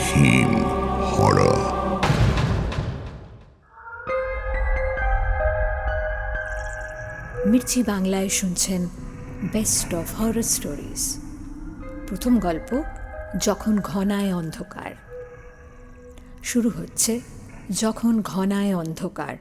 Theme horror. Mirchi বাংলায় শুনছেন best of horror stories. প্রথম গল্প যখন ঘনায় অন্ধকার। শুরু হচ্ছে যখন ঘনায় অন্ধকার।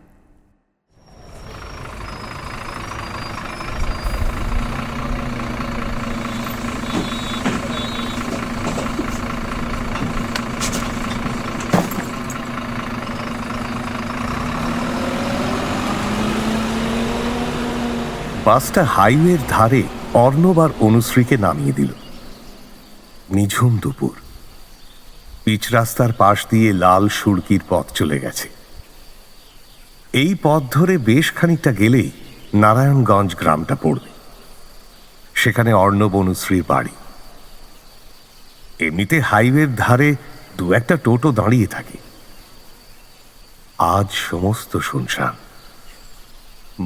বাসটা হাইওয়ের ধারে অর্ণব আর অনুশ্রীকে নামিয়ে দিল। নিঝুম দুপুর, পিচ রাস্তার পাশ দিয়ে লাল সুড়কির পথ চলে গেছে। এই পথ ধরে বেশ খানিকটা গেলেই নারায়ণগঞ্জ গ্রামটা পড়বে। সেখানে অর্ণব অনুশ্রীর বাড়ি। এমনিতে হাইওয়ের ধারে দু একটা টোটো দাঁড়িয়ে থাকে। আজ সমস্ত শুনশান।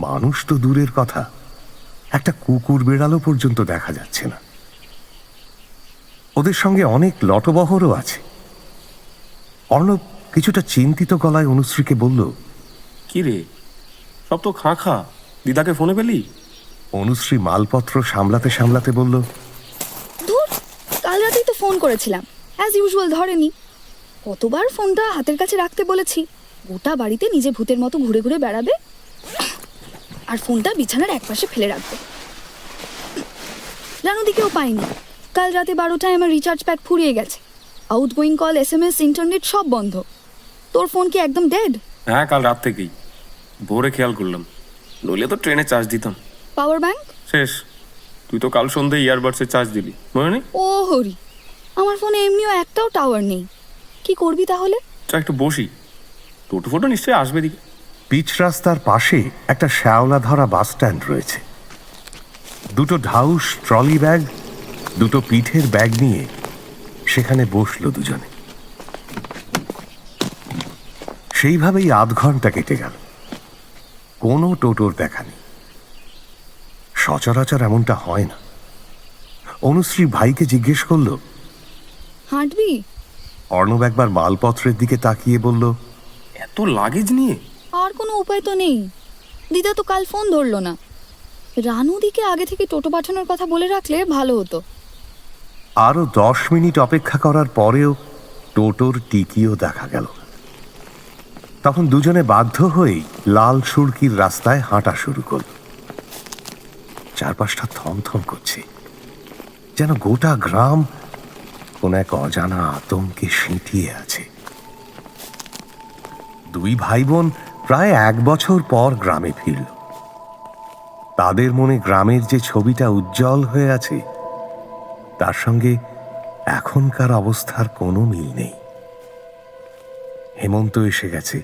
মানুষ তো দূরের কথা, একটা কুকুর বেড়ালও পর্যন্ত দেখা যাচ্ছে না। ওদের সঙ্গে অনেক লটবহরও আছে। অর্ণব কিছুটা চিন্তিত গলায় অনুশ্রীকে বলল, কি রে, সব তো খা খা, দিদাকে ফোনে পেলি? অনুশ্রী মালপত্র সামলাতে সামলাতে বলল, ধুর, কাল রাতেই তো ফোন করেছিলাম, অ্যাজ ইউজুয়াল ধরেনি। কতবার ফোনটা হাতের কাছে রাখতে বলেছি, গোটা বাড়িতে নিজে ভূতের মতো ঘুরে ঘুরে বেড়াবে আর ফোনটা বিছানার একপাশে ফেলে রাখবে। রানুদিকেও পাইনি। কাল রাতে 12টায় আমার রিচার্জ প্যাক ফুরিয়ে গেছে। আউটগোয়িং কল, SMS, ইন্টারনেট সব বন্ধ। তোর ফোন কি একদম ডেড? হ্যাঁ, কাল রাত থেকেই। ভোরে খেয়াল করলাম, নইলে তো ট্রেনে চার্জ দিতাম। পাওয়ার ব্যাংক শেষ। তুই তো কাল সন্ধ্যে ইয়ারবাডসে চার্জ দিলি, মনে নেই? ও হরি, আমার ফোনে এমনিও একটাও টাওয়ার নেই। কি করবি তাহলে? চা একটু বসি, টোটো ফোটো নিশ্চয়ই আসবে দিকে। পিচ রাস্তার পাশে একটা শ্যাওলা ধরা বাস স্ট্যান্ড রয়েছে। দুটো ঢাউস ট্রলি ব্যাগ, দুটো পিঠের ব্যাগ নিয়ে সেখানে বসলো দুজনে। সেইভাবেই আধ ঘন্টা কেটে গেল। কোনো টোটোর দেখা নেই। সচরাচর এমনটা হয় না। অনুশ্রী ভাইকে জিজ্ঞেস করলো, হাঁটবি? অর্ণব একবার মালপত্রের দিকে তাকিয়ে বলল, এত লাগেজ নিয়ে? আর কোনো উপায় তো নেই। দিদা তো কাল ফোন ধরলো না। রানুদিকে আগে থেকে টোটো পাঠানোর কথা বলে রাখলে ভালো হতো। আরো 10 মিনিট অপেক্ষা করার পরেও টোটোর টিকিও দেখা গেল। তখন দুজনে বাধ্য হয়েই লাল সুড়কির রাস্তায় হাঁটা শুরু করল। চারপাশটা থমথম করছে, যেন গোটা গ্রাম কোন এক অজানা আতঙ্কে সিঁটিয়ে আছে। দুই ভাই বোন প্রায় 1 বছর পর গ্রামে ফিরল। তাদের মনে গ্রামের যে ছবিটা উজ্জ্বল হয়ে আছে, তার সঙ্গে এখনকার অবস্থার কোনো মিল নেই। হেমন্ত এসে গেছে।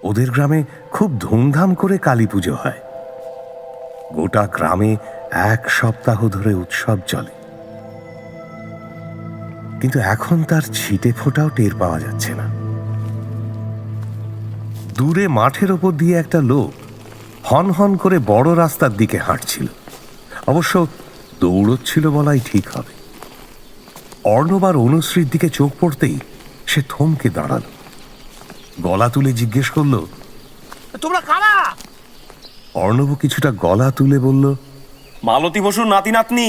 ওদের গ্রামে খুব ধুমধাম করে কালী পুজো হয়। গোটা গ্রামে 1 সপ্তাহ ধরে উৎসব চলে, কিন্তু এখন তার ছিটে ফোঁটাও টের পাওয়া যাচ্ছে না। দূরে মাঠের ওপর দিয়ে একটা লোক হন হন করে বড় রাস্তার দিকে হাঁটছিল। অবশ্য দৌড়চ্ছিল বলাই ঠিক হবে। অর্ণব আর অনুশ্রীর দিকে চোখ পড়তেই সে থমকে দাঁড়ালো। গলা তুলে জিজ্ঞেস করলো, তোমরা কারা? অর্ণব কিছুটা গলা তুলে বলল, মালতী বসুর নাতি নাতনি।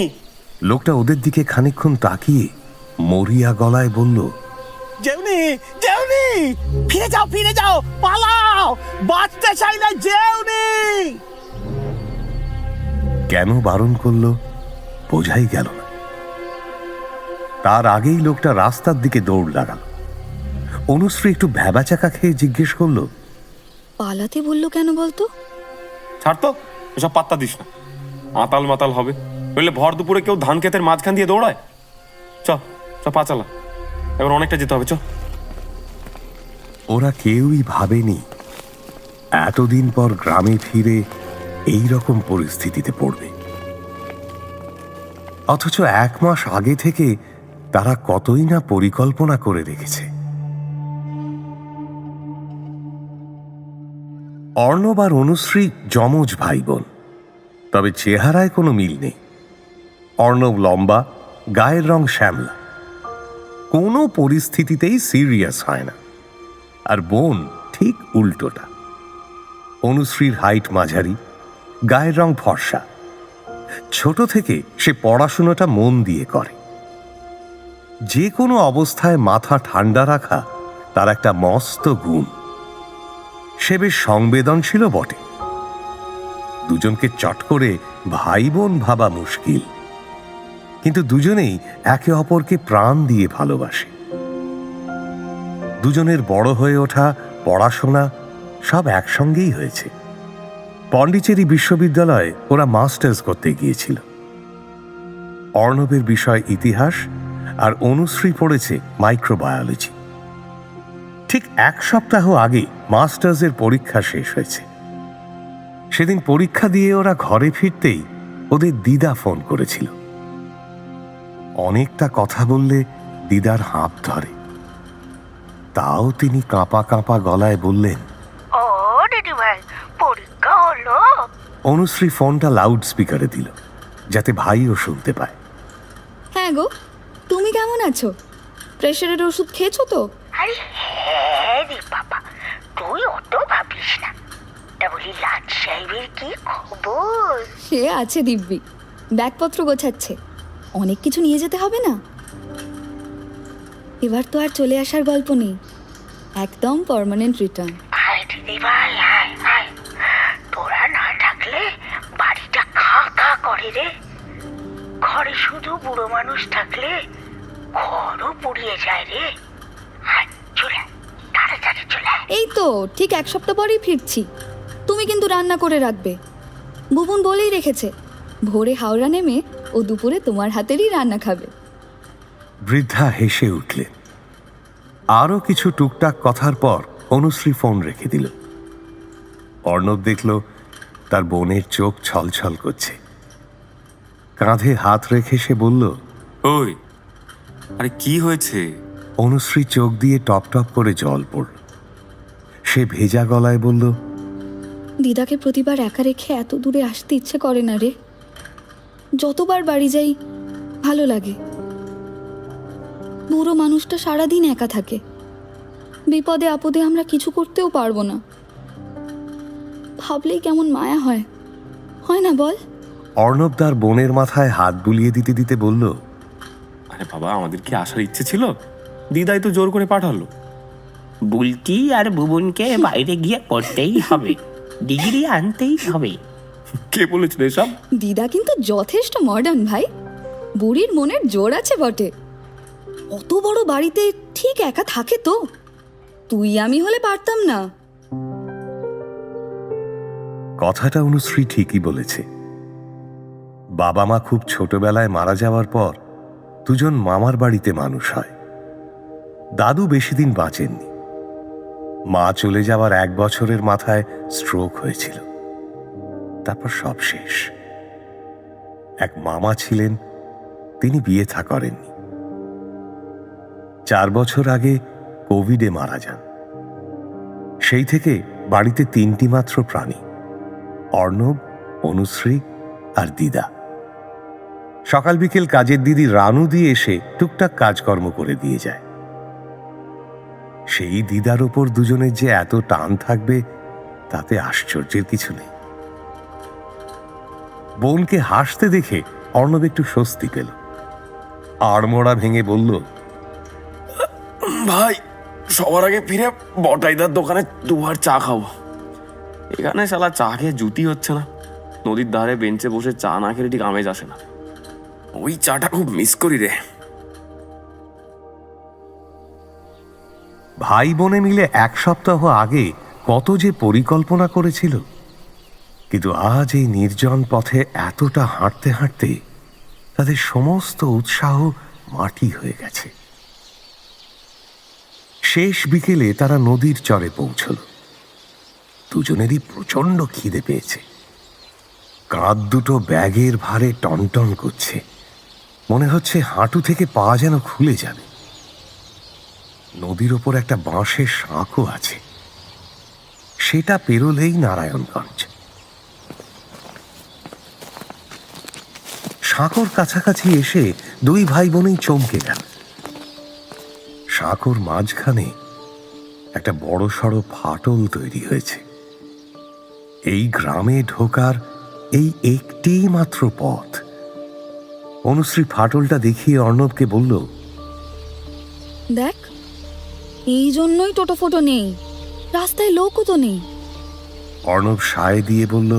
লোকটা ওদের দিকে খানিকক্ষণ তাকিয়ে মরিয়া গলায় বলল, যেওনি যেওনি, ফিরে যাও ফিরে যাও, পালাও, বাঁচতে চাইলে যেওনি। কেন বারণ করলো বোঝাই গেল না। তার আগেই লোকটা রাস্তার দিকে দৌড় লাগাল। অনুশ্রী একটু ভ্যাবাচাকা খেয়ে জিজ্ঞেস করলো, পালাতে বললো কেন বলতো? ছাড় তো, এসব পাত্তা দিস না। আতাল মাতাল হবে, নইলে ভর দুপুরে কেউ ধান ক্ষেতের মাঝখান দিয়ে দৌড়ায়? চ চ, পা চালা, এবার অনেকটা যেতে হবে, চ। ওরা কেউই ভাবেনি এতদিন পর গ্রামে ফিরে এই রকম পরিস্থিতিতে পড়বে। অথচ 1 মাস আগে থেকে তারা কতই না পরিকল্পনা করে রেখেছে। অর্ণব আর অনুশ্রী যমজ ভাই বোন, তবে চেহারায় কোনো মিল নেই। অর্ণব লম্বা, গায়ের রং শ্যামলা, কোনো পরিস্থিতিতেই সিরিয়াস হয় না। আর বোন ঠিক উল্টোটা। অনুশ্রীর হাইট মাঝারি, গায়ের রং ফর্সা। ছোট থেকে সে পড়াশোনাটা মন দিয়ে করে। যে কোনো অবস্থায় মাথা ঠান্ডা রাখা তার একটা মস্ত গুণ। সে বেশ সংবেদনশীল বটে। দুজনকে চট করে ভাই বোন ভাবা মুশকিল, কিন্তু দুজনেই একে অপরকে প্রাণ দিয়ে ভালোবাসে। দুজনের বড় হয়ে ওঠা, পড়াশোনা সব একসঙ্গেই হয়েছে। পন্ডিচেরি বিশ্ববিদ্যালয়ে ওরা মাস্টার্স করতে গিয়েছিল। অর্ণবের বিষয় ইতিহাস আর অনুশ্রী পড়েছে মাইক্রোবায়োলজি। ঠিক 1 সপ্তাহ আগে মাস্টার্সের পরীক্ষা শেষ হয়েছে। সেদিন পরীক্ষা দিয়ে ওরা ঘরে ফিরতেই ওদের দিদা ফোন করেছিল। অনেকটা কথা বললে দিদার হাঁপ ধরে, তাও তিনি কাঁপা কাঁপা গলায় বললেন, ও দিদিভাই, পরীক্ষা হলো? অনুশ্রী ফোনটা লাউড স্পিকারে দিল যাতে ভাইও শুনতে পায়। হ্যাঁ গো, তুমি কেমন আছো? প্রেশারের ওষুধ খেয়েছো তো? আরে হ্যাঁ রে বাবা, তুই অত ভাবিস না। তা বলি, লাট সাহেবের কি খবর? সে আছে দিব্যি, ব্যাগপত্র গোছাচ্ছে। অনেক কিছু নিয়ে যেতে হবে না। এবার তো আর চলে আসার গল্প নেই, একদম পার্মানেন্ট রিটার্ন। আয় দিদিভাই, আয় আয়। তোরা না থাকলে বাড়িটা খা খা করে রে। ঘরে শুধু বুড়ো মানুষ থাকলে ঘরও পুড়িয়ে যায় রে। আয় চলে আয়, তাড়াতাড়ি চলে আয়। এই তো ঠিক 1 সপ্তাহ পরেই ফিরছি। তুমি কিন্তু রান্না করে রাখবে। বুবুন বলেই রেখেছে, ভোরে হাওড়া নেমে ও দুপুরে তোমার হাতেরই রান্না খাবে। বৃদ্ধা হেসে উঠলেন। আরো কিছু টুকটাক কথার পর অনুশ্রী ফোন রেখে দিল। অর্ণব দেখল তার বোনের চোখ ছলছল করছে। কাঁধে হাত রেখে সে বলল, ওই, আরে কি হয়েছে? অনুশ্রী চোখ দিয়ে টপ টপ করে জল পড়ল। সে ভেজা গলায় বলল, দিদাকে প্রতিবার একা রেখে এত দূরে আসতে ইচ্ছে করে না রে। যতবার বাড়ি যাই ভালো লাগে। বুড়ো মানুষটা সারাদিন একা থাকে। বিপদে আপদে আমরা কিছু করতেও পারবো না। ভাবলেই কেমন মায়া হয়, হয় না বল? অর্ণব তার বোনের মাথায় হাত বুলিয়ে দিতে দিতে বলল, আরে বাবা, আমাদের কি আসার ইচ্ছে ছিল? দিদাই তো জোর করে পাঠালো। বুলটি আর বুবুনকে বাইরে গিয়ে পড়তেই হবে, ডিগ্রি আনতেই হবে। কে বলেছিল এসব? দিদা কিন্তু যথেষ্ট মডার্ন ভাই। বুড়ির মনের জোর আছে বটে। অত বড় বাড়িতে ঠিক একা থাকে তো। তুই আমি হলে পারতাম না। কথাটা অনুশ্রী ঠিকই বলেছে। বাবা মা খুব ছোটবেলায় মারা যাওয়ার পর দুজন মামার বাড়িতে মানুষ হয়। দাদু বেশি দিন বাঁচেননি। মা চলে যাওয়ার 1 বছরের মাথায় স্ট্রোক হয়েছিল। তারপর সব শেষ। এক মামা ছিলেন, তিনি বিয়ে থা করেননি। 4 বছর আগে কোভিডে মারা যান। সেই থেকে বাড়িতে 3টি মাত্র প্রাণী, অর্ণব, অনুশ্রী আর দিদা। সকাল বিকেল কাজের দিদি রানু দিয়ে এসে টুকটাক কাজকর্ম করে দিয়ে যায়। সেই দিদার ওপর দুজনের যে এত টান থাকবে তাতে আশ্চর্যের কিছু নেই। বোনকে হাসতে দেখে অর্ণব একটু স্বস্তি পেল। আড়মোড়া ভেঙে বলল, ভাই, সবার আগে ফিরে বটাইদার দোকানে 2 বার চা খাবো। এখানে শালা চা খেয়ে জুতি হচ্ছে না। নদীর ধারে বেঞ্চে বসে চা না খেলে ঠিক আমেজ আসে না। ওই চাটা খুব মিস করি রে। ভাই বোনে মিলে 1 সপ্তাহ আগে কত যে পরিকল্পনা করেছিল, কিন্তু আজ এই নির্জন পথে এতটা হাঁটতে হাঁটতে তাদের সমস্ত উৎসাহ মাটি হয়ে গেছে। শেষ বিকেলে তারা নদীর চরে পৌঁছল। দুজনেরই প্রচন্ড খিদে পেয়েছে। কাঁধ দুটো ব্যাগের ভারে টনটন করছে। মনে হচ্ছে হাঁটু থেকে পা যেন খুলে যাবে। নদীর ওপর একটা বাঁশের শাঁখও আছে, সেটা পেরোলেই নারায়ণগঞ্জ। শাঁখর কাছাকাছি এসে 2 ভাই বোনেই চমকে গেল। সাঁকোর মাঝখানে একটা বড়সড় ফাটল তৈরি হয়েছে। এই গ্রামে ঢোকার এই একটি মাত্র পথ। অনুশ্রী ফাটলটা দেখিয়ে অর্ণবকে বলল, দেখ, এই জন্যই টোটো ফোটো নেই, রাস্তায় লোকও তো নেই। অর্ণব সায় দিয়ে বলল,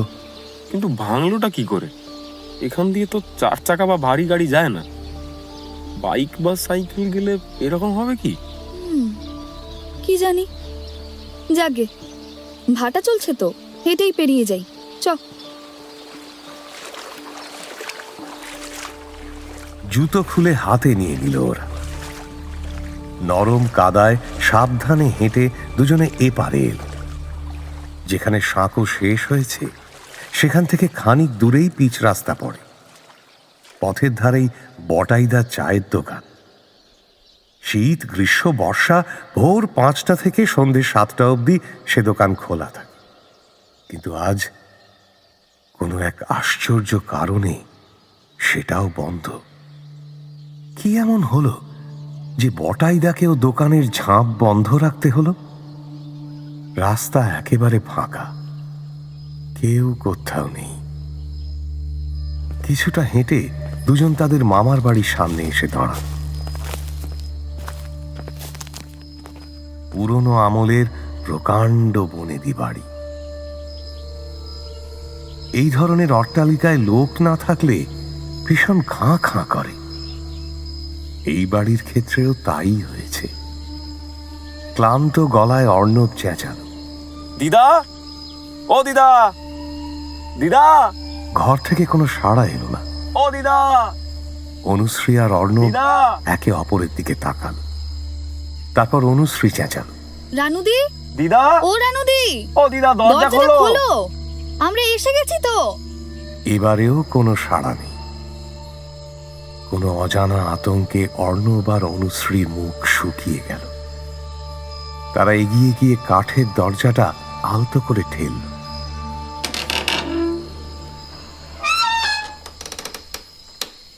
কিন্তু ভাঙলোটা কি করে? এখান দিয়ে তো 4 চাকা বা ভারী গাড়ি যায় না। বাইক বা সাইকেল গেলে এরকম হবে কি? কি জানি, যাগে, ভাটা চলছে তো, হেঁটেই পেরিয়ে যাই, চ। জুতো খুলে হাতে নিয়ে নিল ওরা। নরম কাদায় সাবধানে হেঁটে দুজনে এপারে এলো। যেখানে সাঁকো শেষ হয়েছে সেখান থেকে খানিক দূরেই পিচ রাস্তা পড়ে। পথের ধারেই বটাইদা চায়ের দোকান। শীত, গ্রীষ্ম, বর্ষা ভোর 5টা থেকে সন্ধ্যে 7টা অবধি সে দোকান খোলা থাকে। কিন্তু আজ কোনো এক আশ্চর্য কারণে সেটাও বন্ধ। কি এমন হলো যে বটাইদাকেও দোকানের ঝাঁপ বন্ধ রাখতে হলো? রাস্তা একেবারে ফাঁকা, কেউ কোথাও নেই। কিছুটা হেঁটে দুজন তাদের মামার বাড়ির সামনে এসে দাঁড়ান। পুরনো আমলের প্রকাণ্ড বনেদি বাড়ি। এই ধরনের অট্টালিকায় লোক না থাকলে ভীষণ খাঁ খাঁ করে। এই বাড়ির ক্ষেত্রেও তাই হয়েছে। ক্লান্ত গলায় অর্ণব চেঁচাল, দিদা, ও দিদা, দিদা। ঘর থেকে কোনো সাড়া এলো না। ও দিদা। অনুশ্রী আর অর্ণব দিদা। একে অপরের দিকে তাকাল। তারপর অনুশ্রী চেঁচাল, রানুদি, দিদা, ও রানুদি, ও দিদা, দরজা দরজাটা খোলো। খোলো, আমরা এসে গেছি তো। এবারেও কোনো সাড়া নেই। কোনো অজানা আতঙ্কে অর্ণব আর অনুশ্রীর মুখ শুকিয়ে গেল। তারা এগিয়ে গিয়ে কাঠের দরজাটা আলতো করে ঠেলল।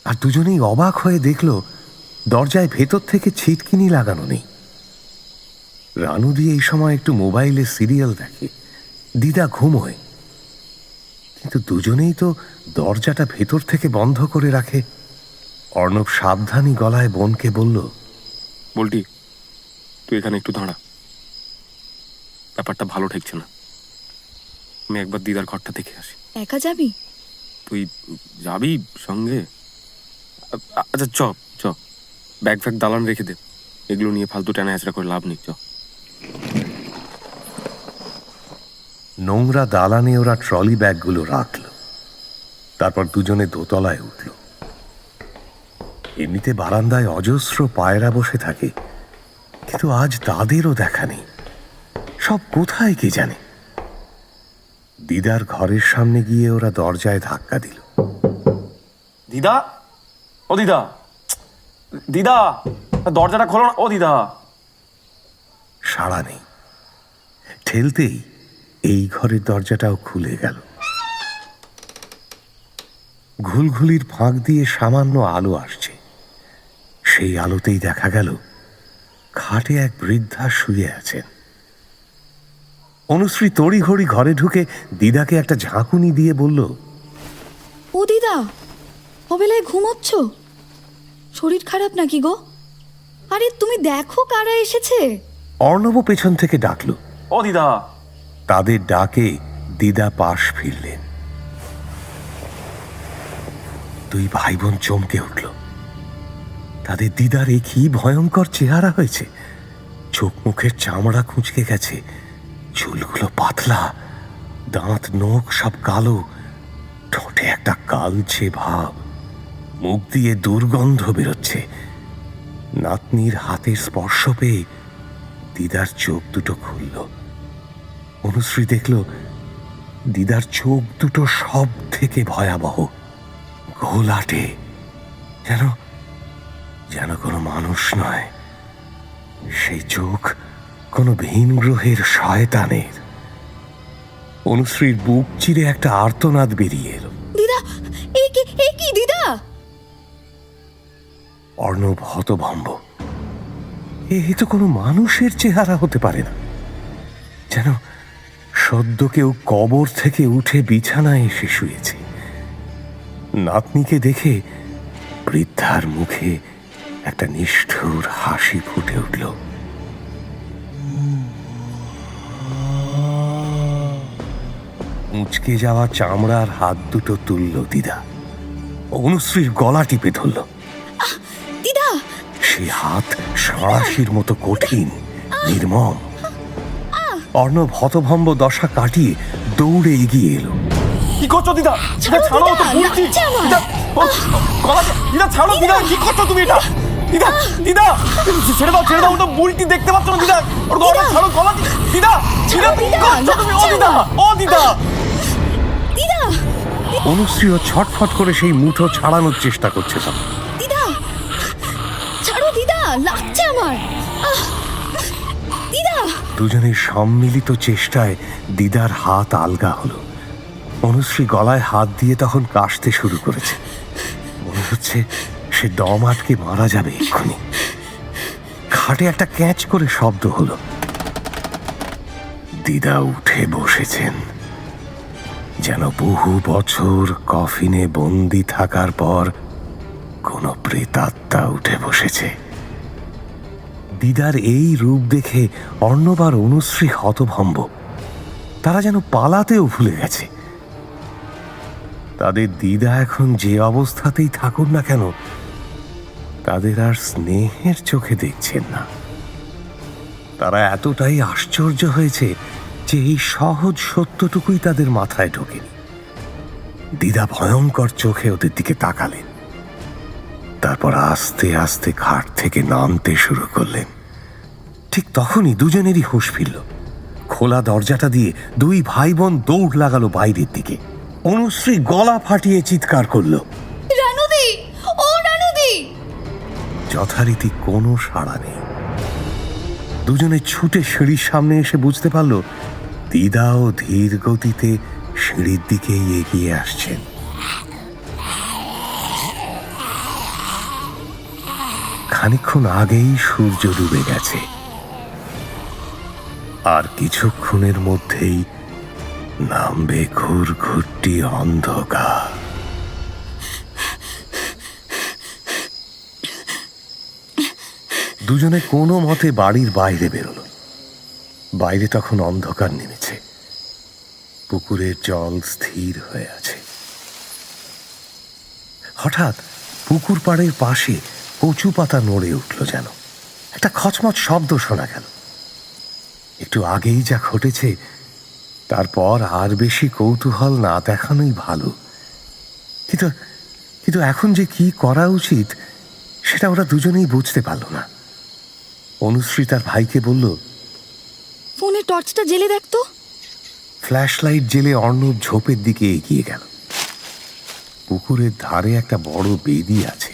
আর দুজনেই অবাক হয়ে দেখল দরজায় ভেতর থেকে ছিটকিনি লাগানো নেই। রানুদি এই সময় একটু মোবাইলে সিরিয়াল দেখে, দিদা ঘুমোয়। কিন্তু দুজনেই তো দরজাটা ভেতর থেকে বন্ধ করে রাখে। অর্ণব সাবধানী গলায় বোনকে বলল, বলটি, তুই এখানে একটু দাঁড়া, ব্যাপারটা ভালো ঠেকছে না। আমি একবার দিদার ঘরটা দেখে আসি। একা যাবি? তুই যাবি সঙ্গে? আচ্ছা চ চ, ব্যাগ ফ্যাগ দালান রেখে দে, এগুলো নিয়ে ফালতু টানা আঁচড়া করে লাভ নেই, চ। নোংরা দালানে ওরা ট্রলি ব্যাগগুলো রাখল। তারপর দুজনে দোতলায় উঠল। এমনিতে বারান্দায় অজস্র পায়রা বসে থাকে, কিন্তু আজ তাদেরও দেখা নেই। সব কোথায় কে জানে। দিদার ঘরের সামনে গিয়ে ওরা দরজায় ধাক্কা দিল। দিদা, ও দিদা, দিদা, দরজাটা খোলো না, ও দিদা। সাড়া নেই। ঠেলতেই এই ঘরের দরজাটাও খুলে গেল। ঘুলঘুলির ফাঁক দিয়ে সামান্য আলো আসছে। সেই আলোতেই দেখা গেল খাটে এক বৃদ্ধা শুয়ে আছেন। অনুশ্রী তড়িঘড়ি ঘরে ঢুকে দিদাকে একটা ঝাঁকুনি দিয়ে বলল, ও দিদা, অবেলায় ঘুমোচ্ছ? শরীর খারাপ নাকি গো? আরে তুমি দেখো কারা এসেছে। অর্ণব পেছন থেকে ডাকল। ও দিদা। তাদের ডাকে দিদা পাশ ফিরলেন। দুই ভাই বোন চমকে উঠল। তাদের দিদার এ কি ভয়ঙ্কর চেহারা হয়েছে। চোখ মুখের চামড়া খুঁচকে গেছে, চুলগুলো পাতলা, দাঁত নখ সব কালো, ঠোঁটে একটা কালচে ভাব, মুখ দিয়ে দুর্গন্ধ বেরোচ্ছে। নাতনির হাতের স্পর্শ পেয়ে দিদার চোখ দুটো খুলল। অনুশ্রী দেখল দিদার চোখ দুটো সব থেকে ভয়াবহ, ঘোলাটে, যেন যেন কোনো মানুষ নয়। সেই চোখ কোনো ভিন গ্রহের শয়তানের। অনুশ্রীর বুক চিরে একটা আর্তনাদ বেরিয়ে এলো। দিদা, এই কি দিদা? অর্ণব হতভম্ব। এ তো কোনো মানুষের চেহারা হতে পারে না, যেন সদ্য কেউ কবর থেকে উঠে বিছানায় এসে শুয়েছে। নাতনিকে দেখে বৃদ্ধার মুখে একটা নিষ্ঠুর হাসি ফুটে উঠল। মুচকে যাওয়া চামড়ার হাত দুটো তুলল দিদা, অনুশ্রীর গলা টিপে ধরল। দিদা! সে হাত সাঁড়াশির মতো কঠিন, নির্মম। অর্ণব হতভম্ব দশা কাটিয়ে দৌড়ে এগিয়ে এলো। কি করছো দিদা? ছাড়ো, ছাড়ো, দিদা, তো বলছি। লাগছে আমার। দিদা, ও, দিদা ছাড়ো, দিদা কি করছো তুমি এটা? দিদা, দিদা ছেড়ে দাও, ছেড়ে দাও, ওটা বুলটি দেখতে পাচ্ছ না দিদা, ওর গলা ছাড়ো, গলা। দিদা, দিদা কি করছো তুমি? ও দিদা, ও দিদা! দিদা! অনুশ্রীও ছটফট করে সেই মুঠো ছাড়ানোর চেষ্টা করছে। তখন দিদা! ছাড়ো দিদা, লাগছে আমার। দিদা! দুজনের সম্মিলিত চেষ্টায় দিদার হাত আলগা হলো। অনুশ্রী গলায় হাত দিয়ে তখন কাশতে শুরু করেছে। মনে হচ্ছে সে দম আটকে মারা যাবে এক্ষুনি। খাটে একটা ক্যাচ করে শব্দ হলো। দিদা উঠে বসেছেন, যেন বহু বছর কফিনে বন্দি থাকার পর কোনো প্রেতাত্মা উঠে বসেছে। দিদার এই রূপ দেখে অর্ণব আর অনুশ্রী হতভম্ব। তারা যেন পালাতেও ভুলে গেছে। তাদের দিদা এখন যে অবস্থাতেই থাকুন না কেন, তাদের আর স্নেহের চোখে দেখছেন না। তারা এতটাই আশ্চর্য হয়েছে যে এই সহজ সত্যটুকুই তাদের মাথায় ঢোকেনি। দিদা ভয়ঙ্কর চোখে ওদের দিকে তাকালেন, তারপর আস্তে আস্তে খাট থেকে নামতে শুরু করলেন। ঠিক তখনই দুজনেরই হুঁশ ফিরল। খোলা দরজাটা দিয়ে দুই ভাই বোন দৌড় লাগালো বাইরের দিকে। অনুশ্রী গলা ফাটিয়ে চিৎকার করলো, রানুদি! ও রানুদি! যথারীতি কোনো সাড়া নেই। দুজনে ছুটে সিঁড়ির সামনে এসে বুঝতে পারল দিদাও ধীর গতিতে সিঁড়ির দিকেই এগিয়ে আসছেন। খানিকক্ষণ আগেই সূর্য ডুবে গেছে, আর কিছুক্ষণের মধ্যেই নামবে ঘুরঘুরটি অন্ধকার। দুজনে কোনো মতে বাড়ির বাইরে বেরোলো। বাইরে তখন অন্ধকার নেমেছে, পুকুরের জল স্থির হয়ে আছে। হঠাৎ পুকুর পাড়ের পাশে কচু পাতা নড়ে উঠল, যেন একটা খচমচ শব্দ শোনা গেল। একটু আগেই যা ঘটেছে তারপর আর বেশি কৌতূহল না দেখানোই ভালো। কিন্তু এখন যে কি করা উচিত সেটা ওরা দুজনেই বুঝতে পারল না। অনুশ্রী তার ভাইকে বলল, ফোনের টর্চটা জ্বেলে দেখতো। ফ্ল্যাশ লাইট জেলে অর্ণব ঝোপের দিকে এগিয়ে গেল। পুকুরের ধারে একটা বড় বেদি আছে,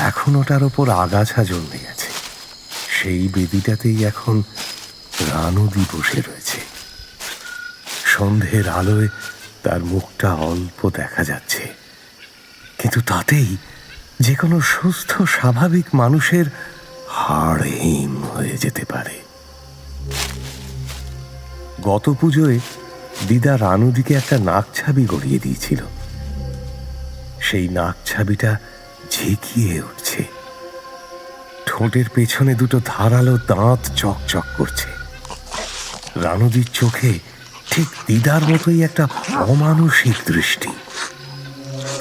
এখন ওটার ওপর আগাছা জন্মে গেছে। সেই বেদিটাতেই এখন রানুদি বসে রয়েছে। সন্ধ্যের আলোয় তার মুখটা অল্প দেখা যাচ্ছে, কিন্তু তাতেই যে কোনো সুস্থ স্বাভাবিক মানুষের হাড় হিম হয়ে যেতে পারে। গত পুজোয় দিদা রানুদিকে একটা নাকছাবি গড়িয়ে দিয়েছিল। সেই নাকছাবিটা ঝিকিয়ে উঠছে, ঠোঁটের পেছনে দুটো ধারালো দাঁত চকচক করছে। রানুদির চোখে ঠিক দিদার মতোই একটা অমানুষিক দৃষ্টি।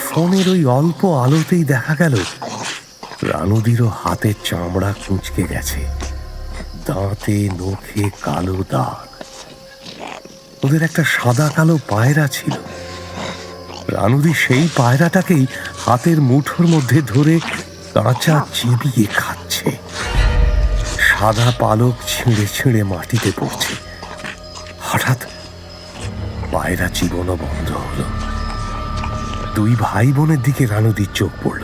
ফোনের ওই অল্প আলোতেই দেখা গেল রানুদিরও হাতের চামড়া কুঁচকে গেছে, দাঁতে নখে কালো দাগ। ওদের একটা সাদা কালো পায়রা ছিল। রানুদি সেই পায়রাটাকেই হাতের মুঠোর মধ্যে ধরে কাঁচা চিবিয়ে খাচ্ছে। সাদা পালক ছিঁড়ে ছিঁড়ে মাটিতে পড়ছে। হঠাৎ পায়রা চিবোনো বন্ধ হলো। দুই ভাই বোনের দিকে রানুদির চোখ পড়ল,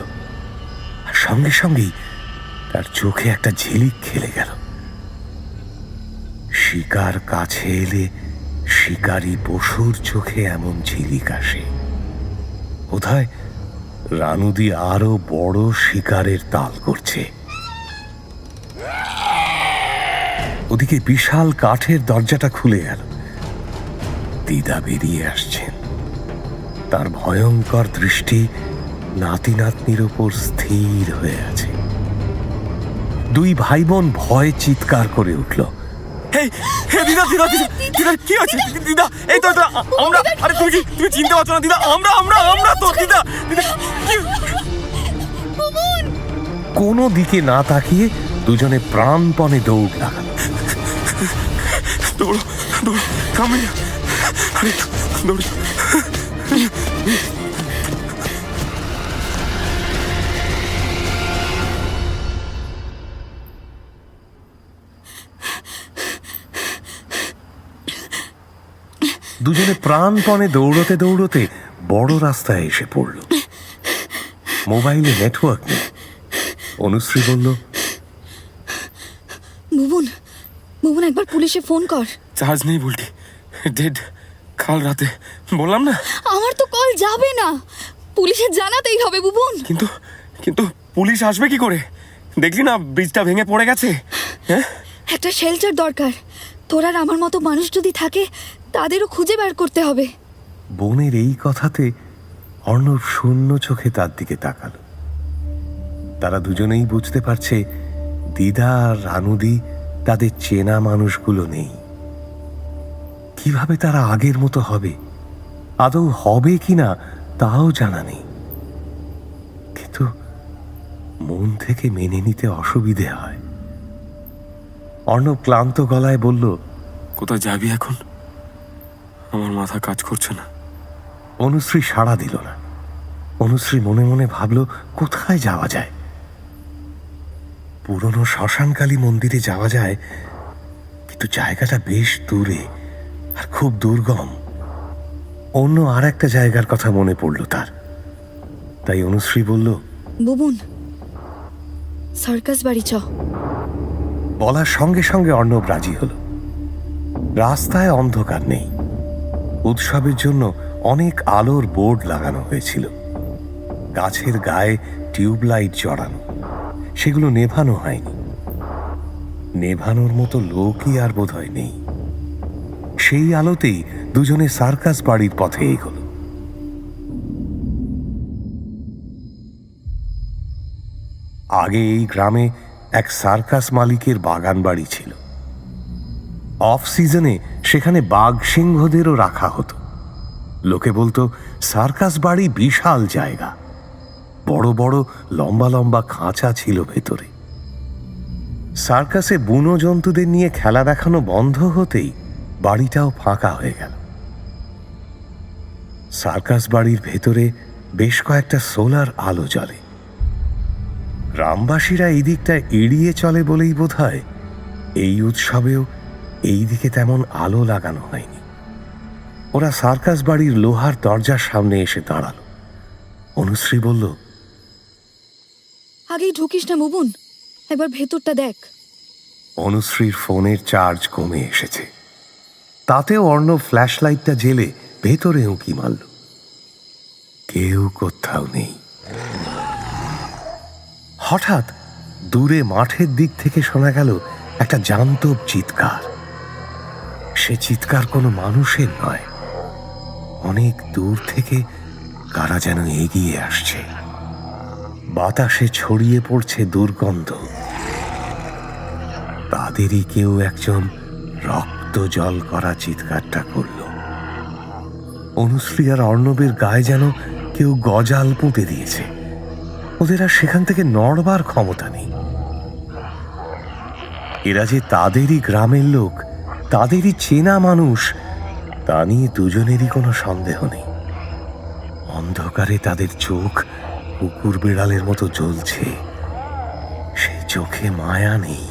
আর সঙ্গে সঙ্গেই তার চোখে একটা ঝিলিক খেলে গেল। শিকার কাছে এলে শিকারী পশুর চোখে এমন ঝিলিক আসে। বোধহয় রানুদি আরো বড় শিকারের তাল করছে। ওদিকে বিশাল কাঠের দরজাটা খুলে গেল। দিদা বেরিয়ে আসছেন। তার ভয়ঙ্কর দৃষ্টি নাতি নাতনির ওপর স্থির হয়ে আছে। দুই ভাই বোন ভয়ে চিৎকার করে উঠল। দিদা দিদা দিদা দিদা কি আছে দিদা? এই তো আমরা, আরে তুমি চিনতে পারছো না দিদা? আমরা তো দিদা দিদা কোনো দিকে না তাকিয়ে দুজনে প্রাণপণে দৌড় লাগালো। দৌড়ো দৌড়ো সামনে, আরে দৌড়ো। দুজনে প্রাণপণে দৌড়তে দৌড়তে বড় রাস্তায় এসে পড়ল। মোবাইলে নেটওয়ার্ক নেই। অনুশ্রী বলল, বুবুন একবার পুলিশে ফোন কর। চার্জ নেই বুলটি, ডেড। কাল রাতে বললাম না। আমার তো কল যাবে না, পুলিশে জানাতেই হবে বুবুন। কিন্তু পুলিশ আসবে কি করে? দেখলি না ব্রিজটা ভেঙে পড়ে গেছে। হ্যাঁ, একটা শেল্টার দরকার। তোর আর আমার মতো মানুষ যদি থাকে তাদেরও খুঁজে বের করতে হবে। বোনের এই কথাতে অর্ণব শূন্য চোখে তার দিকে তাকালো। তারা দুজনেই বুঝতে পারছে দিদা আর রানুদি তাদের চেনা মানুষগুলো নেই। কিভাবে তারা আগের মতো হবে, আদৌ হবে কিনা তাও জানা নেই। কিন্তু মন থেকে মেনে নিতে অসুবিধে হয়। অর্ণব ক্লান্ত গলায় বলল, কোথায় যাবি এখন? আমার মাথা কাজ করছে না। অনুশ্রী সাড়া দিল না। অনুশ্রী মনে মনে ভাবল, কোথায় যাওয়া যায়? পুরনো শ্মশানকালী মন্দিরে যাওয়া যায়, কিন্তু জায়গাটা বেশ দূরে আর খুব দুর্গম। অন্য আর একটা জায়গার কথা মনে পড়ল তার। তাই অনুশ্রী বলল, বুবুন সার্কাস বাড়ি চ। বলার সঙ্গে সঙ্গে অর্ণব রাজি হল। রাস্তায় অন্ধকার নেই। উৎসবের জন্য অনেক আলোর বোর্ড লাগানো হয়েছিল। গাছের গায়ে টিউবলাইট জড়ানো, সেগুলো নেভানো হয়নি। নেভানোর মতো লোকই আর বোধহয় নেই। সেই আলোতেই দুজনে সার্কাস বাড়ির পথে এগোল। আগে এই গ্রামে এক সার্কাস মালিকের বাগান বাড়ি ছিল। অফ সিজনে সেখানে বাঘ সিংহদেরও রাখা হতো। লোকে বলতো সার্কাস বাড়ি বিশাল জায়গা, বড় বড় লম্বা লম্বা খাঁচা ছিল ভেতরে। সার্কাসে বুনো জন্তুদের নিয়ে খেলা দেখানো বন্ধ হতেই বাড়িটাও ফাঁকা হয়ে গেল। সার্কাস বাড়ির ভেতরে বেশ কয়েকটা সোলার আলো জ্বলে। গ্রামবাসীরা এই দিকটা এড়িয়ে চলে বলেই বোধহয় এই উৎসবেও এই দিকে তেমন আলো লাগানো হয়নি। ওরা সার্কাস বাড়ির লোহার দরজার সামনে এসে দাঁড়ালো। অনুশ্রী বলল, আগেই ঢুকিস না বুবুন, একবার ভেতরটা দেখ। অনুশ্রীর ফোনের চার্জ কমে এসেছে। তাতেও অর্ণব ফ্ল্যাশ লাইটটা জেলে ভেতরে উঁকি মারল। কেউ কোথাও নেই। হঠাৎ দূরে মাঠের দিক থেকে শোনা গেল একটা জান্তব চিৎকার। সে চিৎকার কোনো মানুষের নয়, অনেক দূর থেকে কারা যেন এগিয়ে আসছে। বাতাসে ছড়িয়ে পড়ছে দুর্গন্ধ। তাদেরই কেউ একজন রক্ত জল করা চিৎকারটা করল। অনুশ্রী আর অর্ণবের গায়ে যেন কেউ গজাল পুঁতে দিয়েছে। ওদের আর সেখান থেকে নড়বার ক্ষমতা নেই। এরা যে তাদেরই গ্রামের লোক, তাদেরই চেনা মানুষ, তা নিয়ে দুজনেরই কোনো সন্দেহ নেই। অন্ধকারে তাদের চোখ কুকুর বিড়ালের মতো জ্বলছে, সেই চোখে মায়া নেই।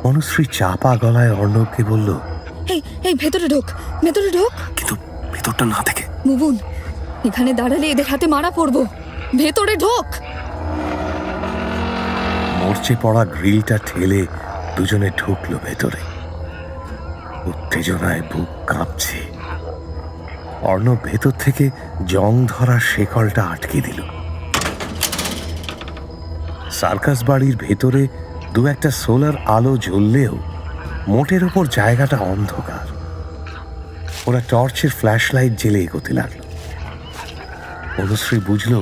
অনুশ্রী চাপা গলায় অর্ণবকে বলল, এই ভেতরে ঢোক, ভেতরে ঢোক। কিন্তু ভেতরটা না থেকে বুবুন, এখানে দাঁড়ালে এদের হাতে মারা পড়বো, ভেতরে ঢোক। মরচে পড়া গ্রিলটা ঠেলে দুজনে ঢুকলো ভেতরে। উত্তেজনায় বুক কাঁপছে। অর্ণব ভেতর থেকে জং ধরা শেকলটা আটকে দিল। সার্কাস বাড়ির ভেতরে দু একটা সোলার আলো জ্বললেও মোটের ওপর জায়গাটা অন্ধকার। ওরা টর্চের ফ্ল্যাশ লাইট জেলে এগোতে লাগলো। অনুশ্রী বুঝল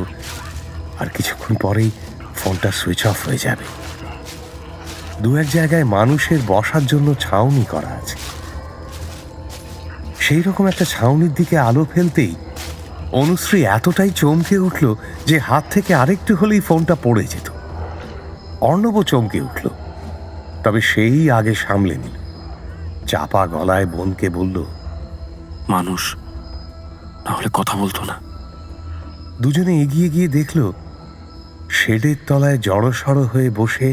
আর কিছুক্ষণ পরেই ফোনটা সুইচ অফ হয়ে যাবে। দু এক জায়গায় মানুষের বসার জন্য ছাউনি করা আছে। সেই রকম একটা ছাউনির দিকে আলো ফেলতেই অনুশ্রী এতটাই চমকে উঠল যে হাত থেকে আরেকটু হলেই ফোনটা পড়ে যেত। অর্ণবও চমকে উঠল, তবে সেই আগে সামলে নিল। চাপা গলায় বোনকে বলল, মানুষ না হলে কথা বলতো না। দুজনে এগিয়ে গিয়ে দেখল শেডের তলায় জড়সড় হয়ে বসে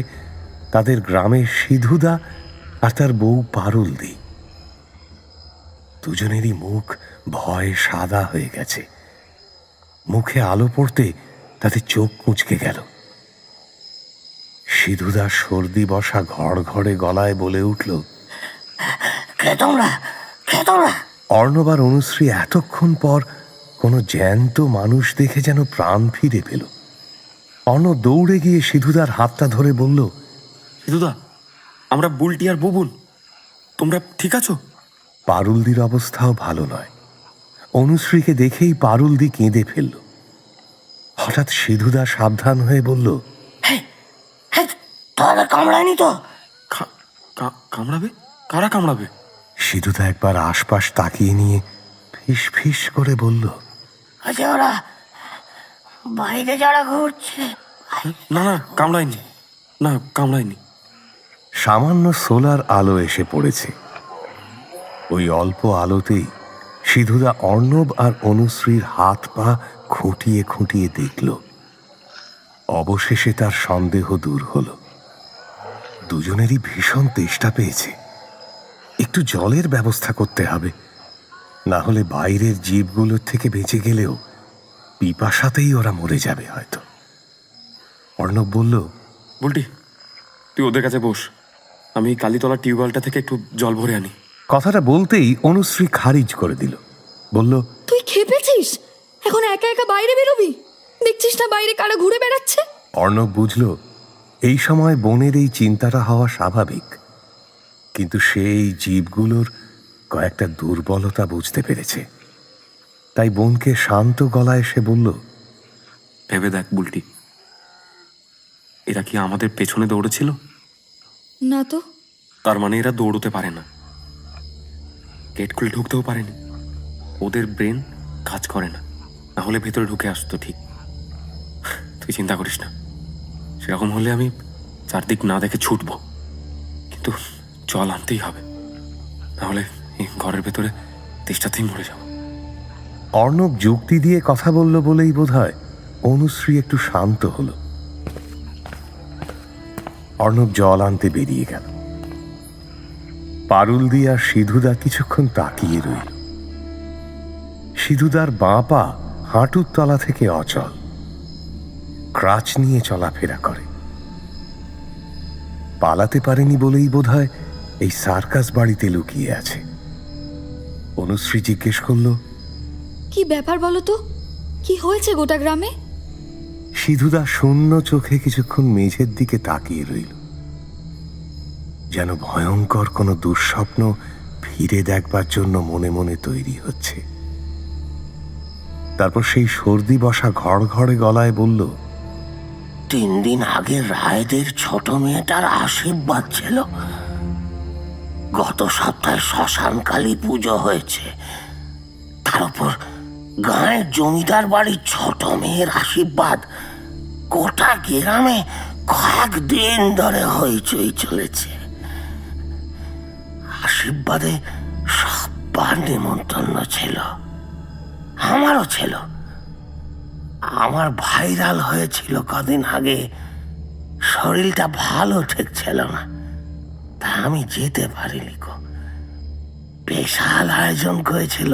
তাদের গ্রামের সিধুদা আর তার বউ পারুলদি। দুজনেরই মুখ ভয়ে সাদা হয়ে গেছে। মুখে আলো পড়তে তাদের চোখ কুঁচকে গেল। সিধুদা সর্দি বসা ঘড়ঘড়ে গলায় বলে উঠল, কে তোমরা? কে তোমরা? অর্ণব আর অনুশ্রী এতক্ষণ পর কোনো জ্যান্ত মানুষ দেখে যেন প্রাণ ফিরে পেল। অর্ণব দৌড়ে গিয়ে সিধুদার হাতটা ধরে বলল, সিধুদা, আমরা বুলটি আর বুবুন, তোমরা ঠিক আছো? পারুলদির অবস্থাও ভালো নয়। অনুশ্রীকে দেখেই পারুলদি কেঁদে ফেলল। হঠাৎ সিধুদা সাবধান হয়ে বলল, তোরা কামড়ায়নি তো? কামড়াবে? কারা কামড়াবে? সিধুদা একবার আশপাশ তাকিয়ে নিয়ে ফিস ফিস করে বলল, আচ্ছা, ওরা বাইরে যারা ঘুরছে। না না, কামড়ায়নি, না কামড়ায়নি। সামান্য সোলার আলো এসে পড়েছে। ওই অল্প আলোতেই সিধুদা অর্ণব আর অনুশ্রীর হাত পা খুঁটিয়ে খুঁটিয়ে দেখল। অবশেষে তার সন্দেহ দূর হল। দুজনেরই ভীষণ তেষ্টা পেয়েছে। একটু জলের ব্যবস্থা করতে হবে, না হলে বাইরের জীবগুলোর থেকে বেঁচে গেলেও পিপাসাতেই ওরা মরে যাবে হয়তো। অর্ণব বলল, বুলটি, তুই ওদের কাছে বস, আমি কালীতলা টিউবওয়েলটা থেকে একটু জল ভরে আনি। কথাটা বলতেই অনুশ্রী খারিজ করে দিল। বলল, তুই খেপেছিস? এখন একা একা বাইরে বেরোবি? দেখছিস না বাইরে কারা ঘুরে বেড়াচ্ছে? অর্ণব বুঝল এই সময় বোনের এই চিন্তাটা হওয়া স্বাভাবিক, কিন্তু সেই জীবগুলোর কয়েকটা দুর্বলতা বুঝতে পেরেছে। তাই বোনকে শান্ত গলায় সে বলল, ভেবে দেখ বুলটি, এরা কি আমাদের পেছনে দৌড়েছিল? না তো। তার মানে এরা দৌড়তে পারে না, গেট খুলে ঢুকতেও পারেনি। ওদের ব্রেন কাজ করে না, না হলে ভেতরে ঢুকে আসতো ঠিক। তুই চিন্তা করিস না, সেরকম হলে আমি চারদিক না দেখে ছুটবো, কিন্তু জল আনতেই হবে, নাহলে এই ঘরের ভেতরে তেষ্টাতেই মরে যাব। অর্ণব যুক্তি দিয়ে কথা বলল বলেই বোধহয় অনুশ্রী একটু শান্ত হল। অর্ণব জল আনতে বেরিয়ে গেল। পারুলদি আর সিধুদা কিছুক্ষণ তাকিয়ে রইল। সিধুদার বাঁ পা হাঁটুর তলা থেকে অচল, ক্রাচ নিয়ে চলাফেরা করে। পালাতে পারেনি বলেই বোধহয় এই সার্কাস বাড়িতে লুকিয়ে আছে। অনুশ্রী জিজ্ঞেস করল, কি ব্যাপার বলো তো? কি হয়েছে গোটা গ্রামে? সিধুদা শূন্য চোখে কিছুক্ষণ মেঝের দিকে তাকিয়ে রইল, যেন ভয়ঙ্কর কোনো দুঃস্বপ্ন ফিরে দেখবার জন্য মনে মনে তৈরি হচ্ছে। তারপর সেই সর্দি বসা ঘড়ঘড়ে গলায় বলল, 3 দিন আগে রায়দের ছোট মেয়েটার আশীর্বাদ ছিল। গত সপ্তাহে শ্মশান কালী পুজো হয়েছে, তার উপর গাঁয়ের জমিদার বাড়ির ছোট মেয়ের আশীর্বাদ। গোটা গ্রামে কয়েকদিন ধরে হইচই চলেছে। আশীর্বাদে সবার নিমন্ত্রণ ছিল, আমারও ছিল। আমার ভাইরাল হয়েছিল কদিন আগে, শরীরটা ভালো ঠেকছিল না, তা আমি যেতে পারিনি গো। বিশাল আয়োজন করেছিল।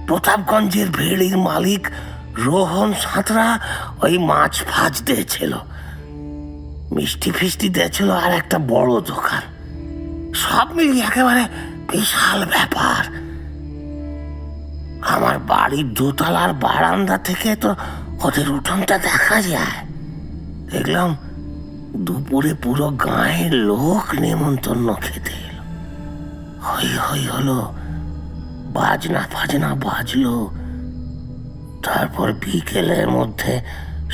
প্রতাপগঞ্জের ভেড়ির মালিক রোহন সাঁতরা ওই মাছ ফাজ দিয়েছিল, মিষ্টি ফিষ্টি দিয়েছিল, আর একটা বড় দোকান। সব মিলিয়ে একেবারে বিশাল ব্যাপার। আমার বাড়ির দোতলার বারান্দা থেকে তো ওদের উঠোনটা দেখা যায়। দেখলাম দুপুরে পুরো গাঁয়ের লোক নেমন্তন্ন খেতে এলো। হই হই হলো, বাজনা ফাজনা বাজলো। তারপর বিকেলের মধ্যে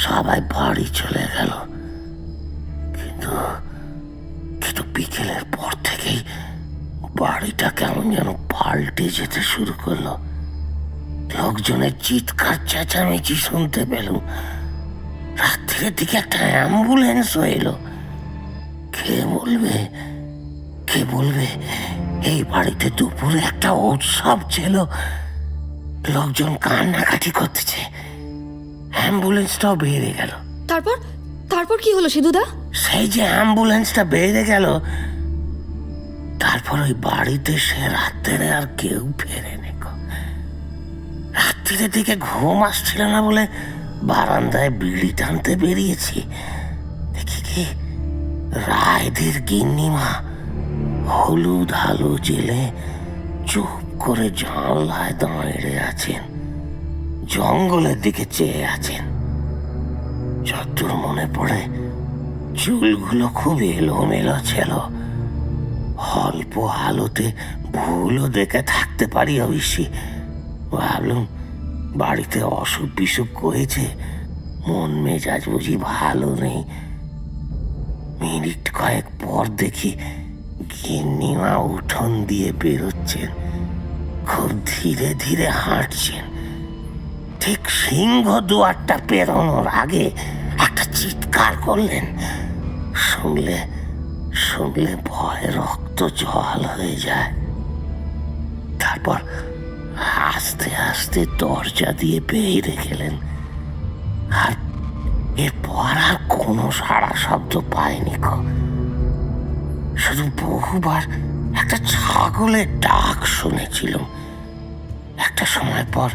সবাই বাড়ি চলে গেল। কিন্তু কিন্তু বিকেলের পর থেকেই বাড়িটা কেমন যেন পাল্টে যেতে শুরু করলো। লোকজনের চিৎকার চেঁচামেচি শুনতে পেলুম। রাত্রির দিকে একটা অ্যাম্বুলেন্সও এলো। কে বলবে এই বাড়িতে দুপুরে একটা উৎসব ছিল। লোকজন কান্নাকাটি করতেছে। অ্যাম্বুলেন্সটাও বেড়ে গেল। তারপর কি হলো সিধুদা? সেই যে অ্যাম্বুলেন্সটা বেড়ে গেল, তারপর ওই বাড়িতে সে রাত্রে আর কেউ ফেরেনি। রাত্রির দিকে ঘুম আসছিল না বলে বারান্দায় বিড়ি টানতে বেরিয়েছি। দেখি কি রায়দের গিন্নিমা হলুদ আলো জেলে চুপ করে জানলায় দাঁড়িয়ে আছেন, জঙ্গলের দিকে চেয়ে আছেন। যতদূর মনে পড়ে চুলগুলো খুব এলোমেলো ছিল। অল্প আলোতে ভুলও দেখে থাকতে পারি অবশ্যই। ভাবলাম বাড়িতে অসুখ বিসুখ হয়েছে, মন মেজাজ বুঝি ভালো নেই। মিনিট কয়েক পর দেখি গিন্নিমা উঠোন দিয়ে বেরোচ্ছেন, খুব ধীরে ধীরে হাঁটছেন। ঠিক সিংহ দুয়ারটা পেরোনোর আগে একটা চিৎকার করলেন। শুনলে ভয়ে রক্ত জল হয়ে যায়। তারপর আস্তে আস্তে দরজা দিয়ে বেরিয়ে গেলেন। আর এরপর আর কোনো সাড়া শব্দ পাইনি। শুধু বহুবার একটা ছাগলের ডাক শুনেছিলাম। একটা সময় পর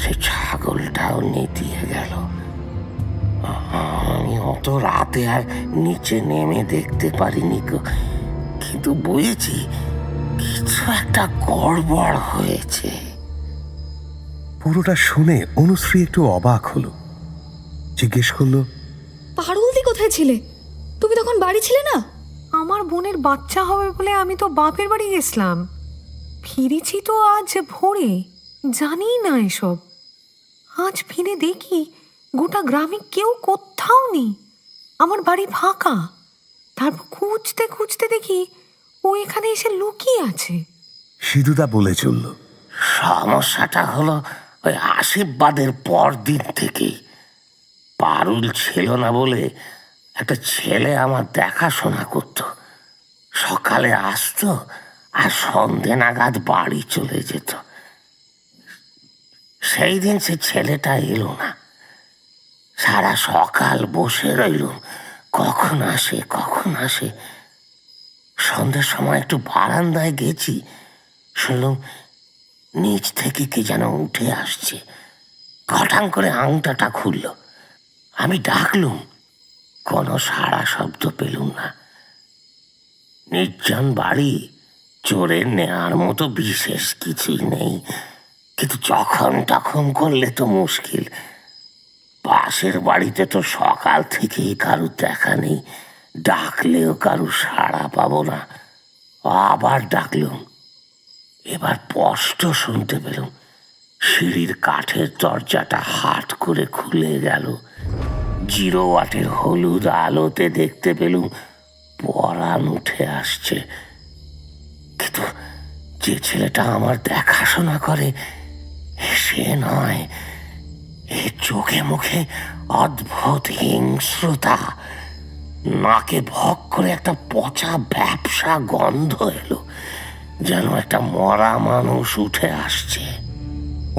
সেই ছাগলটাও নিতিয়ে গেল। আমি অত রাতে আর নিচে নেমে দেখতে পারিনি, কিন্তু বুঝেছি কিছু একটা গড়বড় হয়েছে। পুরোটা শুনে অনুশ্রী একটু অবাক হলো। জিজ্ঞেস করলো, পারুলদি কোথায় ছিলে? তুমি তখন বাড়ি ছিলে না? আমার বোনের বাচ্চা হবে বলে আমি তো বাপের বাড়ি গেছিলাম। ফিরেছি তো আজ ভোরে, জানি না এসব। আজ ফিরে দেখি গোটা গ্রামে কেউ কোথাও নেই, আমার বাড়ি ফাঁকা। তারপর খুঁজতে খুঁজতে দেখি ও এখানে এসে লুকিয়ে আছে। সিধুদা বলে চলল, সমস্যাটা হলো ওই আশীর্বাদের পর দিন থেকেই পারুল ছিল না বলে একটা ছেলে আমার দেখাশোনা করত। সকালে আসতো আর সন্ধে নাগাদ বাড়ি চলে যেত। সেই দিন সে ছেলেটা এলো না। সারা সকাল বসে রইল, কখন আসে। সন্ধ্যের সময় একটু বারান্দায় গেছি, শুনলাম নিচ থেকে কে যেন উঠে আসছে। ঘটাং করে আংটাটা খুলল। আমি ডাকলুম, কোনো সাড়া শব্দ পেলুম না। নির্জন বাড়ি, চোরের নেয়ার মতো বিশেষ কিছুই নেই, কিন্তু যখন তখন করলে তো মুশকিল। পাশের বাড়িতে তো সকাল থেকেই কারুর দেখা নেই, ডাকলেও কারু সাড়া পাবো না। আবার ডাকলুম, এবার স্পষ্ট শুনতে পেলুম সিঁড়ির কাঠের দরজাটা হাট করে খুলে গেল। 0 ওয়াটের হলুদ আলোতে দেখতে পেলুম পরাণ উঠে আসছে। কিন্তু যে ছেলেটা আমার দেখাশোনা করে সে নয়। এর চোখে মুখে অদ্ভুত হিংস্রতা, নাকে ভক করে একটা পচা ব্যবসা গন্ধ এলো, যেন একটা মরা মানুষ উঠে আসছে।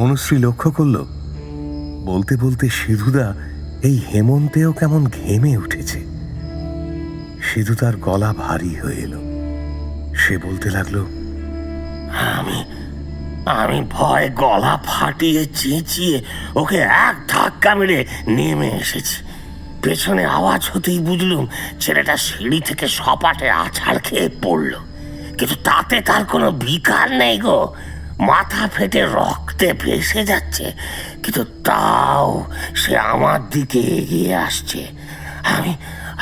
অনুশ্রী লক্ষ্য করল, বলতে বলতে সিধুদা এই হেমন্তেও কেমন ঘেমে উঠেছে। সিধুদার গলা ভারী হয়ে এলো। সে বলতে লাগলো, আমি ভয়ে গলা ফাটিয়ে চেঁচিয়ে ওকে এক ধাক্কা মেরে নেমে এসেছি। পেছনে আওয়াজ হতেই বুঝলুম ছেলেটা সিঁড়ি থেকে সপাটে আছাড় খেয়ে পড়ল। কিন্তু তাতে তার কোনো বিকার নেই গো, মাথা ফেটে রক্তে ভেসে যাচ্ছে। কিন্তু তাও সে আমার দিকে এগিয়ে আসছে।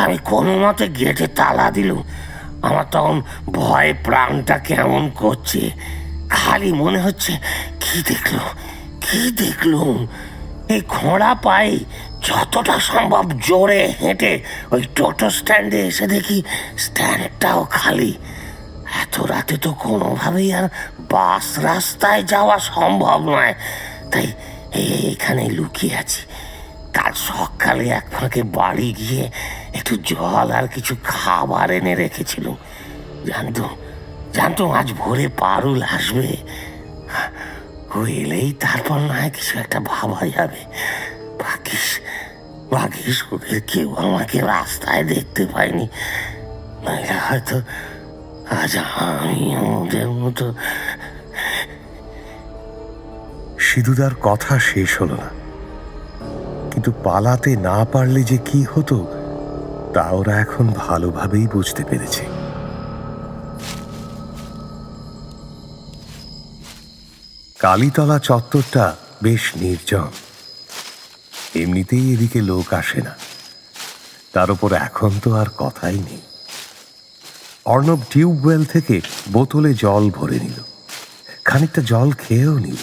আমি কোনো মতে গেটে তালা দিলুম। আমার তখন ভয়ে প্রাণটা কেমন করছে, খালি মনে হচ্ছে কি দেখলুম। এই খোঁড়া পায়ে যতটা সম্ভব জোরে হেঁটে ওই টোটো স্ট্যান্ডে এসে দেখি স্ট্যান্ডটাও খালি। এত রাতে তো কোনোভাবেই আর বাস রাস্তায় যাওয়া সম্ভব নয়, তাই এইখানে লুকিয়ে আছি। কাল সকালে এক ফাঁকে বাড়ি গিয়ে একটু জল আর কিছু খাবার এনে রেখেছিলাম। জানতো আজ ভোরে পারুল আসবে। ও এলেই তারপর নয় কিছু একটা ভাবা যাবে। ভাগ্যিস ওদের কেউ আমাকে রাস্তায় দেখতে পায়নি, নইলে হয়তো আজ আমি ওদের মতো। সিধুদার কথা শেষ হলো না, কিন্তু পালাতে না পারলে যে কি হতো তা ওরা এখন ভালোভাবেই বুঝতে পেরেছে। কালীতলা চত্বরটা বেশ নির্জন, এমনিতেই এদিকে লোক আসে না, তার উপর এখন তো আর কথাই নেই। অর্ণব টিউবওয়েল থেকে বোতলে জল ভরে নিল, খানিকটা জল খেয়েও নিল।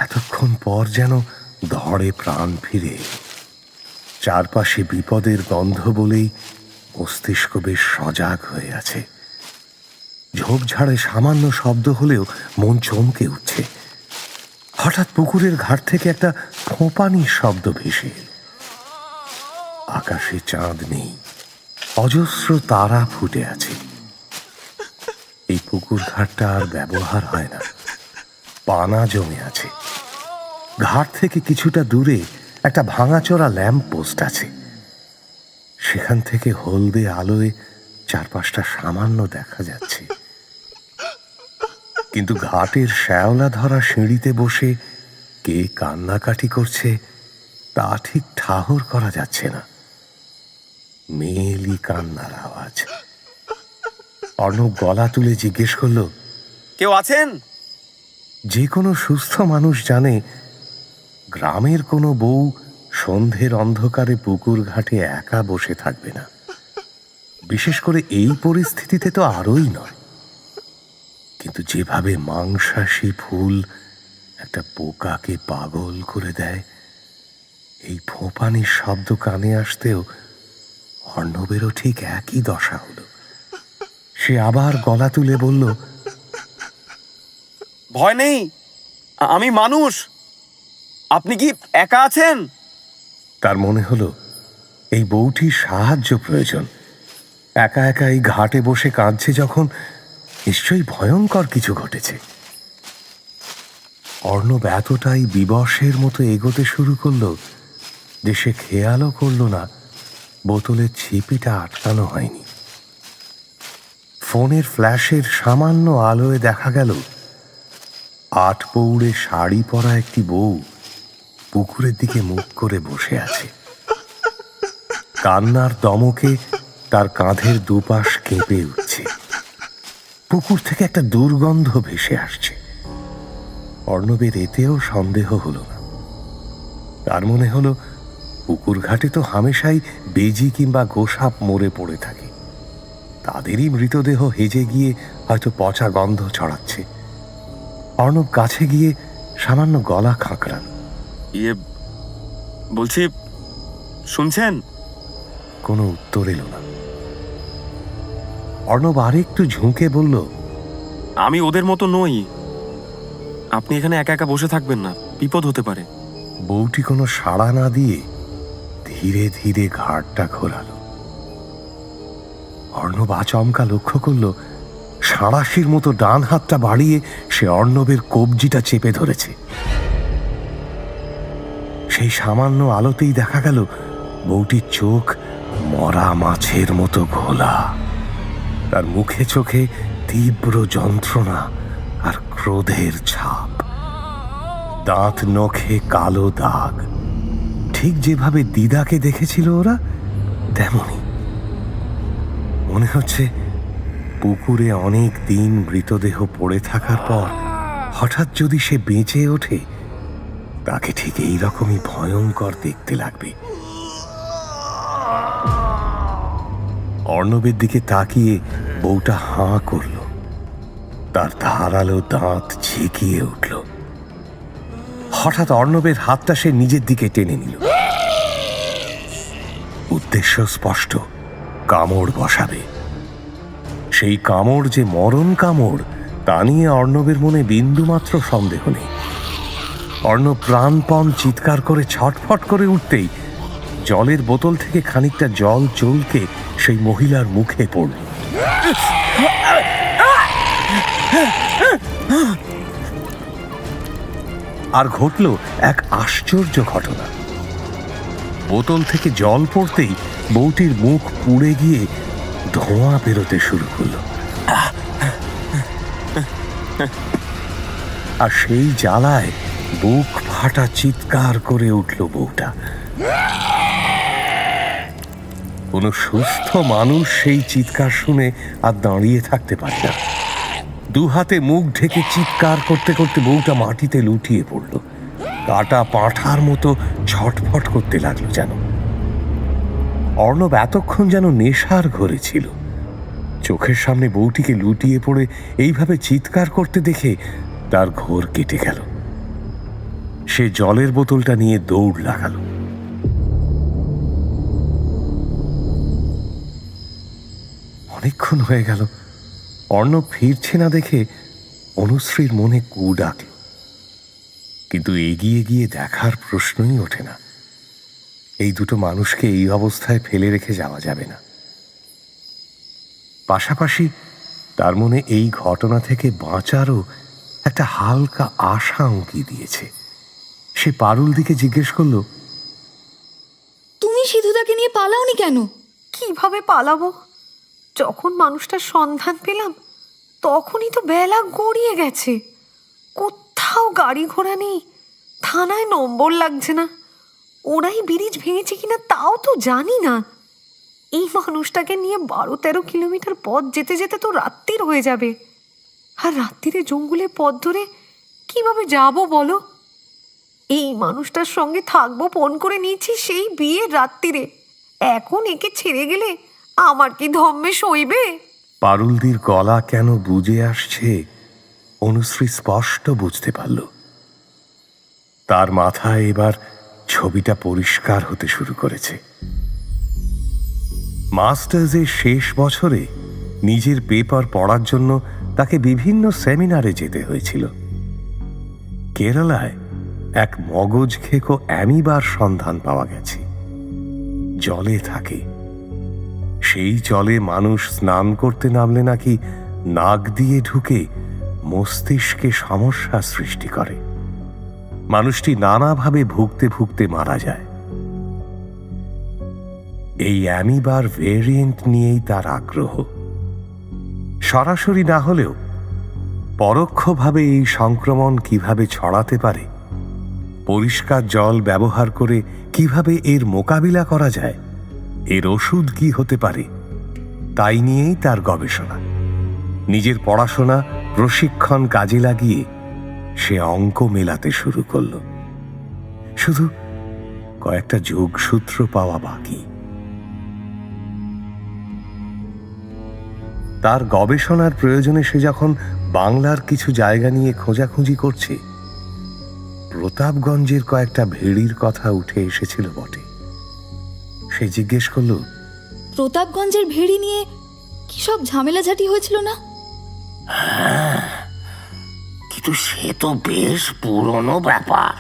এতক্ষণ পর যেন ধরে প্রাণ ফিরে এলো। চারপাশে বিপদের গন্ধ বলেই মস্তিষ্ক বেশ সজাগ হয়ে আছে। ঝোপঝাড়ে সামান্য শব্দ হলেও মন চমকে উঠছে। হঠাৎ পুকুরের ঘাট থেকে একটা ফোঁপানির শব্দ ভেসে এল। আকাশে চাঁদ নেই, অজস্র তারা ফুটে আছে। এই পুকুর ঘাটটা আর ব্যবহার হয় না, পানা জমে আছে। ঘাট থেকে কিছুটা দূরে একটা ভাঙাচোরা ল্যাম্প পোস্ট আছে, সেখান থেকে হলদে আলোয় চারপাশটা সামান্য দেখা যাচ্ছে। কিন্তু ঘাটের শ্যাওলা ধরা সিঁড়িতে বসে কে কান্নাকাটি করছে তা ঠিক ঠাহর করা যাচ্ছে না। মেয়েলি কান্নার আওয়াজ। অর্ণব গলা তুলে জিজ্ঞেস করলো, কেউ আছেন? যে কোনো সুস্থ মানুষ জানে গ্রামের কোনো বউ সন্ধ্যের অন্ধকারে পুকুর ঘাটে একা বসে থাকবে না, বিশেষ করে এই পরিস্থিতিতে তো আরোই নয়। কিন্তু যেভাবে মাংসাশী ফুল একটা পোকাকে পাগল করে দেয়, এই ফোঁপানির শব্দ কানে আসতেও অর্ণবেরও ঠিক একই দশা হলো। সে আবার গলা তুলে বলল, ভয় নেই, আমি মানুষ। আপনি কি একা আছেন? তার মনে হলো এই বউটির সাহায্য প্রয়োজন। একা একা এই ঘাটে বসে কাঁদছে যখন, নিশ্চয়ই ভয়ঙ্কর কিছু ঘটেছে। অর্ণব এতটাই বিবশের মতো এগোতে শুরু করলো যে সে খেয়ালও করল না বোতলের ছিপিটা আটকানো হয়নি। ফোনের ফ্ল্যাশের সামান্য আলোয় দেখা গেল আটপৌড়ে শাড়ি পরা একটি বউ পুকুরের দিকে মুখ করে বসে আছে। কান্নার দমকে তার কাঁধের দুপাশ কেঁপে উঠছে। পুকুর থেকে একটা দুর্গন্ধ ভেসে আসছে। অর্ণবের এতেও সন্দেহ হলো না। তার মনে হলো পুকুর ঘাটে তো হামেশাই বেজি কিংবা গোসাপ মরে পড়ে থাকে, তাদেরই মৃতদেহ হেজে গিয়ে হয়তো পচা গন্ধ ছড়াচ্ছে। অর্ণব কাছে গিয়ে সামান্য গলা খাঁকড়াল। বলছি, শুনছেন? কোনো উত্তর এলো না। অর্ণব আরেকটু ঝুঁকে বলল, আমি ওদের মতো নই। আপনি এখানে একা একা বসে থাকবেন না, বিপদ হতে পারে। বউটি কোনো সাড়া না দিয়ে ধীরে ধীরে ঘাটটা ঘোরালো। অর্ণব আচমকা লক্ষ্য করল সাঁড়াশির মতো ডান হাতটা বাড়িয়ে সে অর্ণবের কবজিটা চেপে ধরেছে। সেই সামান্য আলোতেই দেখা গেল বউটির চোখ মরা মাছের মতো ঘোলা। তার মুখে চোখে তীব্র যন্ত্রণা আর ক্রোধের ছাপ। দাঁত নখে কালো দাগ, ঠিক যেভাবে দিদাকে দেখেছিল ওরা তেমনি। মনে হচ্ছে পুকুরে অনেক দিন মৃতদেহ পড়ে থাকার পর হঠাৎ যদি সে বেঁচে ওঠে, তাকে ঠিক এইরকমই ভয়ঙ্কর দেখতে লাগবে। অর্ণবের দিকে তাকিয়ে বউটা হাঁ করল, তার ধারালো দাঁত ঝেঁকিয়ে উঠল। হঠাৎ অর্ণবের হাতটা সে নিজের দিকে টেনে নিল। উদ্দেশ্য স্পষ্ট, কামড় বসাবে। সেই কামড় যে মরণ কামড় তা নিয়ে অর্ণবের মনে বিন্দুমাত্র সন্দেহ নেই। অর্ণব প্রাণপণ চিৎকার করে ছটফট করে উঠতেই জলের বোতল থেকে খানিকটা জল চলকে সেই মহিলার মুখে পড়ল। আর ঘটল এক আশ্চর্য ঘটনা। বোতল থেকে জল পড়তেই বউটির মুখ পুড়ে গিয়ে ধোঁয়া বেরোতে শুরু করল। আর সেই জ্বালায় বুক ফাটা চিৎকার করে উঠল বউটা। কোন সুস্থ মানুষ সেই চিৎকার শুনে আর দাঁড়িয়ে থাকতে পারে না। দু হাতে মুখ ঢেকে চিৎকার করতে করতে বউটা মাটিতে লুটিয়ে পড়ল। কাটা পাঁঠার মতো ছটফট করতে লাগলো যেন। অর্ণব এতক্ষণ যেন নেশার ঘরে ছিল। চোখের সামনে বউটিকে লুটিয়ে পড়ে এইভাবে চিৎকার করতে দেখে তার ঘোর কেটে গেল। সে জলের বোতলটা নিয়ে দৌড় লাগালো। অনেকক্ষণ হয়ে গেল, অর্ণব ফিরছে না দেখে অনুশ্রীর মনে কু ডাকল, কিন্তু এগিয়ে গিয়ে দেখার প্রশ্নই ওঠে না। এই দুটো মানুষকে এই অবস্থায় ফেলে রেখে যাওয়া যাবে না। পাশাপাশি তার মনে এই ঘটনা থেকে বাঁচারও একটা হালকা আশা উঁকি দিয়েছে। সে পারুল দিকে জিজ্ঞেস করল, তুমি সিধুদাকে নিয়ে পালাওনি কেন? কিভাবে পালাবো? যখন মানুষটার সন্ধান পেলাম তখনই তো বেলা গড়িয়ে গেছে। কোথাও গাড়ি ঘোড়া নেই, থানায় নম্বর লাগছে না। ওরাই ব্রিজ ভেঙেছে কিনা তাও তো জানি না। এই মানুষটাকে নিয়ে 12-13 কিলোমিটার পথ যেতে যেতে তো রাত্রির হয়ে যাবে। আর রাত্রিরে জঙ্গলে পথ ধরে কিভাবে যাব বলো? এই মানুষটার সঙ্গে থাকবো ফোন করে নিয়েছি সেই বিয়ের রাত্রিরে। এখন একে ছেড়ে গেলে আমার কি ধম্মে সইবে? পারুলদির গলা কেন বুঝে আসছে অনুশ্রী স্পষ্ট বুঝতে পারল। তার মাথায় এবার ছবিটা পরিষ্কার হতে শুরু করেছে। মাস্টার্সের শেষ বছরে নিজের পেপার পড়ার জন্য তাকে বিভিন্ন সেমিনারে যেতে হয়েছিল। কেরালায় এক মগজ খেকো অ্যামিবার সন্ধান পাওয়া গেছে। জলে থাকে। সেই জলে মানুষ স্নান করতে নামলে নাকি নাক দিয়ে ঢুকে মস্তিষ্কে সমস্যা সৃষ্টি করে। মানুষটি নানাভাবে ভুগতে ভুগতে মারা যায়। এই অ্যামিবার ভেরিয়েন্ট নিয়েই তার আগ্রহ। সরাসরি না হলেও পরোক্ষভাবে এই সংক্রমণ কিভাবে ছড়াতে পারে, পরিষ্কার জল ব্যবহার করে কিভাবে এর মোকাবিলা করা যায়, এর ওষুধ কি হতে পারে, তাই নিয়েই তার গবেষণা। নিজের পড়াশোনা প্রশিক্ষণ কাজে লাগিয়ে সে অঙ্ক মেলাতে শুরু করল। শুধু কয়েকটা যোগসূত্র পাওয়া বাকি। তার গবেষণার প্রয়োজনে সে যখন বাংলার কিছু জায়গা নিয়ে খোঁজাখুঁজি করছে, প্রতাপগঞ্জের কয়েকটা ভেড়ির কথা উঠে এসেছিল বটে। সে জিজ্ঞেস করল, প্রতাপগঞ্জের ভেড়ি নিয়ে কি সব ঝামেলাঝাটি হয়েছিল না? কিন্তু সে তো বেশ পুরনো ব্যাপার।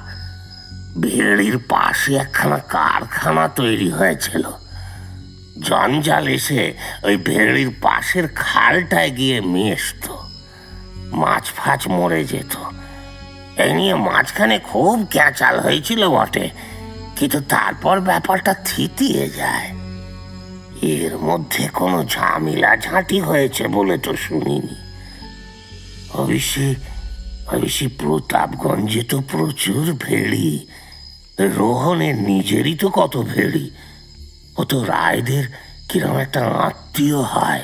ভেড়ির পাশে একখানা কারখানা তৈরি হয়েছিল। জঞ্জাল এসে ওই ভেড়ির পাশের খালটায় গিয়ে মিশত, মাছ ফাছ মরে যেত। এই নিয়ে মাঝখানে খুব ক্যাচাল হয়েছিল বটে, কিন্তু তারপর ব্যাপারটা থিতিয়ে যায়। এর মধ্যে কোনো ঝামেলা ঝাঁটি হয়েছে বলে তো শুনিনি। অবশ্যই প্রতাপগঞ্জে তো প্রচুর ভেড়ি। রোহনের নিজেরই তো কত ভেড়ি। ও তো রায়দের কিরম একটা আত্মীয় হয়,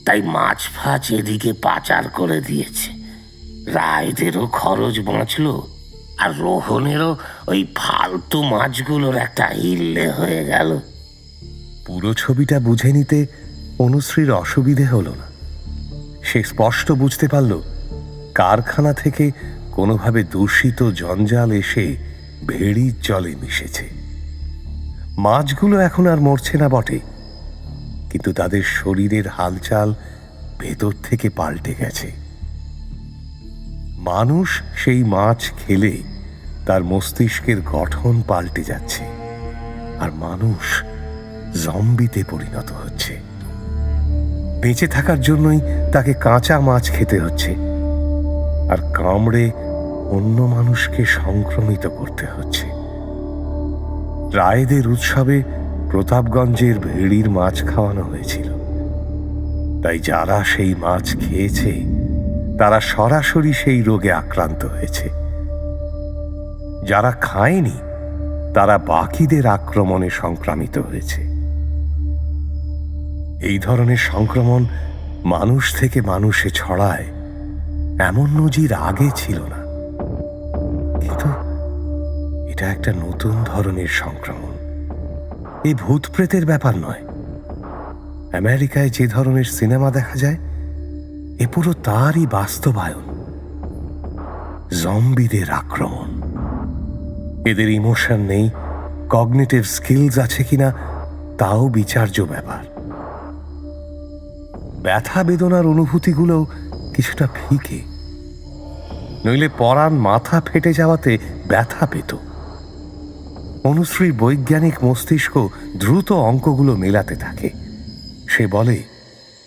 তাই মাছ ফাছ এদিকে পাচার করে দিয়েছে। রায়দেরও খরচ বাঁচল, আর রোহনেরও ওই ফালতু মাছগুলোর একটা হিল্লে হয়ে গেল। পুরো ছবিটা বুঝে নিতে অনুশ্রীর অসুবিধে হলো না। সে স্পষ্ট বুঝতে পারল কারখানা থেকে কোনোভাবে দূষিত জঞ্জাল এসে ভেড়ির জলে মিশেছে। মাছগুলো এখন আর মরছে না বটে, কিন্তু তাদের শরীরের হালচাল ভেতর থেকে পাল্টে গেছে। মানুষ সেই মাছ খেলে তার মস্তিষ্কের গঠন পাল্টে যাচ্ছে, আর মানুষ জম্বিতে পরিণত হচ্ছে। বেঁচে থাকার জন্যই তাকে কাঁচা মাছ খেতে হচ্ছে, আর কামড়ে অন্য মানুষকে সংক্রমিত করতে হচ্ছে। রায়েদের উৎসবে প্রতাপগঞ্জের ভেড়ির মাছ খাওয়ানো হয়েছিল, তাই যারা সেই মাছ খেয়েছে তারা সরাসরি সেই রোগে আক্রান্ত হয়েছে। যারা খায়নি তারা বাকিদের আক্রমণে সংক্রামিত হয়েছে। এই ধরনের সংক্রমণ মানুষ থেকে মানুষে ছড়ায় এমন নজির আগে ছিল না, কিন্তু এটা একটা নতুন ধরনের সংক্রমণ। এই ভূত প্রেতের ব্যাপার নয়। আমেরিকায় যে ধরনের সিনেমা দেখা যায়, এ পুরো তারই বাস্তবায়ন। জম্বিদের আক্রমণ। এদের ইমোশন নেই, কগনিটিভ স্কিলস আছে কিনা তাও বিচার্য ব্যাপার। ব্যথা বেদনার অনুভূতিগুলো কিছুটা ফিকে, নইলে পরাণ মাথা ফেটে যাওয়াতে ব্যথা পেত। অনুশ্রীর বৈজ্ঞানিক মস্তিষ্ক দ্রুত অঙ্কগুলো মেলাতে থাকে। সে বলে,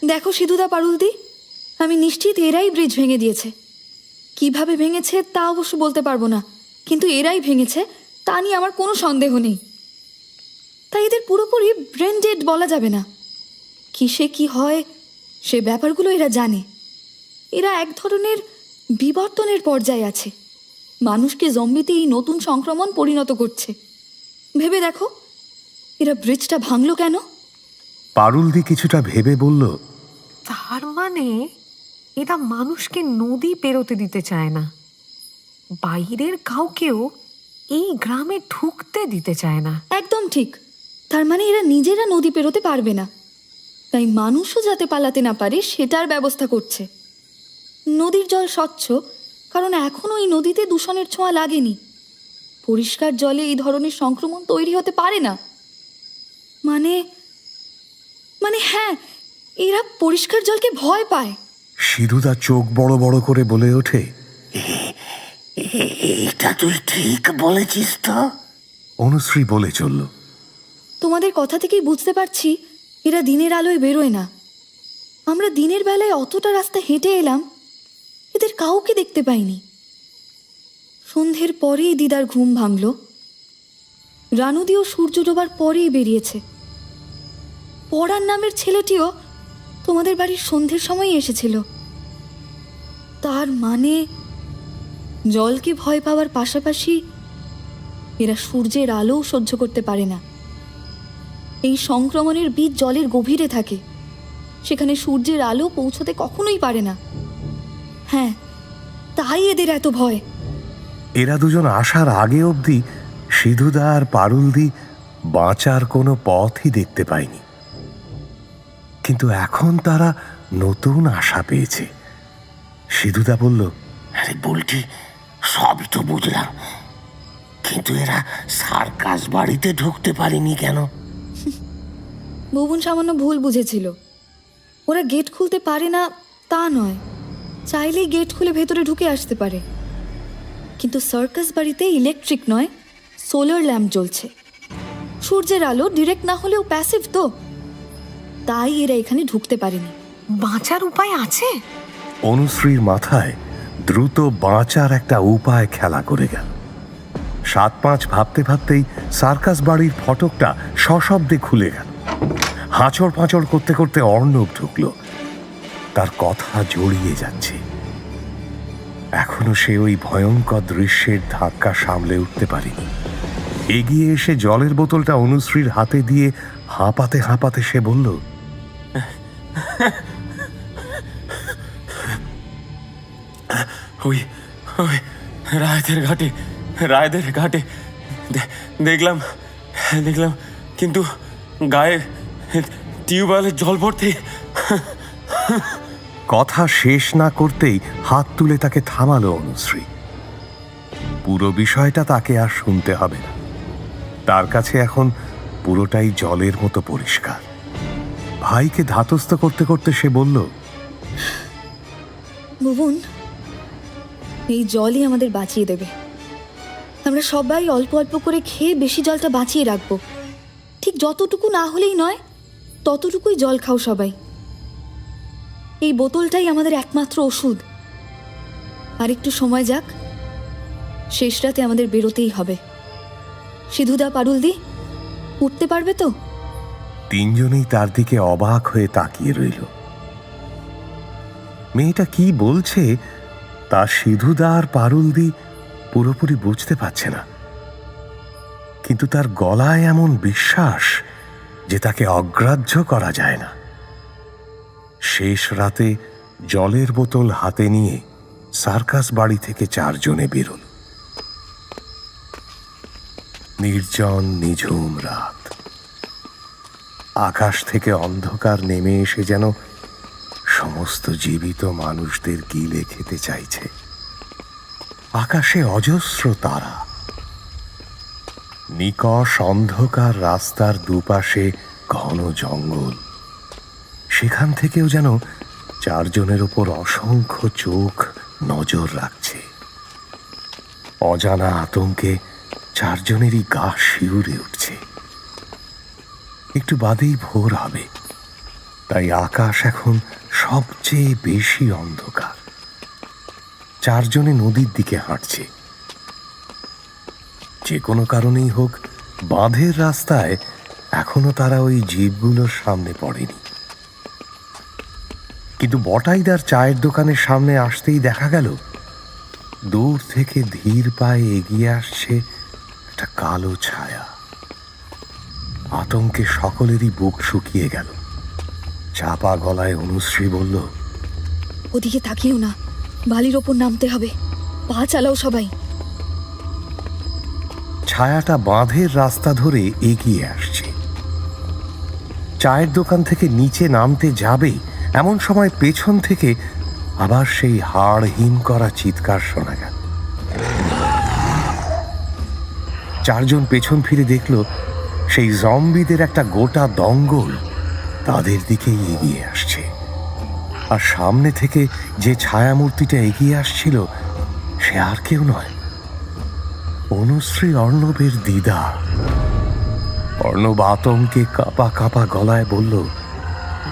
দেখো সিধুদা পারুলদি, আমি নিশ্চিত এরাই ব্রিজ ভেঙে দিয়েছে। কিভাবে ভেঙেছে তা অবশ্য বলতে পারবো না, কিন্তু এরাই ভেঙেছে তা নিয়ে আমার কোনো সন্দেহ নেই। তাই এদের পুরোপুরি ব্রেন ডেড বলা যাবে না। কিসে কি হয় সে ব্যাপারগুলো এরা জানে। এরা এক ধরনের বিবর্তনের পর্যায়ে আছে। মানুষকে জম্বিতে এই নতুন সংক্রমণ পরিণত করছে। ভেবে দেখো, এরা ব্রিজটা ভাঙলো কেন? পারুলদি কিছুটা ভেবে বলল, তার মানে এরা মানুষকে নদী পেরোতে দিতে চায় না, বাইরের কাউকেও এই গ্রামে ঢুকতে দিতে চায় না। একদম ঠিক। তার মানে এরা নিজেরা নদী পেরোতে পারবে না, তাই মানুষও যাতে পালাতে না পারে সেটার ব্যবস্থা করছে। নদীর জল স্বচ্ছ, কারণ এখনও এই নদীতে দূষণের ছোঁয়া লাগেনি। পরিষ্কার জলে এই ধরনের সংক্রমণ তৈরি হতে পারে না। মানে মানে হ্যাঁ, এরা পরিষ্কার জলকে ভয় পায়। সিধুদা চোখ বড় বড় করে বলে ওঠে, এটা তুই ঠিক বলেছিস তো? অনুশ্রী বলে চলল, তোমাদের কথা থেকেই বুঝতে পারছি এরা দিনের আলোয় বেরোয় না। আমরা দিনের বেলায় অতটা রাস্তা হেঁটে এলাম, এদের কাউকে দেখতে পাইনি। সন্ধ্যের পরেই দিদার ঘুম ভাঙল। রানুদিও সূর্য ডোবার পরেই বেরিয়েছে। পরাণ নামের ছেলেটিও তোমাদের বাড়ির সন্ধ্যের সময়ই এসেছিল। তার মানে জলকে ভয় পাওয়ার পাশাপাশি এরা সূর্যের আলোও সহ্য করতে পারে না। এই সংক্রমণের বীজ জলের গভীরে থাকে, সেখানে সূর্যের আলো পৌঁছতে কখনোই পারে না। হ্যাঁ, তাই এদের এত ভয়। এরা দুজন আসার আগে অবধি সিধুদা আর পারুলদি বাঁচার কোনো পথই দেখতে পায়নি, কিন্তু এখন তারা নতুন আশা পেয়েছে। সিধুদা বলল, আরে বলটি, সবই তো বুঝলাম, কিন্তু এরা সার্কাস বাড়িতে ঢুকতে পারেনি কেন? ভুবন সামান্য ভুল বুঝেছিল। ওরা গেট খুলতে পারে না তা নয়, চাইলেই গেট খুলে ভেতরে ঢুকে আসতে পারে। কিন্তু সার্কাস বাড়িতে ইলেকট্রিক নয়, সোলার ল্যাম্প জ্বলছে। সূর্যের আলো ডিরেক্ট না হলেও প্যাসিভ তো, তাই এরা এখানে ঢুকতে পারেনি। বাঁচার উপায় আছে? অনুশ্রীর মাথায় দ্রুত বাঁচার একটা উপায় খেলা করে গেল। 7-5 ভাবতে ভাবতেই সার্কাস বাড়ির ফটকটা সশব্দে খুলে গেল। হাঁচড় পাঁচড় করতে করতে অর্ণব ঢুকল। তার কথা জড়িয়ে যাচ্ছে। এখনো সে ওই ভয়ঙ্কর দৃশ্যের ধাক্কা সামলে উঠতে পারেনি। এগিয়ে এসে জলের বোতলটা অনুশ্রীর হাতে দিয়ে হাঁপাতে হাঁপাতে সে বলল, ওই ওই রায়দের ঘাটে দেখলাম, কিন্তু গায়ে টিউবওয়েলের জল ভরতে। কথা শেষ না করতেই হাত তুলে তাকে থামালো অনুশ্রী। পুরো বিষয়টা তাকে আর শুনতে হবে না, তার কাছে এখন পুরোটাই জলের মতো পরিষ্কার। ভাইকে ধাতস্থ করতে করতে সে বলল, ভুবন, এই জলই আমাদের বাঁচিয়ে দেবে। আমরা সবাই অল্প অল্প করে খেয়ে বেশি জলটা বাঁচিয়ে রাখবো। ঠিক যতটুকু না হলেই নয়, ততটুকুই জল খাও সবাই। এই বোতলটাই আমাদের একমাত্র ওষুধ। আর একটু সময় যাক, শেষ রাতে আমাদের বেরোতেই হবে। সিধুদা, পারুলদি, উঠতে পারবে তো? তিনজনেই তার দিকে অবাক হয়ে তাকিয়ে রইল। মেয়েটা কি বলছে তা সিধুদা আর পারুলদি পুরোপুরি বুঝতে পারছে না, কিন্তু তার গলায় এমন বিশ্বাস যে তাকে অগ্রাহ্য করা যায় না। শেষ রাতে জলের বোতল হাতে নিয়ে সার্কাস বাড়ি থেকে চারজনে বেরোল। নির্জন নিঝুম রাত। আকাশ থেকে অন্ধকার নেমে এসে যেন সমস্ত জীবিত মানুষদের গিলে খেতে চাইছে। আকাশে অজস্র তারা। নিকষ অন্ধকার রাস্তার দুপাশে ঘন জঙ্গল। সেখান থেকেও যেন চারজনের ওপর অসংখ্য চোখ নজর রাখছে। অজানা আতঙ্কে চারজনেরই গা শিউরে উঠছে। একটু বাদেই ভোর হবে, তাই আকাশ এখন সবচেয়ে বেশি অন্ধকার। চারজনে নদীর দিকে হাঁটছে। যে কোনো কারণেই হোক, বাঁধের রাস্তায় এখনো তারা ওই জীবগুলোর সামনে পড়েনি। কিন্তু বটাইদার চায়ের দোকানের সামনে আসতেই দেখা গেল দূর থেকে ধীর পায়ে এগিয়ে আসছে একটা কালো ছায়া। আতঙ্কে সকলেরই বুক শুকিয়ে গেল। চাপা গলায় অনুশ্রী বলল, ওদিকে তাকিও না, বালির ওপর নামতে হবে। পা চালাও সবাই। ছায়াটা বাঁধের রাস্তা ধরে এগিয়ে আসছে। চায়ের দোকান থেকে নিচে নামতে যাবে এমন সময় পেছন থেকে আবার সেই হাড় হিম করা চিৎকার শোনা গেল। চারজন পেছন ফিরে দেখল সেই জম্বিদের একটা গোটা দঙ্গল তাদের দিকেই এগিয়ে আসছে। আর সামনে থেকে যে ছায়ামূর্তিটা এগিয়ে আসছিল সে আর কেউ নয়, অনুশ্রী অর্ণবের দিদা। অর্ণব আতঙ্কে কাঁপা কাঁপা গলায় বলল,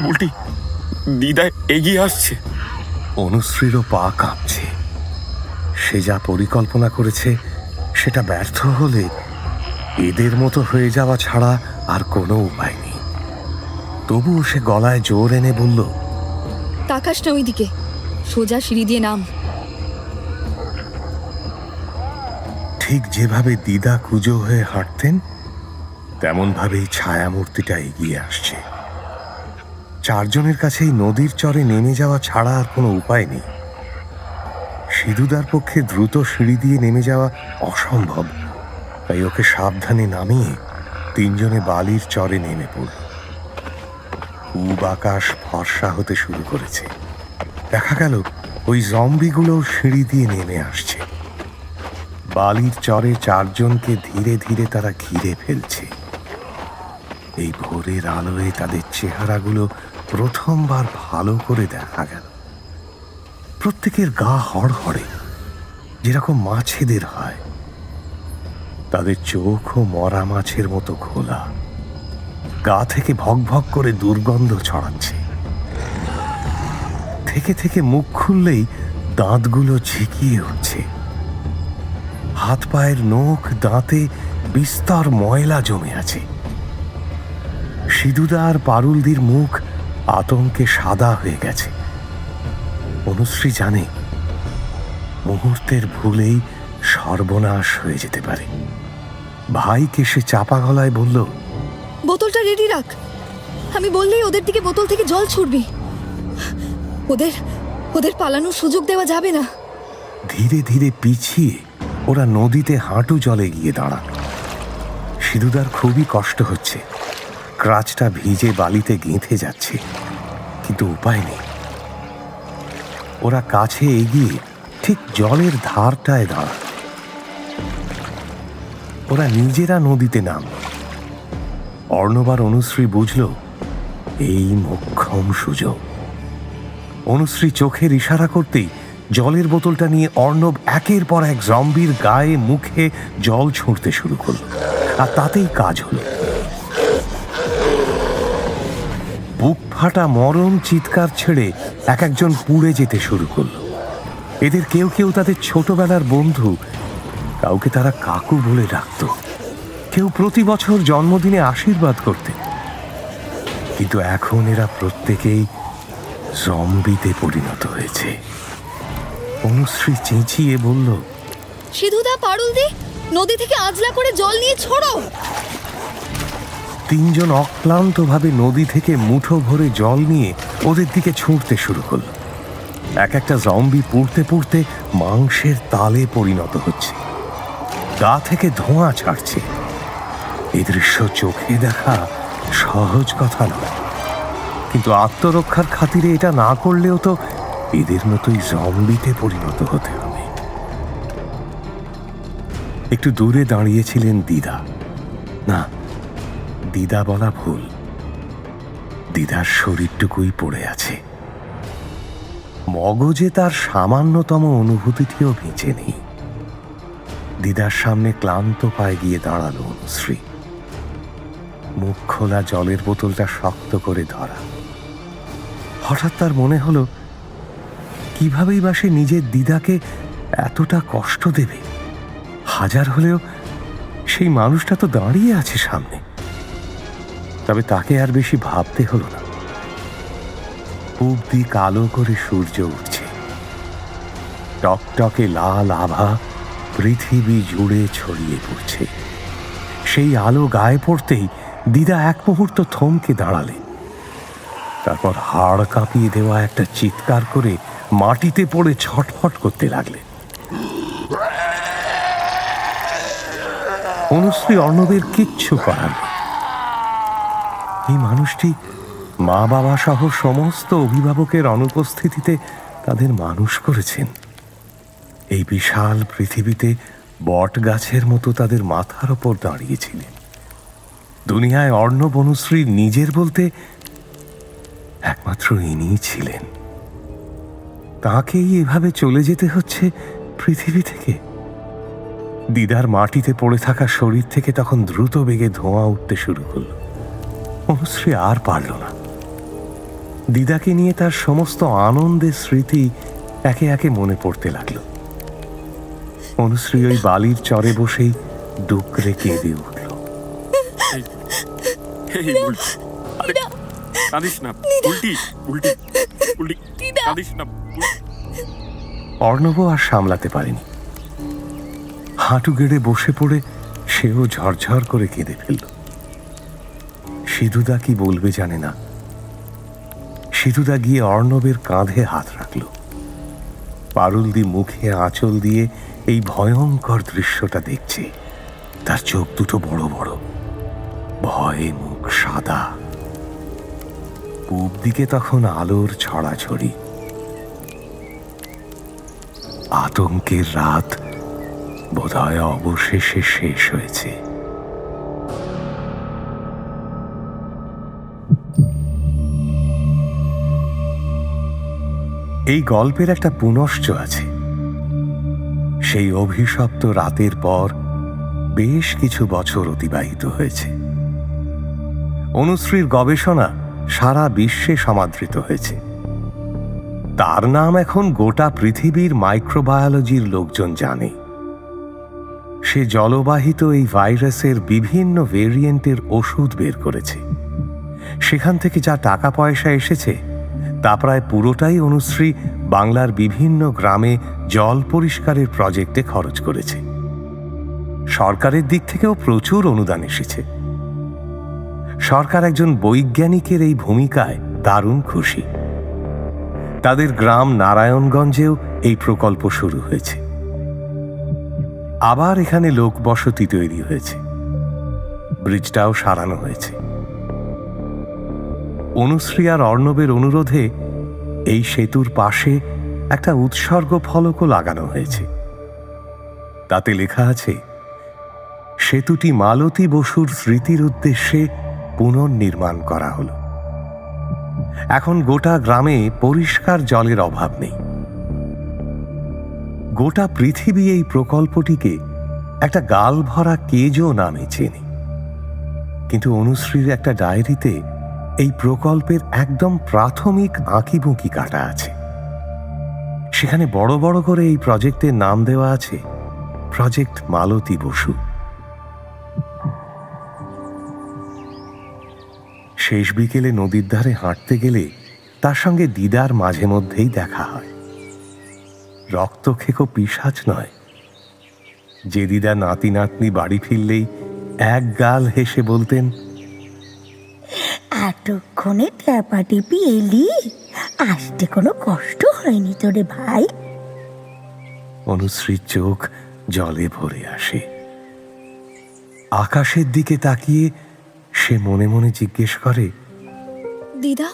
উল্টি দিদা এগিয়ে আসছে। অনুশ্রীরও পা কাঁপছে। সে যা পরিকল্পনা করেছে সেটা ব্যর্থ হলে এদের মতো হয়ে যাওয়া ছাড়া আর কোনো উপায় নেই। তবুও সে গলায় জোর এনে বলল, তাকাস না ওইদিকে, সোজা সিঁড়ি দিয়ে নাম। ঠিক যেভাবে দিদা কুজো হয়ে হাঁটতেন তেমন ভাবেই ছায়ামূর্তিটা এগিয়ে আসছে। চারজনের কাছেই নদীর চরে নেমে যাওয়া ছাড়া আর কোনো উপায় নেই। সিধুদার পক্ষে দ্রুত সিঁড়ি দিয়ে নেমে যাওয়া অসম্ভব, তাই ওকে সাবধানে নামিয়ে তিনজনে বালির চরে নেমে পড়ল। পূব আকাশ ফর্সা হতে শুরু করেছে। দেখা গেল ওই জম্বিগুলো সিঁড়ি দিয়ে নেমে আসছে। বালির চরে চারজনকে ধীরে ধীরে তারা ঘিরে ফেলছে। এই ভোরের আলোয় তাদের চেহারাগুলো প্রথমবার ভালো করে দেখা গেল। প্রত্যেকের গা হড়হড়ে, যেরকম মাছেদের হয়। তাদের চোখও মরা মাছের মতো খোলা, গা থেকে ভক ভক করে দুর্গন্ধ ছড়াচ্ছে। থেকে থেকে মুখ খুললেই দাঁতগুলো ঝিকিয়ে উঠছে। হাত পায়ের নখ দাঁতে বিস্তর ময়লা জমে আছে। সিধুদা আর পারুলদির মুখ আতঙ্কে সাদা হয়ে গেছে। অনুশ্রী জানে মুহূর্তের ভুলেই সর্বনাশ হয়ে যেতে পারে। ভাইকে সে চাপা গলায় বলল, বোতলটা রেডি রাখ। আমি বললেই ওদের দিকে বোতল থেকে জল ছুটবি। ওদের পালানোর সুযোগ দেওয়া যাবে না। ধীরে ধীরে পিছিয়ে ওরা নদীতে হাঁটু জলে গিয়ে দাঁড়াল। সিধুদার খুবই কষ্ট হচ্ছে। ক্রাচটা ভিজে বালিতে গেঁথে যাচ্ছে, কিন্তু উপায় নেই। ওরা কাছে এগিয়ে ঠিক জলের ধারটায় দাঁড়ায়। ওরা নিজেরা নদীতে নামল। অর্ণব আর অনুশ্রী বুঝল এই মোক্ষম সুযোগ। অনুশ্রী চোখের ইশারা করতেই জলের বোতলটা নিয়ে অর্ণব একের পর এক জম্বির গায়ে মুখে জল ছুঁড়তে শুরু করল, আর তাতেই কাজ হলো। বুক ফাটা মরণ চিৎকার ছেড়ে এক একজন পুড়ে যেতে শুরু করলো। এদের কেউ কেউ তাদের ছোটবেলার বন্ধু, কাউকে তারা কাকু বলে ডাকত, কেউ প্রতি বছর জন্মদিনে আশীর্বাদ করতে। কিন্তু এখন এরা প্রত্যেকেই জম্বিতে পরিণত হয়েছে। অনুশ্রী চেঁচিয়ে বলল, সিধুদা, পারুলদি, নদী থেকে আজলা করে জল নিয়ে ছড়ো। তিনজন অক্লান্তভাবে নদী থেকে মুঠো ভরে জল নিয়ে ওদের দিকে ছুঁড়তে শুরু করল। এক একটা জম্বি পুড়তে পুড়তে মাংসের তালে পরিণত হচ্ছে, গা থেকে ধোঁয়া ছাড়ছে। এই দৃশ্য চোখে দেখা সহজ কথা নয়, কিন্তু আত্মরক্ষার খাতিরে এটা না করলেও তো এদের মতোই জম্বিতে পরিণত হতে হবে। একটু দূরে দাঁড়িয়েছিলেন দিদা। না, দিদা বলা ভুল, দিদার শরীরটুকুই পড়ে আছে। মগজে তার সামান্যতম অনুভূতিটিও বেঁচে নেই। দিদার সামনে ক্লান্ত পায়ে গিয়ে দাঁড়ালো অনুশ্রী, মুখ খোলা জলের বোতলটা শক্ত করে ধরা। হঠাৎ তার মনে হলো, কিভাবেই বা সে নিজের দিদাকে এতটা কষ্ট দেবে। হাজার হলেও সেই মানুষটা তো দাঁড়িয়ে আছে সামনে। তবে তাকে আর বেশি ভাবতে হলো না। পূব দিক আলো করে সূর্য উঠছে, টকটকে লাল আভা পৃথিবী জুড়ে ছড়িয়ে পড়ছে। সেই আলো গায়ে পড়তেই দিদা এক মুহূর্ত থমকে দাঁড়ালেন। তারপর হাড় কাঁপিয়ে দেওয়া একটা চিৎকার করে মাটিতে পড়ে ছটফট করতে লাগলেন। অনুশ্রী অর্ণবের কিচ্ছু করার নেই। এই মানুষটি মা বাবা সহ সমস্ত অভিভাবকের অনুপস্থিতিতে তাদের মানুষ করেছেন। এই বিশাল পৃথিবীতে বট গাছের মতো তাদের মাথার ওপর দাঁড়িয়েছিলেন। দুনিয়ায় অর্ণব অনুশ্রী নিজের বলতে একমাত্র ইনিই ছিলেন। তাকেই এভাবে চলে যেতে হচ্ছে পৃথিবী থেকে। দিদার মাটিতে পড়ে থাকা শরীর থেকে তখন দ্রুত বেগে ধোঁয়া উঠতে শুরু করল। অনুশ্রী আর পারল না। দিদাকে নিয়ে তার সমস্ত আনন্দের স্মৃতি একে একে মনে পড়তে লাগলো। অনুশ্রী ওই বালির চরে বসেই ডুকরে কেঁদে উঠল। অর্ণব আর সামলাতে পারেনি। হাঁটু গেড়ে বসে পড়ে সেও ঝরঝর করে কেঁদে ফেলল। সিধুদা কি বলবে জানে না। সিধুদা গিয়ে অর্ণবের কাঁধে হাত রাখল। পারুলদি মুখে আঁচল দিয়ে এই ভয়ঙ্কর দৃশ্যটা দেখছে। তার চোখ দুটো বড় বড়, ভয়ে মুখ সাদা। পূব দিকে তখন আলোর ছড়াছড়ি। আতঙ্কের রাত বোধহয় অবশেষে শেষ হয়েছে। এই গল্পের একটা পুনশ্চ আছে। সেই অভিশপ্ত রাতের পর বেশ কিছু বছর অতিবাহিত হয়েছে। অনুশ্রীর গবেষণা সারা বিশ্বে সমাদৃত হয়েছে। তার নাম এখন গোটা পৃথিবীর মাইক্রোবায়োলজির লোকজন জানে। সে জলবাহিত এই ভাইরাসের বিভিন্ন ভেরিয়েন্টের ওষুধ বের করেছে। সেখান থেকে যা টাকা পয়সা এসেছে তা প্রায় পুরোটাই অনুশ্রী বাংলার বিভিন্ন গ্রামে জল পরিষ্কারের প্রজেক্টে খরচ করেছে। সরকারের দিক থেকেও প্রচুর অনুদান এসেছে। সরকার একজন বৈজ্ঞানিকের এই ভূমিকায় দারুণ খুশি। তাদের গ্রাম নারায়ণগঞ্জেও এই প্রকল্প শুরু হয়েছে। আবার এখানে লোকবসতি তৈরি হয়েছে, ব্রিজটাও সারানো হয়েছে। অনুশ্রী আর অর্ণবের অনুরোধে এই সেতুর পাশে একটা উৎসর্গ ফলকও লাগানো হয়েছে। তাতে লেখা আছে, সেতুটি মালতী বসুর স্মৃতির উদ্দেশ্যে পুনর্নির্মাণ করা হলো। এখন গোটা গ্রামে পরিষ্কার জলের অভাব নেই। গোটা পৃথিবী এই প্রকল্পটিকে একটা গাল ভরা কেজো নামে চেনে, কিন্তু অনুশ্রীর একটা ডায়েরিতে এই প্রকল্পের একদম প্রাথমিক আঁকিবুঁকি কাটা আছে। সেখানে বড় বড় করে এই প্রজেক্টের নাম দেওয়া আছে, প্রজেক্ট মালতী বসু। শেষ বিকেলে নদীর ধারে হাঁটতে গেলে তার সঙ্গে দিদার মাঝে মধ্যেই দেখা হয়। রক্তখেকো পিশাচ নয়, যে দিদা নাতি নাতনি বাড়ি ফিরলেই এক গাল হেসে বলতেন, এতক্ষণে ট্যাপা টিপি এলি, আসতে কোনো কষ্ট হয়নি তোরে ভাই? অনুশ্রীর চোখ জলে ভরে আসে। আকাশের দিকে তাকিয়ে সে মনে মনে জিজ্ঞেস করে, দিদা,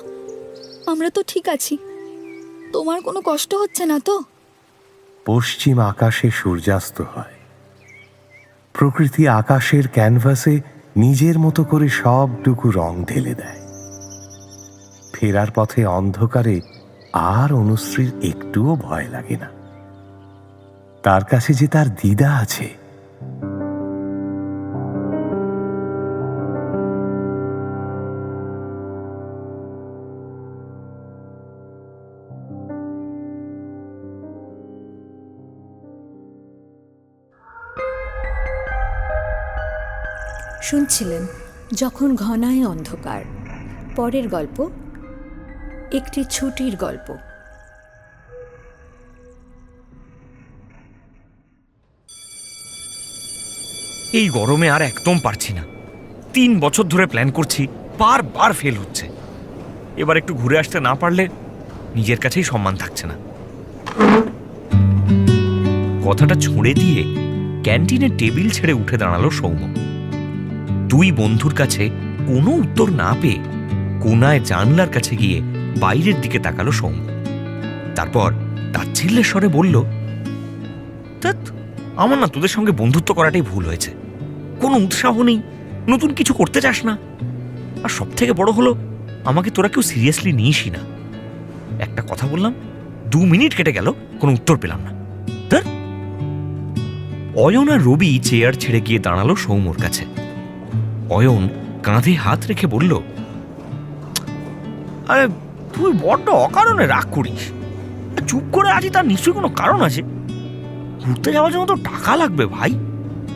আমরা তো ঠিক আছি, তোমার কোনো কষ্ট হচ্ছে না তো? পশ্চিম আকাশে সূর্যাস্ত হয়। প্রকৃতি আকাশের ক্যানভাসে নিজের মতো করে সবটুকু রং ঢেলে দেয়। ফেরার পথে অন্ধকারে আর অনুশ্রীর একটুও ভয় লাগে না। তার কাছে যে তার দিদা আছে। শুনছিলেন যখন ঘনায় অন্ধকার, পরের গল্প একটি ছুটির গল্প। এই গরমে আর একদম পারছি না। 3 বছর ধরে প্ল্যান করছি, বারবার ফেল হচ্ছে। এবার একটু ঘুরে আসতে না পারলে নিজের কাছেই সম্মান থাকছে না। কথাটা ছুঁড়ে দিয়ে ক্যান্টিনের টেবিল ছেড়ে উঠে দাঁড়ালো সৌম্য। 2 বন্ধুর কাছে কোনো উত্তর না পেয়ে কোনায় জানলার কাছে গিয়ে বাইরের দিকে তাকালো সৌম্য। তারপর তাচ্ছিল্যের স্বরে বলল, আমার না তোদের সঙ্গে বন্ধুত্ব করাটাই ভুল হয়েছে। কোনো উৎসাহ নেই, নতুন কিছু করতে চাস না, আর সব থেকে বড় হলো আমাকে তোরা কেউ সিরিয়াসলি নিসই না। একটা কথা বললাম, 2 মিনিট কেটে গেল, কোনো উত্তর পেলাম না। অয়ন আর রবি চেয়ার ছেড়ে গিয়ে দাঁড়ালো সৌম্যর কাছে। অয়ন কাঁধে হাত রেখে বলল, আরে তুই বড্ড অকারণে রাগ করিস। চুপ করে আছি, তার নিশ্চয়ই কোনো কারণ আছে। ঘুরতে যাওয়ার জন্য তো টাকা লাগবে ভাই,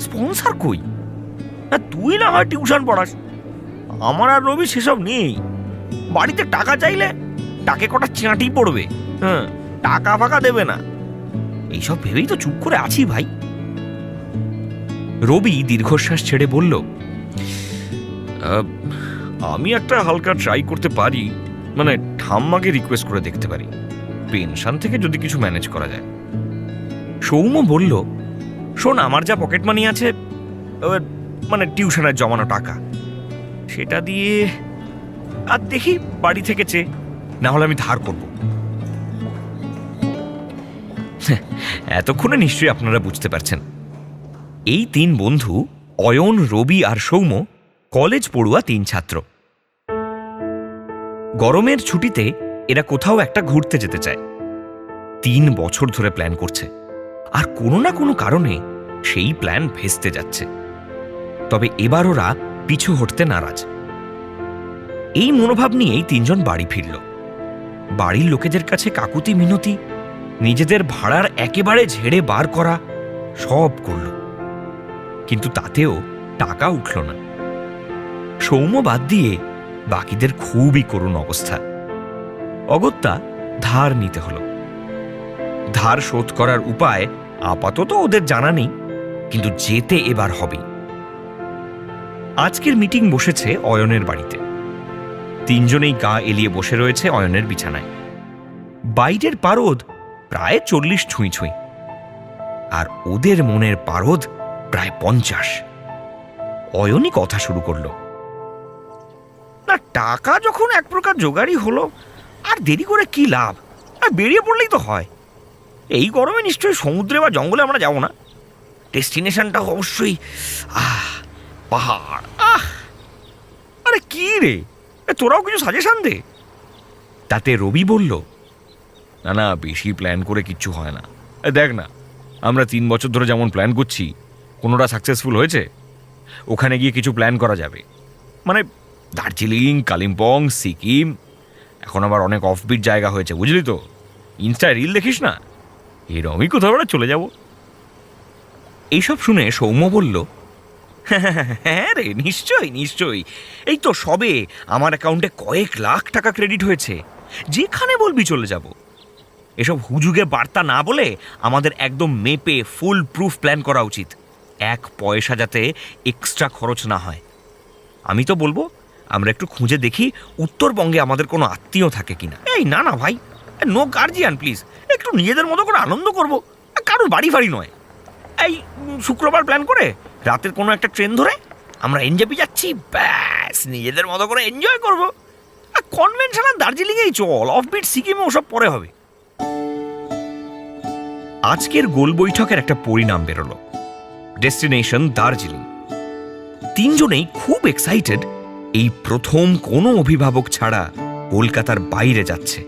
স্পন্সর কই? তুই না হয় টিউশন পড়াস, আমার আর রবি সেসব নেই। বাড়িতে টাকা চাইলে টাকে কটা চাঁটি পড়বে, টাকা ফাঁকা দেবে না। এইসব ভেবেই তো চুপ করে আছি ভাই। রবি দীর্ঘশ্বাস ছেড়ে বলল, আমি একটা হালকা ট্রাই করতে পারি, মানে ঠাম্মাকে রিকোয়েস্ট করে দেখতে পারি, পেনশন থেকে যদি কিছু ম্যানেজ করা যায়। সৌম্য বলল, শোন, আমার যা পকেট মানি আছে, মানে টিউশনের জমানো টাকা, সেটা দিয়ে আর দেখি বাড়ি থেকে চেয়ে, না হলে আমি ধার করব। এতক্ষণে নিশ্চয়ই আপনারা বুঝতে পারছেন, এই 3 বন্ধু অয়ন, রবি আর সৌম্য কলেজ পড়ুয়া 3 ছাত্র। গরমের ছুটিতে এরা কোথাও একটা ঘুরতে যেতে চায়। 3 বছর ধরে প্ল্যান করছে, আর কোনো না কোনো কারণে সেই প্ল্যান ভেস্তে যাচ্ছে। তবে এবার ওরা পিছু হটতে নারাজ। এই মনোভাব নিয়েই 3 জন বাড়ি ফিরল। বাড়ির লোকেদের কাছে কাকুতি মিনতি, নিজেদের ভাড়ার একেবারে ঝেড়ে বার করা, সব করল, কিন্তু তাতেও টাকা উঠল না। সৌম্য বাদ দিয়ে বাকিদের খুবই করুণ অবস্থা। অগত্যা ধার নিতে হলো। ধার শোধ করার উপায় আপাতত ওদের জানা নেই, কিন্তু যেতে এবার হবে। আজকের মিটিং বসেছে অয়নের বাড়িতে। 3 জনেই গা এলিয়ে বসে রয়েছে অয়নের বিছানায়। বাইরের পারদ প্রায় 40 ছুঁই ছুঁই, আর ওদের মনের পারদ প্রায় 50। অয়নই কথা শুরু করল, না টাকা যখন এক প্রকার জোগাড়ই হলো, আর দেরি করে কি লাভ? আর বেরিয়ে পড়লেই তো হয়। এই গরমে নিশ্চয়ই সমুদ্রে বা জঙ্গলে আমরা যাব না। ডেস্টিনেশনটা অবশ্যই পাহাড়। আরে কি রে, তোরাও কিছু সাজেশন দে। তাতে রবি বলল, না না, বেশি প্ল্যান করে কিচ্ছু হয় না। দেখ না, আমরা 3 বছর ধরে যেমন প্ল্যান করছি, কোনোটা সাকসেসফুল হয়েছে? ওখানে গিয়ে কিছু প্ল্যান করা যাবে, মানে দার্জিলিং, কালিম্পং, সিকিম, এখন আবার অনেক অফবিট জায়গা হয়েছে, বুঝলি তো? ইনস্টায় রিল দেখিস না, এরমই কোথাও আমরা চলে যাব। এইসব শুনে সৌম্য বলল, হ্যাঁ রে, নিশ্চয়ই নিশ্চয়ই। এই তো সবে আমার অ্যাকাউন্টে কয়েক লাখ টাকা ক্রেডিট হয়েছে, যেখানে বলবি চলে যাব। এসব হুজুগে বার্তা না বলে আমাদের একদম মেপে ফুল প্রুফ প্ল্যান করা উচিত, 1 পয়সা যাতে এক্সট্রা খরচ না হয়। আমি তো বলবো আমরা একটু খুঁজে দেখি উত্তরবঙ্গে আমাদের কোনো আত্মীয় থাকে কিনা। এই না না ভাই, নো গার্জিয়ান প্লিজ, একটু নিজেদের মতো করে আনন্দ করব, কারোর বাড়ি ফাড়ি নয়। এই শুক্রবার প্ল্যান করে রাতের কোনো একটা ট্রেন ধরে আমরা এনজেপি যাচ্ছি, ব্যাস নিজেদের মতো করে এনজয় করব। কনভেনশনাল দার্জিলিংয়েই চল, অফবিট সিকিমে ওসব পরে হবে। আজকের গোল বৈঠকের একটা পরিণাম বেরোলো, ডেস্টিনেশন দার্জিলিং। 3 জনেই খুব এক্সাইটেড, এই প্রথম কোনো অভিভাবক ছাড়া কলকাতার বাইরে যাচ্ছে।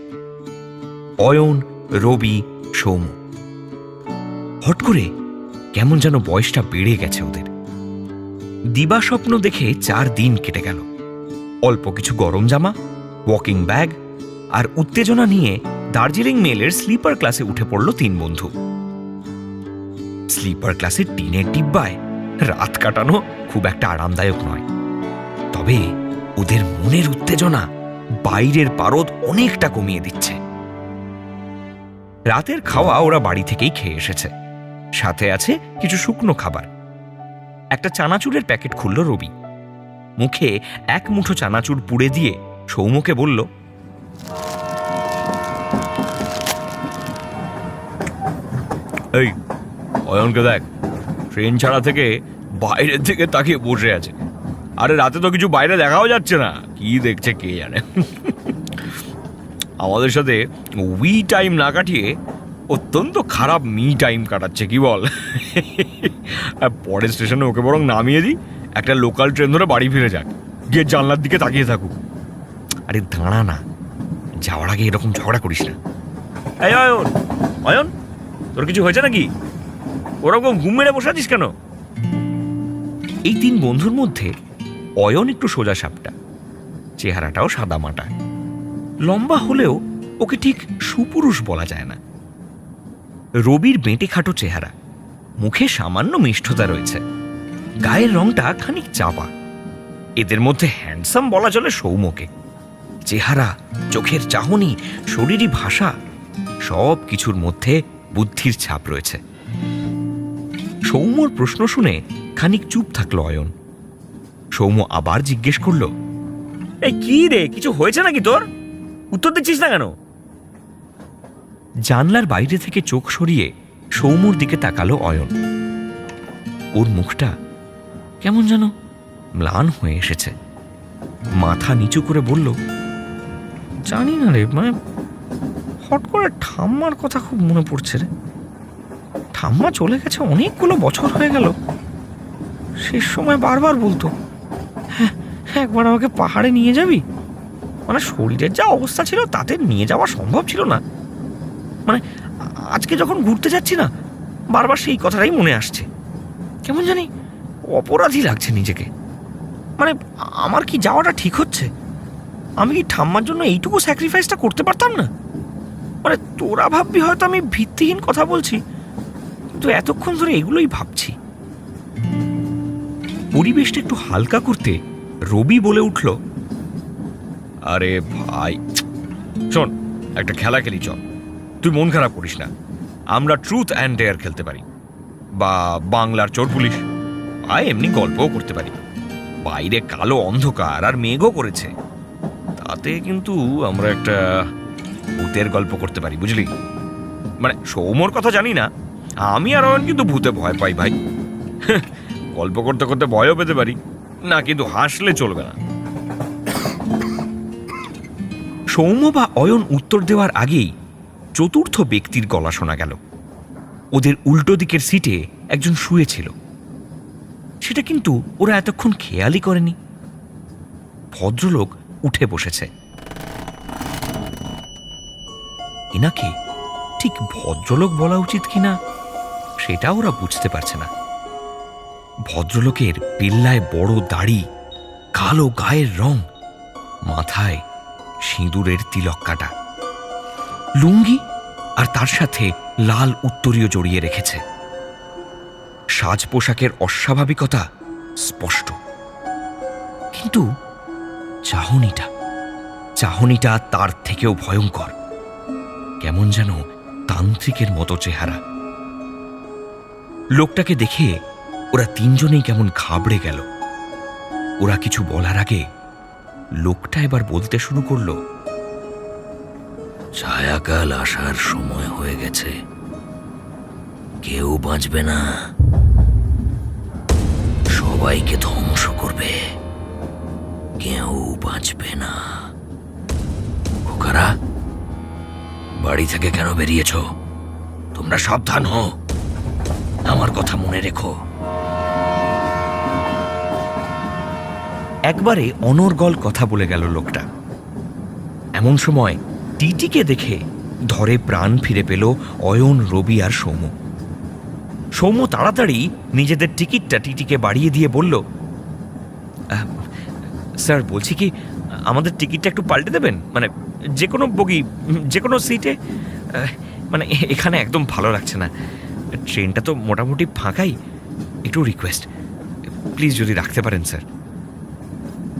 অয়ন, রবি, সৌম্য। হট করে কেমন যেন বয়সটা বেড়ে গেছে ওদের। দিবা স্বপ্ন দেখে 4 দিন কেটে গেল। অল্প কিছু গরম জামা, ওয়াকিং ব্যাগ আর উত্তেজনা নিয়ে দার্জিলিং মেলের স্লিপার ক্লাসে উঠে পড়ল 3 বন্ধু। স্লিপার ক্লাসে টিনের ডিব্বায় রাত কাটানো খুব একটা আরামদায়ক নয়, তবে ওদের মনের উত্তেজনা বাইরের পারদ অনেকটা কমিয়ে দিচ্ছে। রাতের খাওয়া ওরা বাড়ি থেকেই খেয়ে এসেছে, সাথে আছে কিছু শুকনো খাবার। একটা চানাচুরের প্যাকেট খুলল রবি, মুখে 1 মুঠো চানাচুর পুড়ে দিয়ে সৌম্যকে বলল, এই অয়নকে দেখ, ট্রেন ছাড়া থেকে বাইরের থেকে তাকিয়ে বসে আছে। আরে রাতে তো কিছু বাইরে দেখাও যাচ্ছে না, কি দেখছে কে জানে। আমাদের সাথে উই টাইম না কাটিয়ে অত্যন্ত খারাপ মি টাইম কাটাচ্ছে, কি বল? পরের স্টেশনে ওকে বরং নামিয়ে দিই, একটা লোকাল ট্রেন ধরে বাড়ি ফিরে যাক, গিয়ে জানলার দিকে তাকিয়ে থাকুক। আরে দাঁড়া না, যাওয়ার আগে এরকম ঝগড়া করিস না। এই অয়ন, অয়ন তোর কিছু হয়েছে নাকি? ওরকম ঘুম মেরে বসে আছিস কেন? এই 3 বন্ধুর মধ্যে অয়ন একটু সোজা সাপটা, চেহারাটাও সাদা মাটা। লম্বা হলেও ওকে ঠিক সুপুরুষ বলা যায় না। রবির বেঁটে খাটো চেহারা, মুখে সামান্য মিষ্টতা রয়েছে, গায়ের রংটা খানিক চাপা। এদের মধ্যে হ্যান্ডসাম বলা চলে সৌম্যকে। চেহারা, চোখের চাহনি, শরীরী ভাষা, সব কিছুর মধ্যে বুদ্ধির ছাপ রয়েছে। সৌম্যর প্রশ্ন শুনে খানিক চুপ থাকলো অয়ন। সৌম্য আবার জিজ্ঞেস করল, এই কি রে, কিছু হয়েছে নাকি তোর? উত্তর দিচ্ছিস না কেন? জানলার বাইরে থেকে চোখ সরিয়ে সৌম্যর দিকে তাকালো অয়ন। ওর মুখটা কেমন যেন ম্লান হয়ে এসেছে। মাথা নিচু করে বলল, জানি না রে, মানে হট করে ঠাম্মার কথা খুব মনে পড়ছে রে। ঠাম্মা চলে গেছে অনেকগুলো বছর হয়ে গেল। শেষ সময় বারবার বলতো, হ্যাঁ একবার আমাকে পাহাড়ে নিয়ে যাবি। মানে শরীরের যা অবস্থা ছিল তাতে নিয়ে যাওয়া সম্ভব ছিল না। মানে আজকে যখন ঘুরতে যাচ্ছি না, বারবার সেই কথাটাই মনে আসছে। কেমন জানি অপরাধী লাগছে নিজেকে। মানে আমার কি যাওয়াটা ঠিক হচ্ছে? আমি কি ঠাম্মার জন্য এইটুকু স্যাক্রিফাইসটা করতে পারতাম না? মানে তোরা ভাববি হয়তো আমি ভিত্তিহীন কথা বলছি, কিন্তু এতক্ষণ ধরে এগুলোই ভাবছি। পরিবেশটা একটু হালকা করতে রবি বলে উঠল, আরে ভাই শোন, একটা খেলা খেলি চল। তুই মন খারাপ করিস না, আমরা ট্রুথ অ্যান্ড ডেয়ার খেলতে পারি, বা বাংলার চোর পুলিশ, আর এমনি গল্পও করতে পারি। বাইরে কালো অন্ধকার আর মেঘও করেছে, তাতে কিন্তু আমরা একটা ভূতের গল্প করতে পারি, বুঝলি? মানে সৌম্যর কথা জানি না, আমি আর অয়ন কিন্তু ভূতে ভয় পাই ভাই। গল্প করতে করতে ভয়ও পেতে পারি না, কিন্তু হাসলে চলবে না। সৌম্য বা অয়ন উত্তর দেওয়ার আগেই চতুর্থ ব্যক্তির গলা শোনা গেল। ওদের উল্টো দিকের সিটে একজন শুয়েছিল। সেটা কিন্তু ওরা এতক্ষণ খেয়ালই করেনি। ভদ্রলোক উঠে বসেছে। এনাকে ঠিক ভদ্রলোক বলা উচিত কিনা সেটা ওরা বুঝতে পারছে না। ভদ্রলোকের পেল্লায় বড় দাড়ি, কালো গায়ের রং, মাথায় সিঁদুরের তিলক কাটা, লুঙ্গি আর তার সাথে লাল উত্তরীয় জড়িয়ে রেখেছে। সাজ পোশাকের অস্বাভাবিকতা স্পষ্ট, কিন্তু চাহনিটা তার থেকেও ভয়ঙ্কর। কেমন যেন তান্ত্রিকের মতো চেহারা। লোকটাকে দেখে ওরা তিনজনেই কেমন ঘাবড়ে গেল। ওরা কিছু বলার আগে লোকটা এবার বলতে শুরু করলো, ছায়াকাল আসার সময় হয়ে গেছে, কেউ বাঁচবে না, সবাইকে ধ্বংস করবে, কেউ বাঁচবে না। খোকারা, বাড়ি থেকে কেন বেরিয়েছ? তোমরা সাবধান হও, আমার কথা মনে রেখো। একবারে অনর্গল কথা বলে গেল লোকটা। এমন সময় টিটিকে দেখে ধরে প্রাণ ফিরে পেল অয়ন, রবি আর সৌম্য। সৌম্য তাড়াতাড়ি নিজেদের টিকিটটা টিটিকে বাড়িয়ে দিয়ে বলল, স্যার বলছি কি, আমাদের টিকিটটা একটু পাল্টে দেবেন? মানে যে কোনো বগি, যে কোনো সিটে। মানে এখানে একদম ভালো লাগছে না, ট্রেনটা তো মোটামুটি ফাঁকাই। একটু রিকোয়েস্ট, প্লিজ যদি রাখতে পারেন স্যার।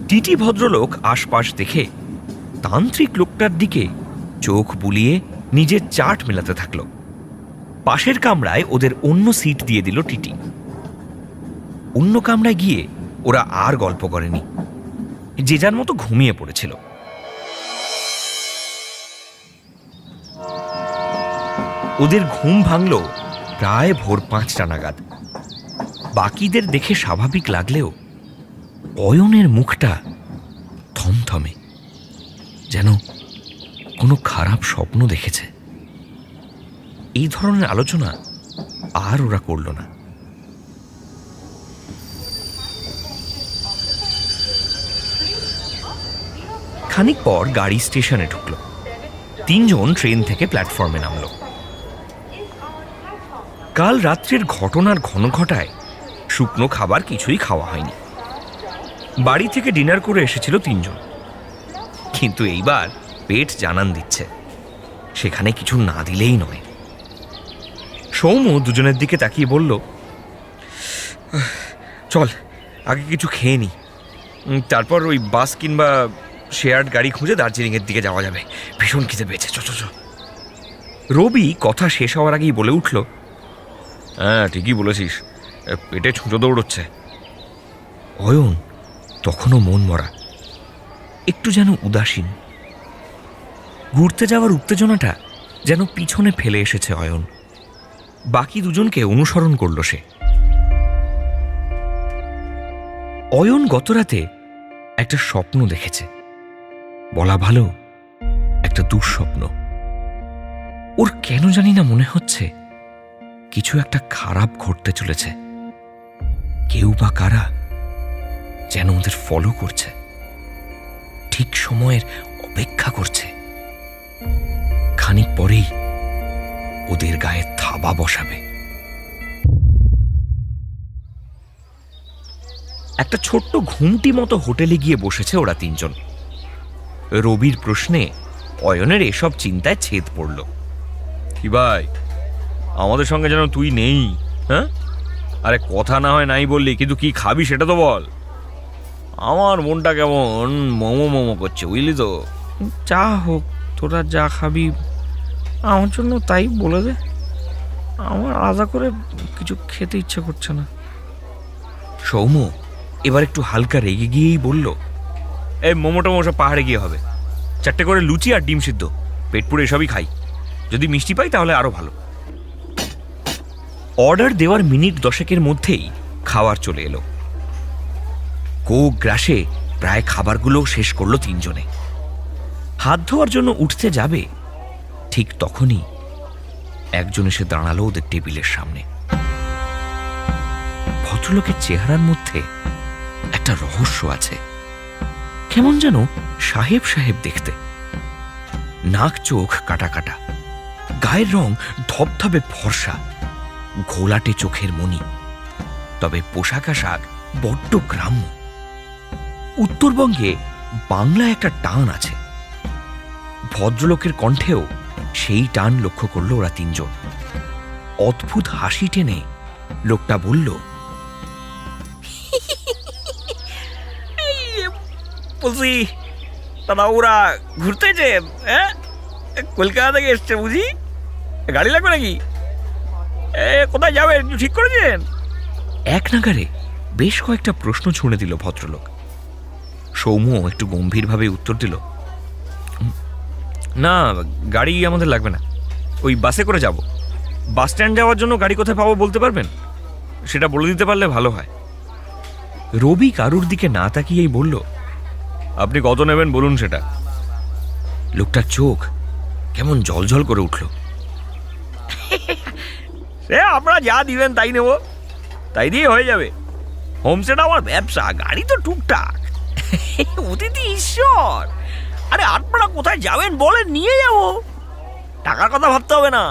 টিটি ভদ্রলোক আশপাশ দেখে তান্ত্রিক লোকটার দিকে চোখ বুলিয়ে নিজের চার্ট মেলাতে থাকলো। পাশের কামরায় ওদের অন্য সিট দিয়ে দিল টিটি। অন্য কামরায় গিয়ে ওরা আর গল্প করেনি, যে যার মতো ঘুমিয়ে পড়েছিল। ওদের ঘুম ভাঙল প্রায় ভোর 5টা নাগাদ। বাকিদের দেখে স্বাভাবিক লাগলেও অয়নের মুখটা থমথমে, যেন কোনো খারাপ স্বপ্ন দেখেছে। এই ধরনের আলোচনা আর ওরা করল না। খানিক পর গাড়ি স্টেশনে ঢুকল। তিনজন ট্রেন থেকে প্ল্যাটফর্মে নামল। কাল রাত্রের ঘটনার ঘনঘটায় শুকনো খাবার কিছুই খাওয়া হয়নি। বাড়ি থেকে ডিনার করে এসেছিল তিনজন, কিন্তু এইবার পেট জানান দিচ্ছে, সেখানে কিছু না দিলেই নয়। সৌম্য দুজনের দিকে তাকিয়ে বলল, চল আগে কিছু খেয়ে নি, তারপর ওই বাস কিংবা শেয়ার্ড গাড়ি খুঁজে দার্জিলিংয়ের দিকে যাওয়া যাবে। ভীষণ খিদে পেয়েছে, চ। রবি কথা শেষ হওয়ার আগেই বলে উঠল, হ্যাঁ ঠিকই বলেছিস, পেটে ছুঁচো দৌড়চ্ছে। অয়ন তখনও মন মরা, একটু যেন উদাসীন। ঘুরতে যাওয়ার উত্তেজনাটা যেন পিছনে ফেলে এসেছে অয়ন। বাকি দুজনকে অনুসরণ করল সে। অয়ন গতরাতে একটা স্বপ্ন দেখেছে, বলা ভালো একটা দুঃস্বপ্ন। ওর কেন জানি না মনে হচ্ছে কিছু একটা খারাপ ঘটতে চলেছে। কেউ বা কারা যেন ওদের ফলো করছে, ঠিক সময়ের অপেক্ষা করছে। খানিক পরেই ওদের গায়ে থাবা বসাবে। একটা ছোট্ট ঘুমটি মতো হোটেলে গিয়ে বসেছে ওরা তিনজন। রবির প্রশ্নে অয়নের এসব চিন্তায় ছেদ পড়ল। কি ভাই, আমাদের সঙ্গে যেন তুই নেই? হ্যাঁ, আরে কথা না হয় নাই বললি, কিন্তু কি খাবি সেটা তো বল। আমার মনটা কেমন মোমো করছে, বুঝলি তো। যা হোক, তোরা যা খাবি আমার জন্য তাই বলে দে, আমার আলাদা করে কিছু খেতে ইচ্ছে করছে না। সৌম্য এবার একটু হালকা রেগে গিয়েই বলল, এই মোমোটা সব পাহাড়ে গিয়ে হবে, 4টে করে লুচি আর ডিম সিদ্ধ, পেট পুড়ে এসবই খাই, যদি মিষ্টি পাই তাহলে আরো ভালো। অর্ডার দেওয়ার মিনিট 10 মধ্যেই খাবার চলে এলো। কোক গ্রাসে প্রায় খাবারগুলো শেষ করলো তিনজনে। হাত ধোয়ার জন্য উঠতে যাবে, ঠিক তখনই একজন এসে দাঁড়ালো ওদের টেবিলের সামনে। ভদ্রলোকের চেহারার মধ্যে একটা রহস্য আছে, কেমন যেন সাহেব সাহেব দেখতে। নাক চোখ কাটা কাটা, গায়ের রং ধবধবে ফর্সা, ঘোলাটে চোখের মণি, তবে পোশাক আশাক বড্ড গ্রাম্য। উত্তরবঙ্গে বাংলায় একটা টান আছে, ভদ্রলোকের কণ্ঠেও সেই টান লক্ষ্য করল ওরা তিনজন। অদ্ভুত হাসি টেনে লোকটা বলল, বলছি দাদা ওরা ঘুরতে যে কলকাতা থেকে এসছে বুঝি, গাড়ি লাগবে নাকি? কোথায় যাবে ঠিক করেছেন? এক নাগারে বেশ কয়েকটা প্রশ্ন ছুঁড়ে দিল ভদ্রলোক। সৌম্য একটু গম্ভীরভাবে উত্তর দিল, না গাড়ি আমাদের লাগবে না, ওই বাসে করে যাব। বাস স্ট্যান্ড যাওয়ার জন্য গাড়ি কোথায় পাবো বলতে পারবেন? সেটা বলে দিতে পারলে ভালো হয়। রবি কারুর দিকে না তাকিয়েই বলল, আপনি কত নেবেন বলুন সেটা। লোকটার চোখ কেমন জলজল করে উঠল। সে আপনারা যা দিবেন তাই নেব, তাই দিয়ে হয়ে যাবে। হোমস্টেটা আমার ব্যবসা, গাড়ি তো টুকটাক। অতিথি ঈশ্বর, আরে আপনারা কোথায় যাবেন বলেন, নিয়ে যাব, টাকার কথা ভাবতে হবে না।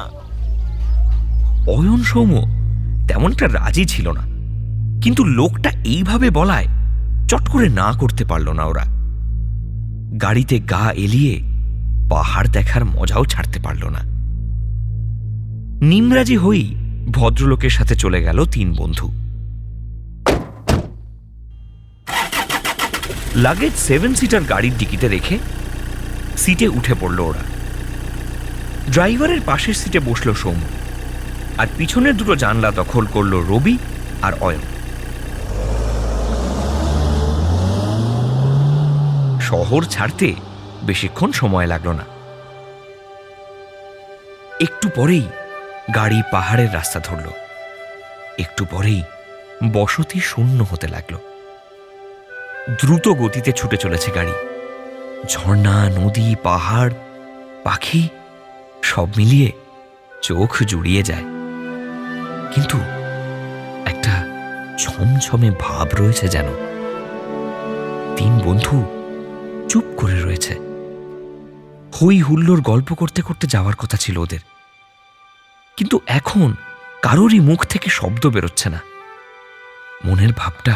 অয়ন সৌম্য তেমন একটা রাজি ছিল না, কিন্তু লোকটা এইভাবে বলায় চট করে না করতে পারল না ওরা। গাড়িতে গা এলিয়ে পাহাড় দেখার মজাও ছাড়তে পারল না। নিমরাজি হই ভদ্রলোকের সাথে চলে গেল তিন বন্ধু। লাগেজ 7 সিটার গাড়ির ডিকিতে রেখে সিটে উঠে পড়ল ওরা। ড্রাইভারের পাশের সিটে বসল সৌম্য, আর পিছনের দুটো জানলা দখল করল রবি আর অয়ন। শহর ছাড়তে বেশিক্ষণ সময় লাগলো না। একটু পরেই গাড়ি পাহাড়ের রাস্তা ধরল। একটু পরেই বসতি শূন্য হতে লাগলো। দ্রুত গতিতে ছুটে চলেছে গাড়ি। ঝর্ণা, নদী, পাহাড়, পাখি সব মিলিয়ে চোখ জুড়িয়ে যায়, কিন্তু একটা ছমছমে ভাব রয়েছে যেন। তিন বন্ধু চুপ করে রয়েছে। হই হুল্লোড় গল্প করতে করতে যাওয়ার কথা ছিল ওদের, কিন্তু এখন কারোরই মুখ থেকে শব্দ বেরোচ্ছে না। মনের ভাবটা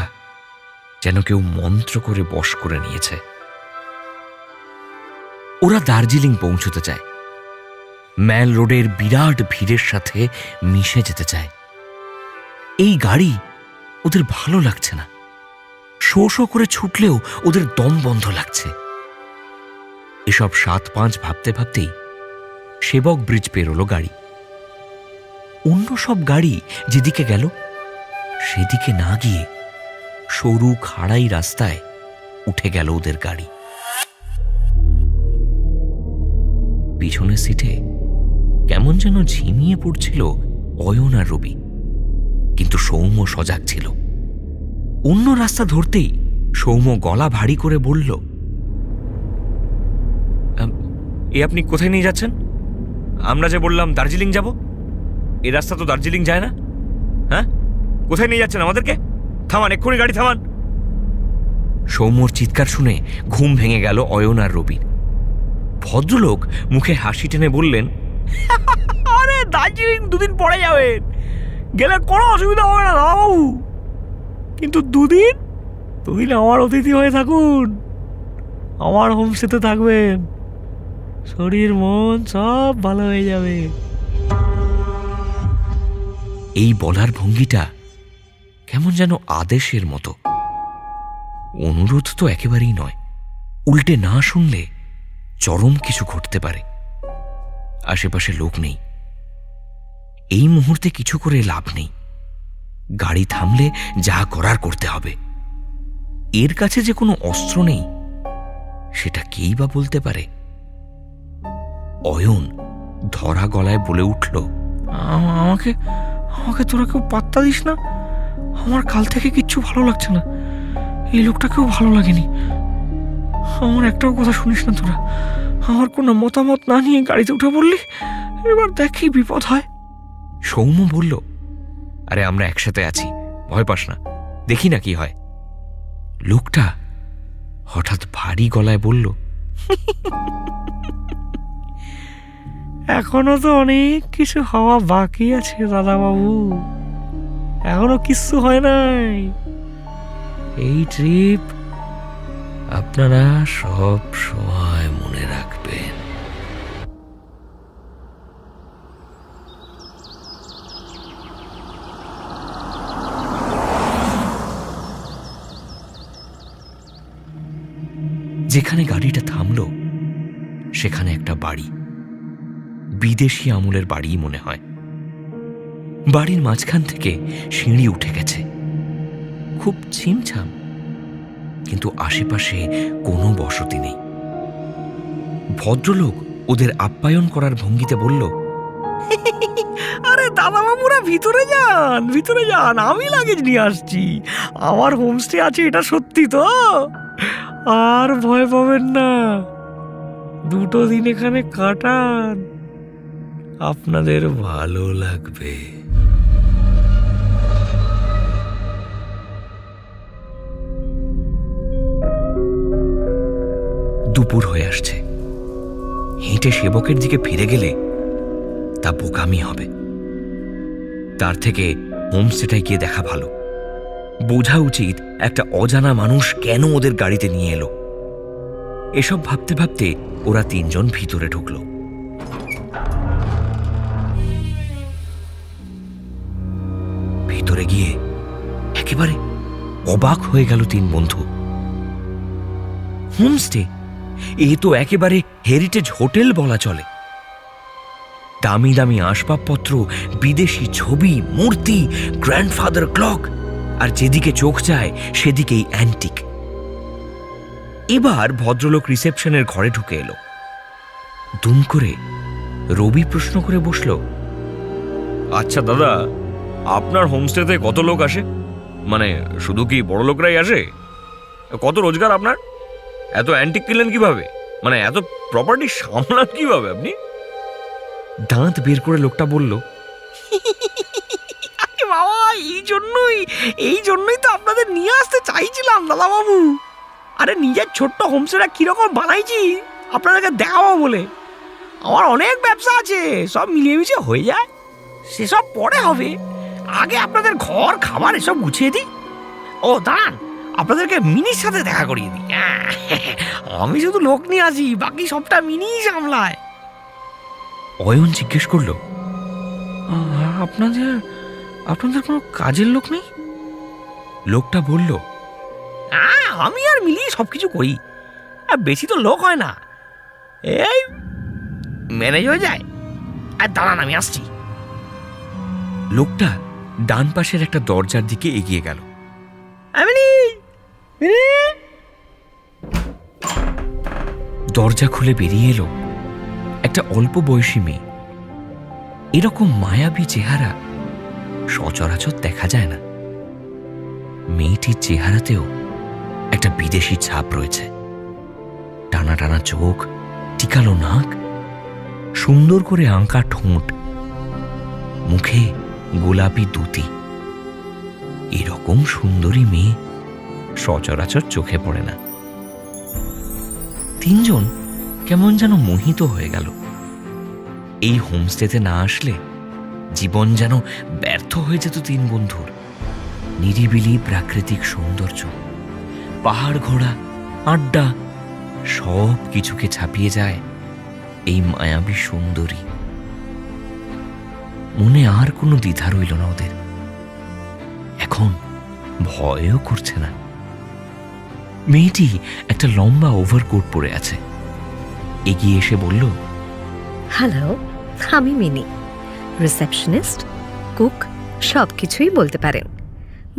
যেন কেউ মন্ত্র করে বশ করে নিয়েছে। ওরা দার্জিলিং পৌঁছতে চায়, ম্যাল রোডের বিরাট ভিড়ের সাথে মিশে যেতে চায়। এই গাড়ি ওদের ভালো লাগছে না, শো শো করে ছুটলেও ওদের দম বন্ধ লাগছে। এসব 7-5 ভাবতে ভাবতেই সেবক ব্রিজ পেরোলো গাড়ি। অন্য সব গাড়ি যেদিকে গেল সেদিকে না গিয়ে সরু খাড়াই রাস্তায় উঠে গেল ওদের গাড়ি। পিছনের সিটে কেমন যেন ঝিমিয়ে পড়ছিল অয়ন আর রবি, কিন্তু সৌম্য সজাগ ছিল। অন্য রাস্তা ধরতেই সৌম্য গলা ভারী করে বলল, এ আপনি কোথায় নিয়ে যাচ্ছেন? আমরা যে বললাম দার্জিলিং যাব, এ রাস্তা তো দার্জিলিং যায় না। হ্যাঁ, কোথায় নিয়ে যাচ্ছেন আমাদেরকে? থামান, এক্ষুনি গাড়ি থামান। সৌম্যর চিৎকার শুনে ঘুম ভেঙে গেল অয়ন আর রবির। ভদ্রলোক মুখে হাসি টেনে বললেন, আরে দার্জিলিং 2 দিন পরে যাবেন, গেলে কোনো অসুবিধা হবে না বাবু, কিন্তু 2 দিন আমার অতিথি হয়ে থাকুন, আমার হোমস্টেতে থাকবেন, শরীর মন সব ভালো হয়ে যাবে। এই বলার ভঙ্গিটা কেমন যেন আদেশের মতো। অনুরোধ তো একেবারেই নয়, উল্টে না শুনলে চরম কিছু ঘটতে পারে। আশেপাশে লোক নেই, এই মুহূর্তে কিছু করে লাভ নেই। গাড়ি থামলে যা করার করতে হবে। এর কাছে যে কোনো অস্ত্র নেই সেটা কেই বা বলতে পারে। অয়ন ধরা গলায় বলে উঠল, আমাকে আমাকে তোরা কেউ পাত্তা দিস না, আমার কাল থেকে কিচ্ছু ভালো লাগছে না, এই লোকটাকেও ভালো লাগেনি, আমার একটাও কথা শুনিস না তোরা, আমার কোনো মতামত না নিয়ে গাড়িতে উঠে পড়লি, এবার দেখি বিপদ হয়। সৌম্য বলল, আরে আমরা একসাথে আছি, ভয় পাস না, দেখি না কি হয়। লোকটা হঠাৎ ভারী গলায় বলল, এখনো তো অনেক কিছু হওয়া বাকি আছে দাদাবাবু, এখনো কিচ্ছু হয় নাই। এই ট্রিপ আপনারা সব সময় মনে রাখবেন। যেখানে গাড়িটা থামলো সেখানে একটা বাড়ি, বিদেশি আমলের বাড়ি মনে হয়। বাড়ির মাঝখান থেকে সিঁড়ি উঠে গেছে, খুব ছিমছাম, কিন্তু আশেপাশে কোনো বসতি নেই। ভদ্রলোক ওদের আপ্যায়ন করার ভঙ্গিতে বলল, আরে দাদাবাবুরা ভিতরে যান, ভিতরে যান, আমি লাগেজ নিয়ে আসছি। আমার হোমস্টে আছে, এটা সত্যি তো, আর ভয় পাবেন না। 2 দিন এখানে কাটান, আপনাদের ভালো লাগবে। দুপুর হয়ে আসছে, হেঁটে সেবকের দিকে ফিরে গেলে তা বোকামি হবে। তার থেকে হোমস্টেটায় গিয়ে দেখা ভালো। বোঝা উচিত একটা অজানা মানুষ কেন ওদের গাড়িতে নিয়ে এলো। এসব ভাবতে ভাবতে ওরা 3 জন ভিতরে ঢুকলো। ভিতরে গিয়ে একেবারে অবাক হয়ে গেল 3 বন্ধু। হোমস্টে, এ তো একেবারে হেরিটেজ হোটেল বলা চলে। দামি দামি আসবাবপত্র, বিদেশি ছবি, মূর্তি, গ্র্যান্ডফাদার ক্লক, আর যেদিকে চোখ যায় সেদিকেই অ্যান্টিক। এবার ভদ্রলোক রিসেপশনের ঘরে ঢুকে এলো। দুম করে রবি প্রশ্ন করে বসল, আচ্ছা দাদা, আপনার হোমস্টেতে কত লোক আসে? মানে শুধু কি বড় লোকরাই আসে? কত রোজগার আপনার? এত অ্যান্টিক কিনলেন কিভাবে? মানে এত প্রপার্টি সামলান কিভাবে আপনি? দাঁত বের করে লোকটা বলল, বাবা, এই জন্যই তো আপনাদের নিয়ে আসতে চাইছিলাম দাদাবাবু। আরে নিজের ছোট্ট হোমস্টেটা কিরকম বানাইছি আপনাদেরকে দেখাবো বলে। আমার অনেক ব্যবসা আছে, সব মিলিয়ে মিশিয়ে হয়ে যায়, সেসব পরে হবে। আগে আপনাদের ঘর খাবার এসব গুছিয়ে দিই। ও দাঁড়ান, আপনাদেরকে মিনির সাথে দেখা করিয়ে দিই। আমি শুধু লোক নিয়ে আসি, বাকি সবটা মিনিই সামলায়। অয়ন জিজ্ঞেস করলো, আপনাদের কোনো কাজের লোক নেই? লোকটা বলল, আমি আর মিলিয়ে সবকিছু করি, আর বেশি তো লোক হয় না, এই ম্যানেজ হয়ে যায়। আর দাঁড়ান, আমি আসছি। লোকটা ডান পাশের একটা দরজার দিকে এগিয়ে গেল। দরজা খুলে বেরিয়ে এলো একটা অল্প বয়সী মেয়ে। এরকম মায়াবী চেহারা সচরাচর দেখা যায় না। মেয়েটির চেহারাতেও একটা বিদেশি ছাপ রয়েছে। টানা টানা চোখ, টিকালো নাক, সুন্দর করে আঁকা ঠোঁট, মুখে গোলাপি দুতি। এরকম সুন্দরী মেয়ে সচরাচর চোখে পড়ে না। 3 জন কেমন যেন মোহিত হয়ে গেল। এই হোমস্টেতে না আসলে জীবন যেন ব্যর্থ হয়ে যেত 3 বন্ধুর। নিরিবিলি প্রাকৃতিক সৌন্দর্য, পাহাড় ঘোড়া, আড্ডা, সব কিছুকে ছাপিয়ে যায় এই মায়াবী সুন্দরী। মনে আর কোনো দ্বিধা রইল না ওদের। এখন ভয়ও করছে না। মেয়েটি একটা লম্বা ওভারকোট পরে আছে। এগিয়ে এসে বলল, হ্যালো, আমি মিনি, রিসেপশনিস্ট, কুক, সব কিছুই বলতে পারেন।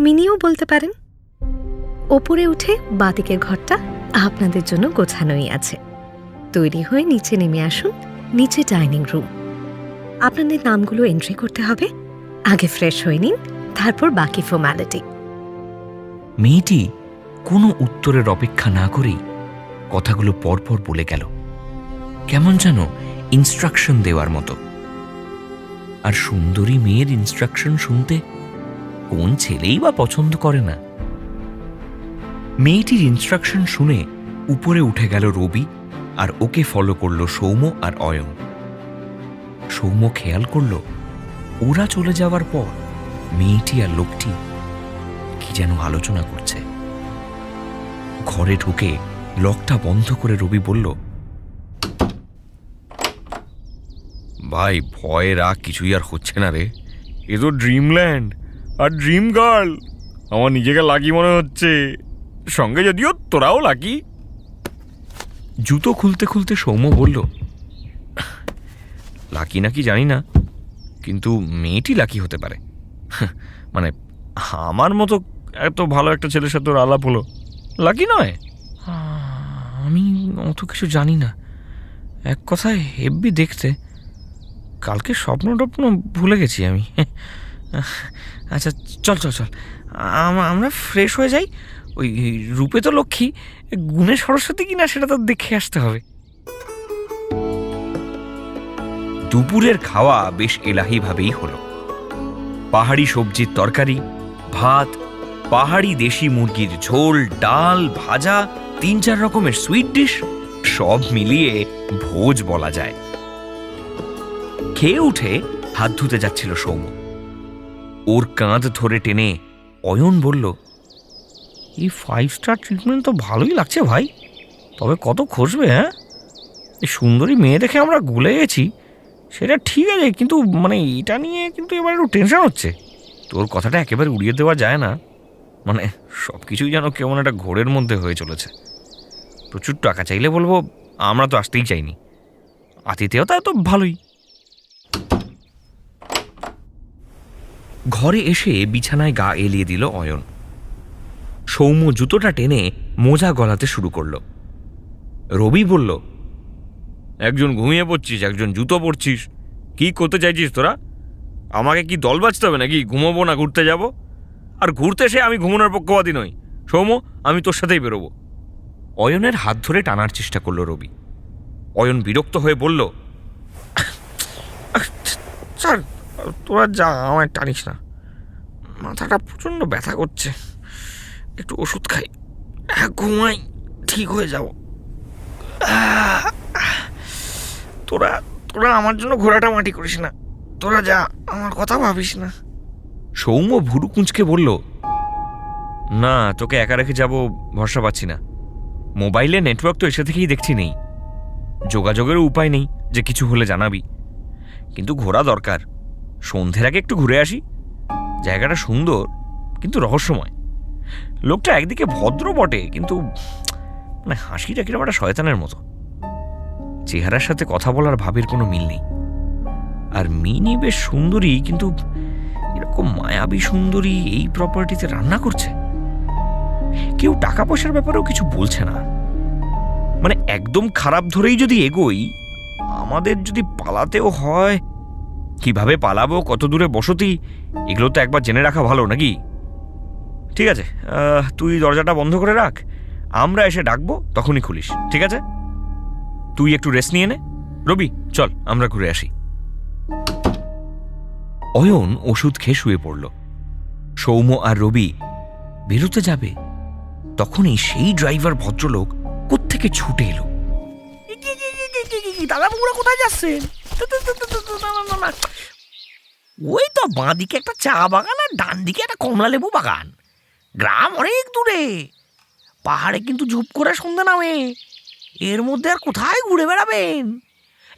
মিনিও বলতে পারেন। ওপরে উঠে বাঁদিকের ঘরটা আপনাদের জন্য গোছানোই আছে। তৈরি হয়ে নিচে নেমে আসুন, নিচে ডাইনিং রুম। আপনাদের নামগুলো এন্ট্রি করতে হবে। আগে ফ্রেশ হয়ে নিন, তারপর বাকি ফর্মালিটি। মেয়েটি কোনো উত্তরের অপেক্ষা না করেই কথাগুলো পরপর বলে গেল। কেমন যেন ইনস্ট্রাকশন দেওয়ার মতো। আর সুন্দরী মেয়ের ইনস্ট্রাকশন শুনতে কোন ছেলেই বা পছন্দ করে না? মেয়েটির ইনস্ট্রাকশন শুনে উপরে উঠে গেল রবি, আর ওকে ফলো করলো সৌম্য আর অয়ন। সৌম্য খেয়াল করলো ওরা চলে যাওয়ার পর মেয়েটি আর লোকটি কি যেন আলোচনা করছে। ঘরে ঢুকে লকটা বন্ধ করে রবি বলল, ভাই ভয় রাগ কিছুই আর হচ্ছে না রে। এ তো ড্রিমল্যান্ড আর ড্রিম গার্ল। আমার নিজেকে লাকি মনে হচ্ছে, সঙ্গে যদিও তোরাও লাকি। জুতো খুলতে খুলতে সৌম্য বলল, লাকি নাকি জানি না, কিন্তু মেয়েটি লাকি হতে পারে। মানে আমার মতো এত ভালো একটা ছেলের সাথে ওর আলাপ হলো, লাকি নয়? আমি অত কিছু জানি না, এক কথায় হেব্বি দেখতে। কালকে স্বপ্ন টপ্ন ভুলে গেছি আমি। আচ্ছা চল চল চল, আমরা ফ্রেশ হয়ে যাই। ওই রূপে তো লক্ষ্মী, গুণে সরস্বতী কিনা সেটা তো দেখে আসতে হবে। দুপুরের খাওয়া বেশ এলাহি ভাবেই হলো। পাহাড়ি সবজির তরকারি, ভাত, পাহাড়ি দেশি মুরগির ঝোল, ডাল, ভাজা, 3-4 রকমের সুইট ডিশ, সব মিলিয়ে ভোজ বলা যায়। খেয়ে উঠে হাত ধুতে যাচ্ছিল সৌম্য। ওর কাঁধ ধরে টেনে অয়ন বলল, এই 5 স্টার ট্রিটমেন্ট তো ভালোই লাগছে ভাই, তবে কত খসবে? হ্যাঁ, এই সুন্দরী মেয়ে দেখে আমরা গুলে গেছি সেটা ঠিক আছে, কিন্তু মানে এটা নিয়ে কিন্তু এবার একটু টেনশন হচ্ছে। তোর কথাটা একেবারে উড়িয়ে দেওয়া যায় না, মানে সব কিছুই যেন কেমন একটা ঘোরের মধ্যে হয়ে চলেছে। প্রচুর টাকা চাইলে বলবো আমরা তো আসতেই চাইনি, আতিথেয়তা তো ভালোই। ঘরে এসে বিছানায় গা এলিয়ে দিল অয়ন। সৌম্য জুতোটা টেনে মোজা গলাতে শুরু করল। রবি বলল, একজন ঘুমিয়ে পড়ছিস, একজন জুতো পরছিস, কি করতে চাইছিস তোরা? আমাকে কি দল বাঁচতে হবে নাকি? ঘুমোবো না ঘুরতে যাব? আর ঘুরতে এসে আমি ঘুমানোর পক্ষপাতী নই। সৌম্য, আমি তোর সাথেই বেরোবো। অয়নের হাত ধরে টানার চেষ্টা করলো রবি। অয়ন বিরক্ত হয়ে বলল, স্যার তোরা যা, আমায় টানিস না, মাথাটা প্রচণ্ড ব্যথা করছে, একটু ওষুধ খাই, ঘুমাই, ঠিক হয়ে যাব। তোরা তোরা আমার জন্য ঘোড়াটা মাটি করিস না, তোরা যা, আমার কথা ভাবিস না। সৌম্য ভুরু কুঁচকে বলল, না তোকে একা রেখে যাব ভরসা পাচ্ছি না। মোবাইলে নেটওয়ার্ক তো এসে থেকেই দেখছি নেই, যোগাযোগেরও উপায় নেই যে কিছু হলে জানাবি। কিন্তু ঘোরা দরকার, সন্ধ্যের আগে একটু ঘুরে আসি। জায়গাটা সুন্দর কিন্তু রহস্যময়। লোকটা একদিকে ভদ্র বটে, কিন্তু মানে হাসিটা কিরকম একটা শয়তানের মতো। চেহারার সাথে কথা বলার ভাবের কোনো মিল নেই। আর মিনি বেশ সুন্দরী, কিন্তু এরকম মায়াবী সুন্দরী এই প্রপার্টিতে রান্না করছে। কেউ টাকা পয়সার ব্যাপারেও কিছু বলছে না। মানে একদম খারাপ ধরেই যদি এগোই, আমাদের যদি পালাতেও হয়, কিভাবে পালাবো, কত দূরে বসতি, এগুলো তো একবার জেনে রাখা ভালো নাকি? ঠিক আছে, তুই দরজাটা বন্ধ করে রাখ, আমরা এসে ডাকবো তখনই খুলিস, ঠিক আছে? তুই একটু রেস্ট নিয়ে নে। রবি চল আমরা ঘুরে আসি। অয়ন ওষুধ খেয়ে শুয়ে পড়ল। সৌম্য আর রবি বেরোতে যাবে, তখনই সেই ড্রাইভার ভদ্রলোক কোত্থেকে ছুটে এলো। দাদা বাবুরা কোথায় যাচ্ছেন? ওই তো বাঁ দিকে একটা চা বাগান আর ডান দিকে একটা কমলা লেবু বাগান। গ্রাম অনেক দূরে, পাহাড়ে কিন্তু ঝুপ করে সন্ধ্যা নামে। এর মধ্যে আর কোথায় ঘুরে বেড়াবেন?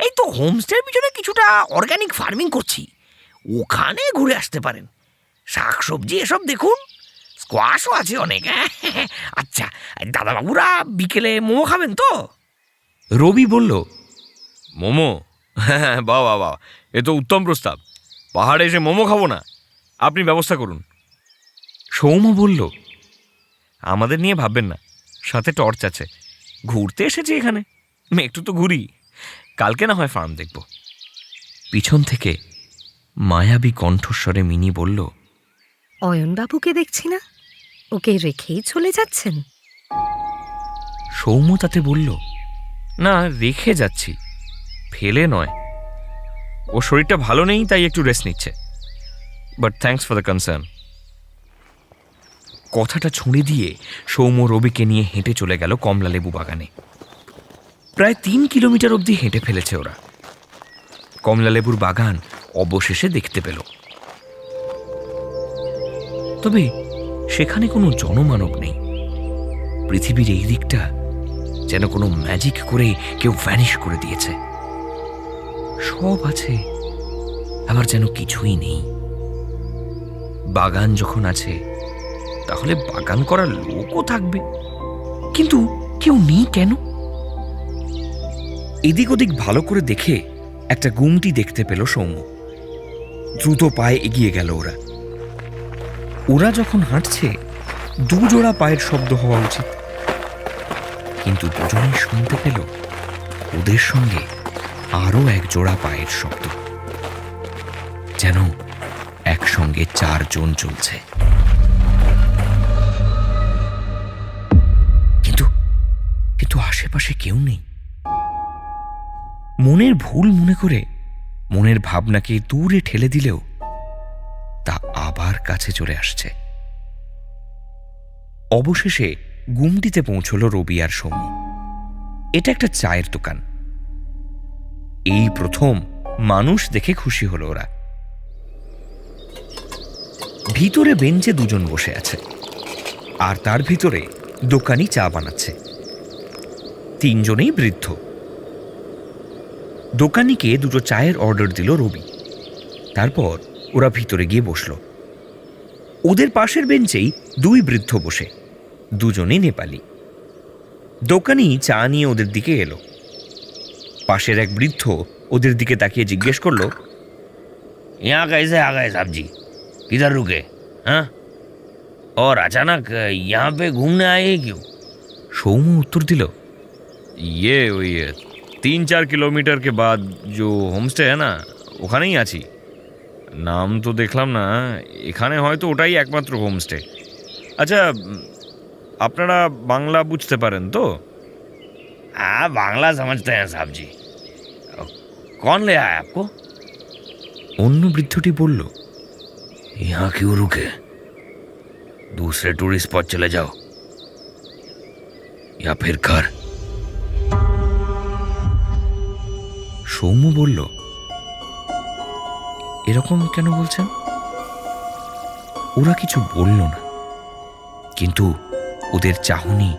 এই তো হোমস্টের পিছনে কিছুটা অর্গানিক ফার্মিং করছি, ওখানে ঘুরে আসতে পারেন। শাকসবজি এসব দেখুন, স্কোয়াশও আছে অনেক। আচ্ছা দাদাবাবুরা বিকেলে মোমো খাবেন তো? রবি বলল, মোমো? হ্যাঁ, বাহ বাহ বাহ, এ তো উত্তম প্রস্তাব। পাহাড়ে এসে মোমো খাবো না, আপনি ব্যবস্থা করুন। সৌম্য বলল, আমাদের নিয়ে ভাববেন না, সাথে টর্চ আছে, ঘুরতে এসেছি এখানে, একটু তো ঘুরি, কালকে না হয় ফার্ম দেখব। পিছন থেকে মায়াবী কণ্ঠস্বরে মিনি বলল, অয়নবাবুকে দেখছি না, ওকে রেখেই চলে যাচ্ছেন? সৌম্য তাতে বলল, না রেখে যাচ্ছি, ফেলে নয়, ও শরীরটা ভালো নেই, তাই একটু রেস্ট নিচ্ছে। But thanks for the concern. কথাটা ছুঁড়ে দিয়ে সৌম্য রবিকে নিয়ে হেঁটে চলে গেল কমলালেবু বাগানে। প্রায় 3 কিলোমিটার অবধি হেঁটে ফেলেছে ওরা। কমলালেবুর বাগান অবশেষে দেখতে পেল, তবে সেখানে কোনো জনমানব নেই। পৃথিবীর এই দিকটা যেন কোনো ম্যাজিক করে কেউ ভ্যানিশ করে দিয়েছে। সব আছে, আবার যেন কিছুই নেই। বাগান যখন আছে, তাহলে বাগান করার লোকও থাকবে, কিন্তু কেউ নেই কেন? এদিক ওদিক ভালো করে দেখে একটা গুমটি দেখতে পেল সৌম্য। দ্রুত পায়ে এগিয়ে গেল ওরা। ওরা যখন হাঁটছে, 2 জোড়া পায়ের শব্দ হওয়া উচিত, কিন্তু দুজনেই শুনতে পেল ওদের সঙ্গে আরো 1 জোড়া পায়ের শব্দ, যেন একসঙ্গে 4 জন চলছে। কিন্তু আশেপাশে কেউ নেই। মনের ভুল মনে করে মনের ভাবনাকে দূরে ঠেলে দিলেও তা আবার কাছে চলে আসছে। অবশেষে গুমটিতে পৌঁছল রবি আর সৌম্য। এটা একটা চায়ের দোকান। এই প্রথম মানুষ দেখে খুশি হলো ওরা। ভিতরে বেঞ্চে 2 জন বসে আছে, আর তার ভিতরে দোকানি চা বানাচ্ছে। 3 জনেই বৃদ্ধ। দোকানিকে 2টো চায়ের অর্ডার দিল রবি। তারপর ওরা ভিতরে গিয়ে বসল। ওদের পাশের বেঞ্চেই 2 বৃদ্ধ বসে, 2 জনই নেপালি। দোকানি চা নিয়ে ওদের দিকে এলো। পাশের এক বৃদ্ধ ওদের দিকে তাকিয়ে জিজ্ঞেস করলো, यहाँ कैसे आ गए साहब जी? किधर रुके? हाँ, और अचानक यहाँ पे घूमने आए क्यों? সৌম্য উত্তর দিল, ये वही 3-4 किलोमीटर के बाद जो হোমস্টে है না, ওখানেই আছি। নাম তো দেখলাম না, এখানে হয়তো ওটাই একমাত্র হোমস্টে। আচ্ছা, আপনারা বাংলা বুঝতে পারেন তো? हाँ, बांग्ला समझते हैं साहब जी। कौन ले आया आपको? অন্য বৃদ্ধটি বলল, यहाँ क्यों रुके? दूसरे टूरिस्ट स्पॉट चले जाओ, या फिर घर। সৌম্য বলল, এরকম কেন বলছেন? ওরা কিছু বলল না, কিন্তু ওদের চাহনি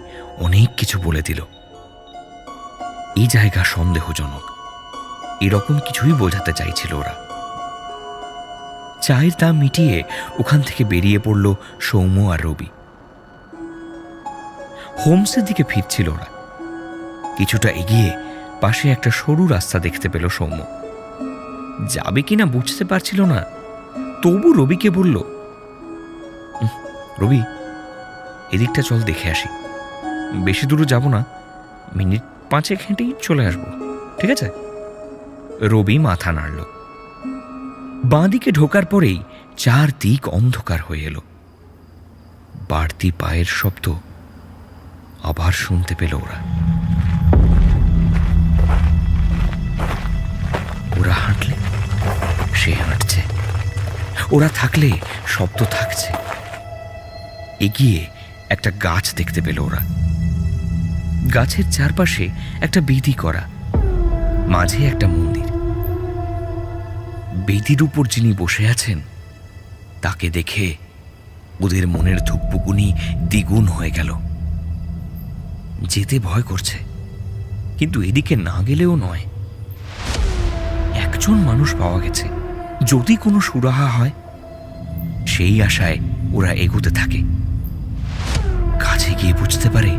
অনেক কিছু বলে দিল। এই জায়গা সন্দেহজনক, এরকম কিছুই বোঝাতে চাইছিল ওরা। চায়ের দাম মিটিয়ে ওখান থেকে বেরিয়ে পড়ল সৌম্য আর রবি। হোমসের দিকে ফিরছিল ওরা। কিছুটা এগিয়ে পাশে একটা সরু রাস্তা দেখতে পেল সৌম্য। যাবে কিনা বুঝতে পারছিল না, তবু রবিকে বলল, রবি, এদিকটা চল, দেখে আসি। বেশি দূরে যাব না, মিনিট 5 হেঁটেই চলে আসবো, ঠিক আছে? রবি মাথা নাড়ল। বাঁদিকে ঢোকার পরেই 4 দিক অন্ধকার হয়ে এলো। বাড়তি পায়ের শব্দ আবার শুনতে পেল ওরা। ওরা হাঁটলে সে হাঁটছে, ওরা থাকলে শব্দ থাকছে। এগিয়ে একটা গাছ দেখতে পেল ওরা। গাছের চারপাশে একটা বেদি করা, মাঝে একটা মন্দির। বেদির উপর যিনি বসে আছেন তাকে দেখে ওদের মনের ধুকপুকুনি দ্বিগুণ হয়ে গেল। যেতে ভয় করছে, কিন্তু এদিকে না গেলেও নয়। একজন মানুষ পাওয়া গেছে, যদি কোনো সুরাহা হয়। সেই আশায় ওরা এগোতে থাকে। কাছে গিয়ে বুঝতে পারে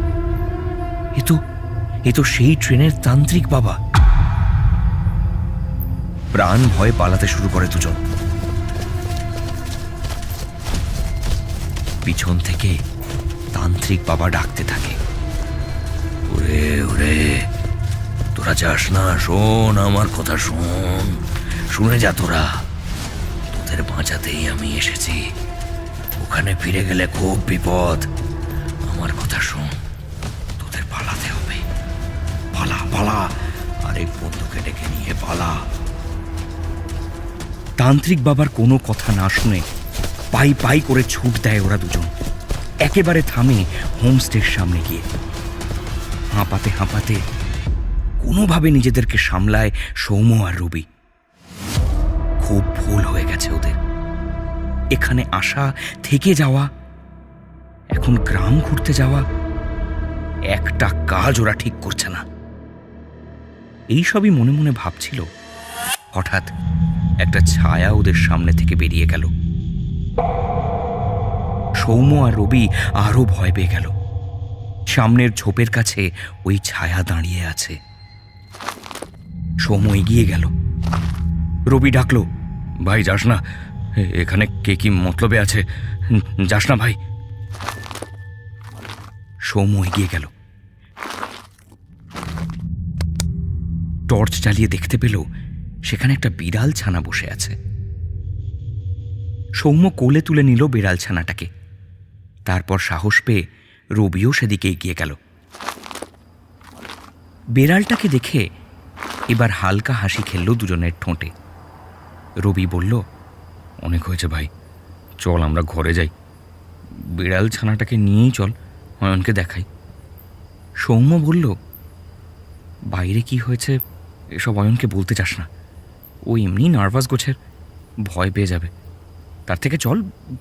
এ তো সেই ট্রেনের তান্ত্রিক বাবা। প্রাণ ভয়ে পালাতে শুরু করে 2 জন। পিছন থেকে তান্ত্রিক বাবা ডাকতে থাকে, ওরে ওরে, তোরা যাস না, শোন আমার কথা, শোন, শুনে যা তোরা। তোদের বাঁচাতেই আমি এসেছি, ওখানে ফিরে গেলে খুব বিপদ। আমার কথা শোন, তোদের পালাতে হবে। পালা পালা, আর আরেক বন্ধুকে ডেকে নিয়ে পালা। তান্ত্রিক বাবার কোনো কথা না শুনে পাই পাই করে ছুট দেয় ওরা দুজন। একেবারে থামে হোমস্টের সামনে গিয়ে। হাঁপাতে হাঁপাতে কোনোভাবে নিজেদেরকে সামলায় সৌম্য আর রবি। খুব ভুল হয়ে গেছে ওদের। এখানে আসা, থেকে যাওয়া, এখন গ্রাম ঘুরতে যাওয়া, একটা কাজ ওরা ঠিক করছে না। এই সবই মনে মনে ভাবছিল, হঠাৎ একটা ছায়া ওদের সামনে থেকে বেরিয়ে গেল। সৌম্য আর রবি আরো ভয় পেয়ে গেল। সামনের ঝোপের কাছে ওই ছায়া দাঁড়িয়ে আছে। সৌম্য এগিয়ে গেল। রবি ডাকলো, ভাই যাস না, এখানে কে কি মতলবে আছে, যাস না ভাই। সৌম্য এগিয়ে গেল। টর্চ জ্বালিয়ে দেখতে পেল সেখানে একটা বিড়াল ছানা বসে আছে। সৌম্য কোলে তুলে নিল বিড়াল ছানাটাকে। তারপর সাহস পেয়ে রবিও সেদিকে এগিয়ে গেল। বিড়ালটাকে দেখে এবার হালকা হাসি খেলল দুজনের ঠোঁটে। রবি বলল, অনেক হয়েছে ভাই, চল আমরা ঘরে যাই। বিড়াল ছানাটাকে নিয়েই চল, অয়নকে দেখাই। সৌম্য বলল, বাইরে কি হয়েছে এসব অয়নকে বলতে চাস না, ও এমনি নার্ভাস গোছের, ভয় পেয়ে যাবে। তার থেকে চল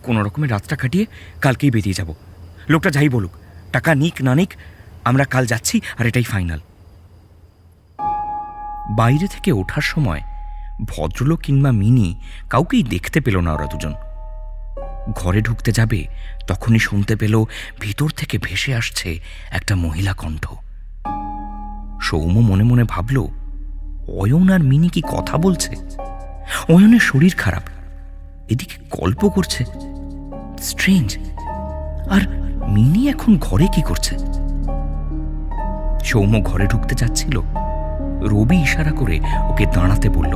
কোনো রকমের রাতটা কাটিয়ে কালকেই বেরিয়ে যাব। লোকটা যাই বলুক, টাকা নিক না নিক, আমরা কাল যাচ্ছি আর এটাই ফাইনাল। বাইরে থেকে ওঠার সময় ভদ্রলোক কিংবা মিনি কাউকেই দেখতে পেল না ওরা দুজন। ঘরে ঢুকতে যাবে তখনই শুনতে পেল ভিতর থেকে ভেসে আসছে একটা মহিলা কণ্ঠ। সৌম্য মনে মনে ভাবল, অয়ন আর মিনি কি কথা বলছে? অয়নের শরীর খারাপ, এদিকে গল্প করছে, স্ট্রেঞ্জ। আর মিনি এখন ঘরে কি করছে? সৌম্য ঘরে ঢুকতে যাচ্ছিল, রবি ইশারা করে ওকে দাঁড়াতে বলল।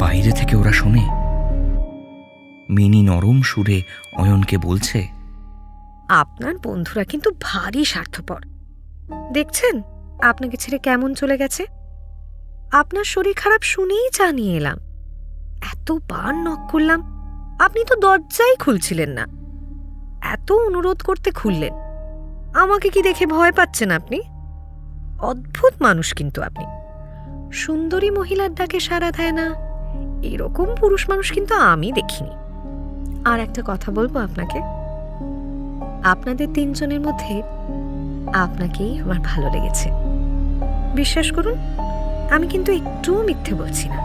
বাইরে থেকে ওরা শোনে মিনি নরম সুরে অয়নকে বলছে, আপনার বন্ধুরা কিন্তু ভারী স্বার্থপর। দেখছেন আপনাকে ছেড়ে কেমন চলে গেছে। আপনার শরীর খারাপ শুনেই জানিয়ে এলাম। এতবার নক করলাম, আপনি তো দরজাই খুলছিলেন না। এত অনুরোধ করতে খুললেন। আমাকে কি দেখে ভয় পাচ্ছেন আপনি? অদ্ভুত মানুষ কিন্তু আপনি। সুন্দরী মহিলার ডাকে সাড়া দেয় না, এরকম পুরুষ মানুষ কিন্তু আমি দেখিনি। আর একটা কথা বলবো আপনাকে, আপনাদের তিনজনের মধ্যে আপনাকেই আমার ভালো লেগেছে। বিশ্বাস করুন, আমি কিন্তু একটুও মিথ্যে বলছি না।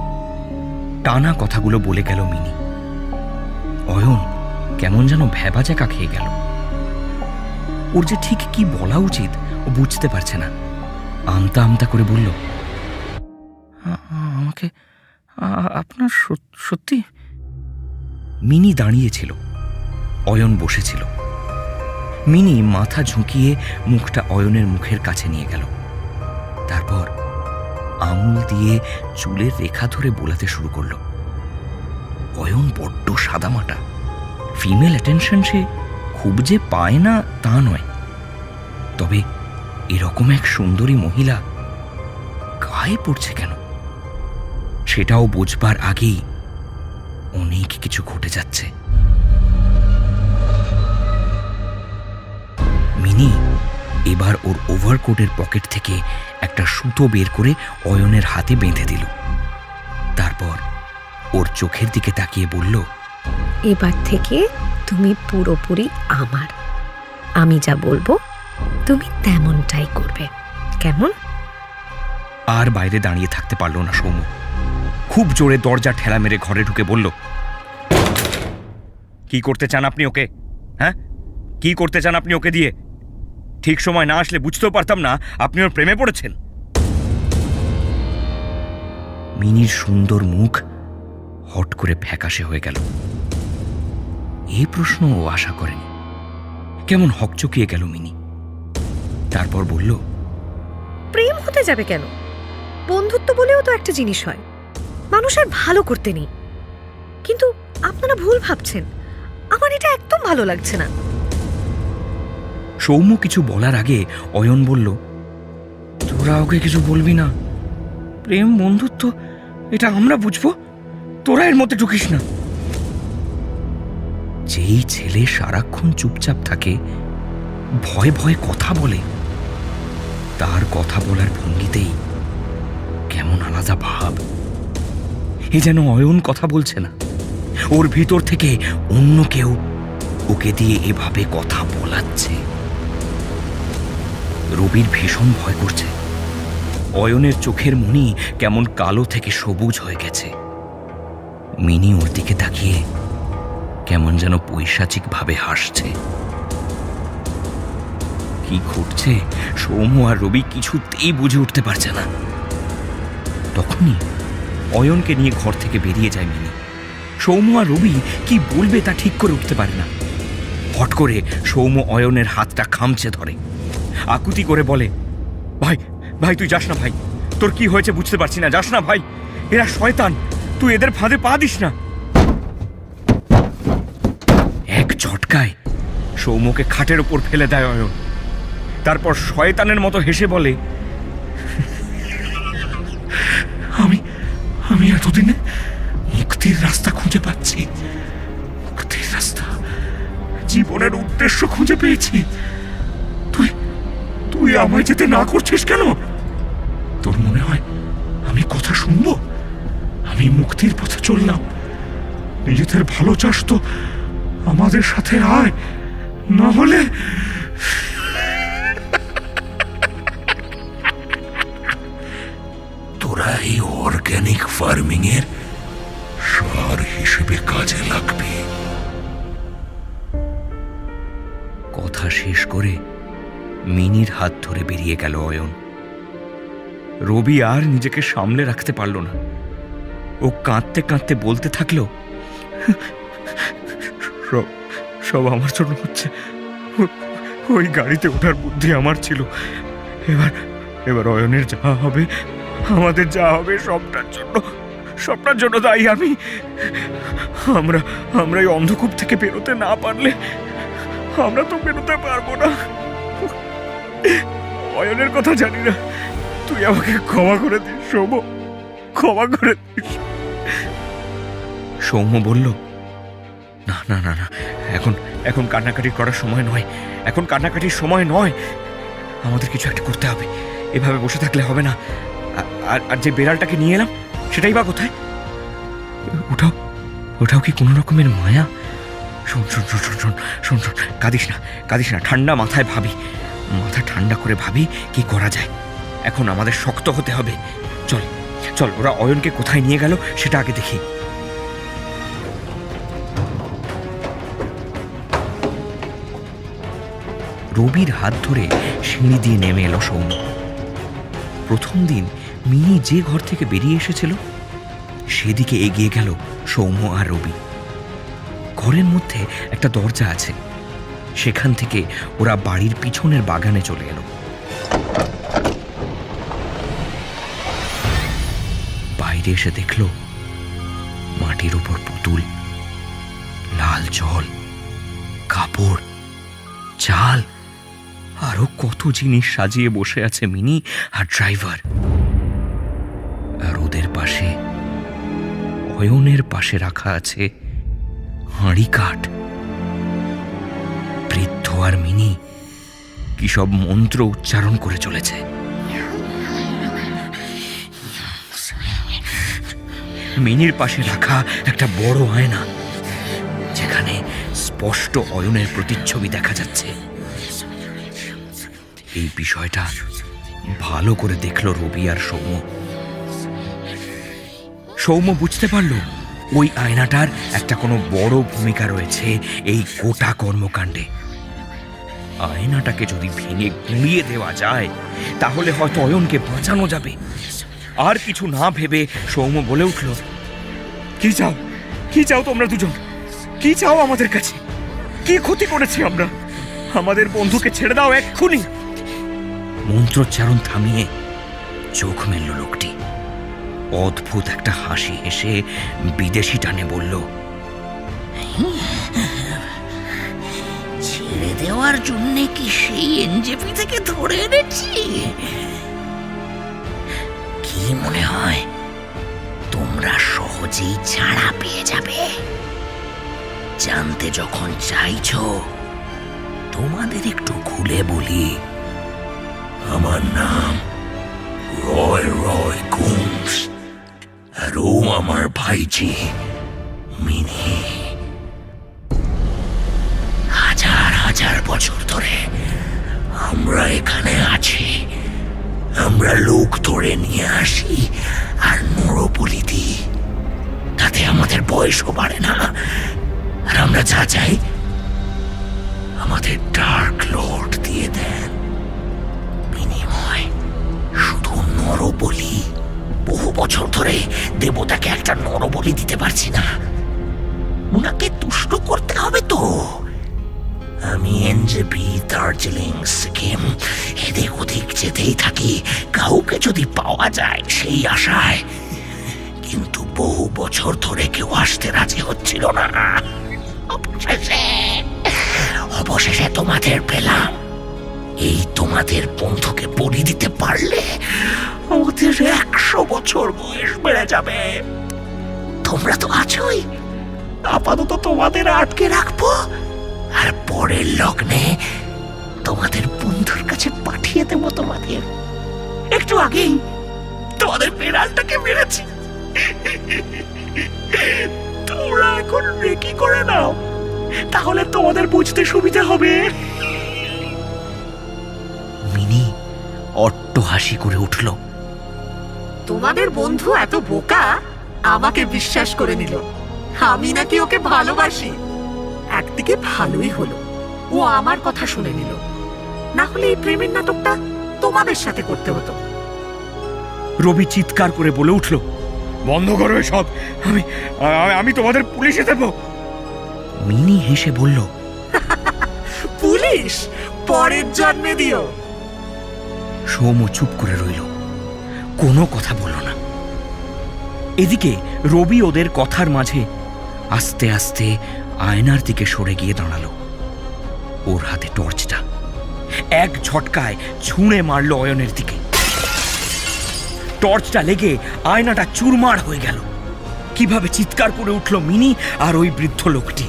টানা কথাগুলো বলে গেল মিনি। অয়ন কেমন যেন ভ্যাবাচাকা খেয়ে গেল। ওর যে ঠিক কি বলা উচিত ও বুঝতে পারছে না। আমতা আমতা করে বলল, আমাকে আপনার সত্যি? মিনি দাঁড়িয়েছিল, অয়ন বসেছিল। মিনি মাথা ঝুঁকিয়ে মুখটা অয়নের মুখের কাছে নিয়ে গেল। তারপর আঙুল দিয়ে চুলের রেখা ধরে বোলাতে শুরু করল। অয়ন বড্ড সাদামাটা, ফিমেল অ্যাটেনশন সে খুব যে পায় না তা নয়, তবে এরকম এক সুন্দরী মহিলা গায়ে পড়ছে কেন সেটাও বুঝবার আগেই অনেক কিছু ঘটে যাচ্ছে। মিনি এবার ওর ওভারকোটের পকেট থেকে একটা সুতো বের করে অয়নের হাতে বেঁধে দিল। তারপর ওর চোখের দিকে তাকিয়ে বলল, এবার থেকে তুমি পুরোপুরি আমার। আমি যা বলবো তুমি তেমনটাই করবে, কেমন? আর বাইরে দাঁড়িয়ে থাকতে পারল না সৌম্য। খুব জোরে দরজা ঠেলা মেরে ঘরে ঢুকে বলল, কি করতে চান আপনি ওকে? হ্যাঁ, কি করতে চান আপনি ওকে দিয়ে? ঠিক সময় না আসলে বুঝতেও পারতাম না আপনি ওর প্রেমে পড়েছেন। মিনির সুন্দর মুখ হট করে ফ্যাকাশে হয়ে গেল। এই প্রশ্ন ও আশা করেনি। কেমন হকচকিয়ে গেল মিনি। তারপর বলল, প্রেম হতে যাবে কেন? বন্ধুত্ব বলেও তো একটা জিনিস হয়, মানুষের ভালো করতে নেই। কিন্তু আপনারা ভুল ভাবছেন, আমার এটা একদম ভালো লাগছে না। সৌম্য কিছু বলার আগে অয়ন বলল, তোরা ওকে কিছু বলবি না, প্রেম বন্ধুত্ব এটা আমরা বুঝবো, তোরা এর মধ্যে ঢুকিস না। যেই ছেলে সারাক্ষণ চুপচাপ থাকে, ভয়ে ভয়ে কথা বলে, তার কথা বলার ভঙ্গিতেই কেমন আলাদা ভাব। এ যেন অয়ন কথা বলছে না, ওর ভিতর থেকে অন্য কেউ ওকে দিয়ে এভাবে কথা বলাচ্ছে। রবির ভীষণ ভয় করছে। অয়নের চোখের মণি কেমন কালো থেকে সবুজ হয়ে গেছে। মিনি ওর দিকে তাকিয়ে কেমন যেন পৈশাচিক ভাবে হাসছে। কি ঘটছে সৌম্য আর রবি কিছুতেই বুঝে উঠতে পারছে না। তখনই অয়নকে নিয়ে ঘর থেকে বেরিয়ে যায় মিনি। সৌম্য আর রবি কি বলবে তা ঠিক করে উঠতে পারে না। হট করে সৌম্য অয়নের হাতটা খামচে ধরে, আকুতি করে বলে, ভাই ভাই তুই যাস না ভাই, তোর কি হয়েছে বুঝতে পারছি না, যাস না ভাই, এরা শয়তান, তুই এদের ফাঁদে পা দিস না। এক ঝটকায় সৌম্যকে খাটের ওপর ফেলে দেয় অয়ন। তারপর শয়তানের মতো হেসে বলে, আমি এতদিনে মুক্তির রাস্তা খুঁজে পাচ্ছি, মুক্তির রাস্তা, জীবনের উদ্দেশ্য খুঁজে পেয়েছি। তুই আমায় যেতে না করছিস কেন? তোর মনে হয় আমি কথা শুনবো? আমি মুক্তির পথে চললাম, নিজেদের ভালো চাস তো আমাদের সাথে আয়, না হলে তোরা এই অর্গানিক ফার্মিং এর সার হিসেবে কাজে লাগবে। কথা শেষ করে মিনির হাত ধরে বেরিয়ে গেল অয়ন। রবি আর নিজেকে সামলে রাখতে পারল না। ও কাঁদতে কাঁদতে বলতে থাকলো, সব আমার জন্য হচ্ছে, ওই গাড়িতে ওঠার বুদ্ধি আমার ছিল। এবার অয়নের যা হবে, আমাদের যা হবে, সবটার জন্য দায়ী আমি। আমরা এই অন্ধকূপ থেকে বেরোতে না পারলে আমরা তো বেরোতে পারবো না। অয়নের কথা জানি না, তুই আমাকে ক্ষমা করে দিস সৌম্য, ক্ষমা করে দিস। সৌম্য বলল, না না না না, এখন কান্নাকাটি করার সময় নয়, এখন কান্নাকাটির সময় নয়, আমাদের কিছু একটা করতে হবে, এভাবে বসে থাকলে হবে না। আর যে বেড়ালটাকে নিয়ে এলাম সেটাই বা কোথায়? ওটাও কি কোনো রকমের মায়া? শোন, কাঁদিস না, ঠান্ডা মাথায় ভাবি, মাথা ঠান্ডা করে ভাবি কি করা যায়। এখন আমাদের শক্ত হতে হবে। চল ওরা অয়নকে কোথায় নিয়ে গেল সেটা আগে দেখি। রবির হাত ধরে সিঁড়ি দিয়ে নেমে এলো সৌম্য। প্রথম দিন মিনি যে ঘর থেকে বেরিয়ে এসেছিল সেদিকে এগিয়ে গেল সৌম্য আর রবি। ঘরের মধ্যে একটা দরজা আছে, সেখান থেকে ওরা বাড়ির পিছনের বাগানে চলে এলো। বাইরে এসে দেখলো মাটির উপর পুতুল, লাল জল, কাপড়, চাল, আরো কত জিনিস সাজিয়ে বসে আছে মিনি আর ড্রাইভার। আর ওদের পাশে, অয়নের পাশে রাখা আছে হাঁড়ি কাঠ। বৃদ্ধ আর মিনি কি সব মন্ত্র উচ্চারণ করে চলেছে। মিনির পাশে রাখা একটা বড় আয়না, যেখানে স্পষ্ট অয়নের প্রতিচ্ছবি দেখা যাচ্ছে। এই বিষয়টা ভালো করে দেখলো রবি আর সৌম্য বুঝতে পারল ওই আয়নাটার একটা কোনো বড় ভূমিকা রয়েছে এই গোটা কর্মকাণ্ডে। আয়নাটাকে যদি ভেঙে গুঁড়িয়ে দেওয়া যায় তাহলে হয়তো অয়নকে বাঁচানো যাবে। আর কিছু না ভেবে সৌম্য বলে উঠল, কি চাও তোমরা দুজন? কি চাও আমাদের কাছে? কি ক্ষতি করেছি আমরা? আমাদের বন্ধুকে ছেড়ে দাও এক্ষুনি। মন্ত্রোচ্চারণ থামিয়ে চোখ মেলল লোকটি। অদ্ভুত একটা হাসি হেসে বিদেশি টানে বলল, ছেড়ে দেওয়ার জন্য কি সেই এনজেপি থেকে ধরে এনেছি? কি দেখলেই মনে হয় তোমরা সহজেই ছাড়া পেয়ে যাবে। জানতে যখন চাইছো, তোমাদের একটু খুলে বলি। আমার নাম রয় রয় কুমস, আর ও আমার ভাইজি মিনি। হাজার হাজার বছর ধরে আমরা এখানে আছি। আমরা লোক ধরে নিয়ে আসি আর নরবলি দিই। তাতে আমাদের বয়সও বাড়ে না, আর আমরা যা চাই আমাদের ডার্ক লর্ড দিয়ে দেন। বিনিময় শুধু নরবলি। বহু বছর ধরে দেবতাকে একটা নরবলি দিতে পারছি না। ওনাকে তুষ্ট করতে হবে তো। আমি এনজেপি, দার্জিলিং, সিকিম এদিক ওদিক যেতেই থাকি, কাউকে যদি পাওয়া যায় সেই আশায়। কিন্তু বহু বছর ধরে কেউ আসতে রাজি হচ্ছিল না। অবশেষে তোমাদের পেলাম। এই তোমাদের বন্ধুকে বলি দিতে পারলে আমাদের 100 বছর বয়স বেড়ে যাবে। তোমরা তো আছোই, আপাতত তোমাদের আটকে রাখবো, আর পরের লগ্নে তোমাদের বন্ধুর কাছে পাঠিয়ে দেবো। তোমাদের একটু আগেই তোমাদের বিড়ালটাকে মেরেছি। তোমরা এখন রেকি করে নাও, তাহলে তোমাদের বুঝতে সুবিধা হবে। মিনি অট্ট হাসি করে উঠল। তোমাদের বন্ধু এত বোকা আমাকে বিশ্বাস করে নিল আমি নাকি ওকে ভালোবাসি। একদিকে ভালোই হলো, ও আমার কথা শুনে নিল, না হলে এই প্রেমের নাটকটা তোমাদের সাথে করতে হতো। রবি চিৎকার করে বলে উঠল, বন্ধ করো এসব, আমি আমি তোমাদের পুলিশে দেব। মিনি হেসে বলল, পুলিশ পরের জন্মে দিও। সৌম্য চুপ করে রইল, কোনো কথা বলল না। এদিকে রবি ওদের কথার মাঝে আস্তে আস্তে আয়নার দিকে সরে গিয়ে দাঁড়ালো। ওর হাতে টর্চটা এক ঝটকায় ছুঁড়ে মারল অয়নের দিকে। টর্চটা লেগে আয়নাটা চুরমার হয়ে গেল। কিভাবে চিৎকার করে উঠল মিনি আর ওই বৃদ্ধ লোকটি।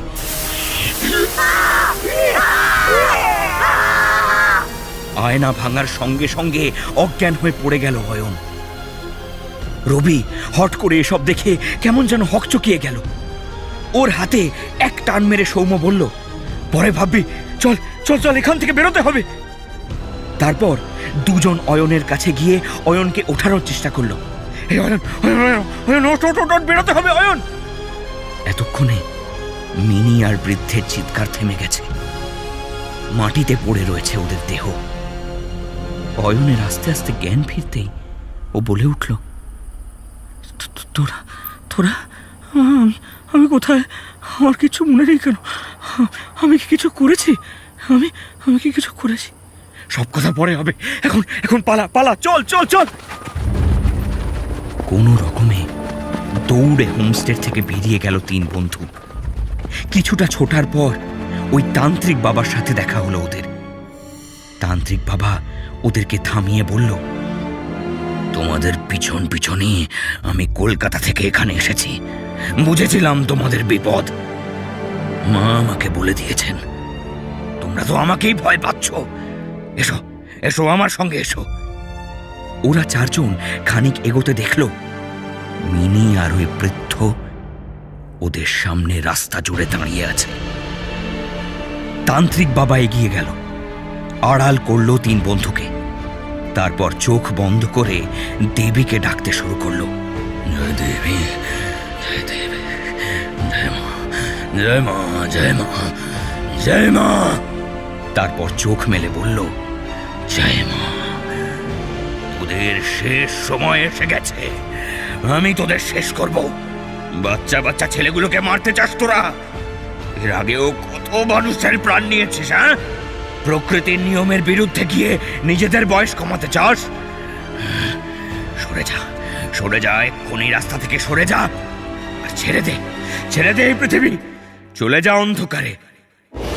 আয়না ভাঙার সঙ্গে সঙ্গে অজ্ঞান হয়ে পড়ে গেল অয়ন। রবি হট করে এসব দেখে কেমন যেন হকচকিয়ে গেল। ওর হাতে এক টান মেরে সৌম্য বলল, পরে ভাববি, চল চল চল, এখান থেকে বেরোতে হবে। তারপর দুজন অয়নের কাছে গিয়ে অয়নকে ওঠানোর চেষ্টা করলো। এই অয়ন, অয়ন, অয়ন, ওঠ, ওঠ, ওঠ, বেরোতে হবে অয়ন। এতক্ষণে মিনি আর বৃদ্ধের চিৎকার থেমে গেছে। মাটিতে পড়ে রয়েছে ওদের দেহ। অয়নের আস্তে আস্তে জ্ঞান ফিরতেই ও বলে উঠল, তোরা তোরা আমি কোথায়? আমার কিছু মনে নেই কেন? আমি কি কিছু করেছি? আমি কি কিছু করেছি? সব কথা পরে হবে, এখন এখন পালা পালা, চল চল চল। কোনো রকমে দৌড়ে হোমস্টে থেকে বেরিয়ে গেল তিন বন্ধু। কিছুটা ছোটার পর ওই তান্ত্রিক বাবার সাথে দেখা হলো ওদের। তান্ত্রিক বাবা ওদেরকে থামিয়ে বলল, তোমাদের পিছন পিছনে আমি কলকাতা থেকে এখানে এসেছি। বুঝেছিলাম তোমাদের বিপদ। মা আমাকে বলে দিয়েছেন, তোমরা তো আমাকেই ভয় পাচ্ছ। এসো এসো, আমার সঙ্গে এসো। ওরা চারজন খানিক এগোতে দেখল মিনি আর ওই বৃদ্ধ ওদের সামনে রাস্তা জুড়ে দাঁড়িয়ে আছে। তান্ত্রিক বাবা এগিয়ে গেল, আড়াল করলো তিন বন্ধুকে। তারপর চোখ বন্ধ করে দেবীকে ডাকতে শুরু করলো। জয় দেবী, জয় দেবী, জয় মা, জয় মা, জয় মা, জয় মা। তারপর চোখ মেলে বলল, জয় মা, তোদের শেষ সময় এসে গেছে। আমি তোদের শেষ করব। বাচ্চা বাচ্চা ছেলেগুলোকে মারতে চাস তোরা? এর আগেও কত মানুষের প্রাণ নিয়েছিস, হ্যাঁ? প্রকৃতির নিয়মের বিরুদ্ধে গিয়ে নিজেদের বয়স কমাতে চাস? সরে যা, সরে যা, এক্ষুনি রাস্তা থেকে সরে যা, আর ছেড়ে দে এই পৃথিবী, চলে যা অন্ধকারে।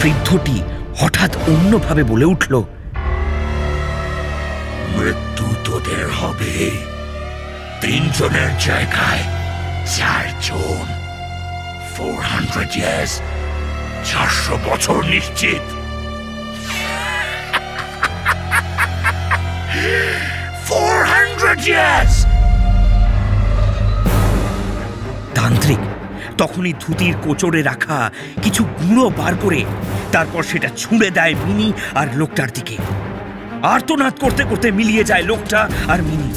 বৃদ্ধটি হঠাৎ অন্যভাবে বলে উঠল, মৃত্যু তোদের হবে, 3 জনের জায়গায় 4 জন। 400 years, 400 বছর নিশ্চিত। 400 years! তান্ত্রিক তখনই ধুতির কোচরে রাখা কিছু গুঁড়ো বার করে তারপর সেটা ছুঁড়ে দেয় মিনি আর লোকটার দিকে। আর্তনাদ করতে করতে মিলিয়ে যায় লোকটা আর মিনি।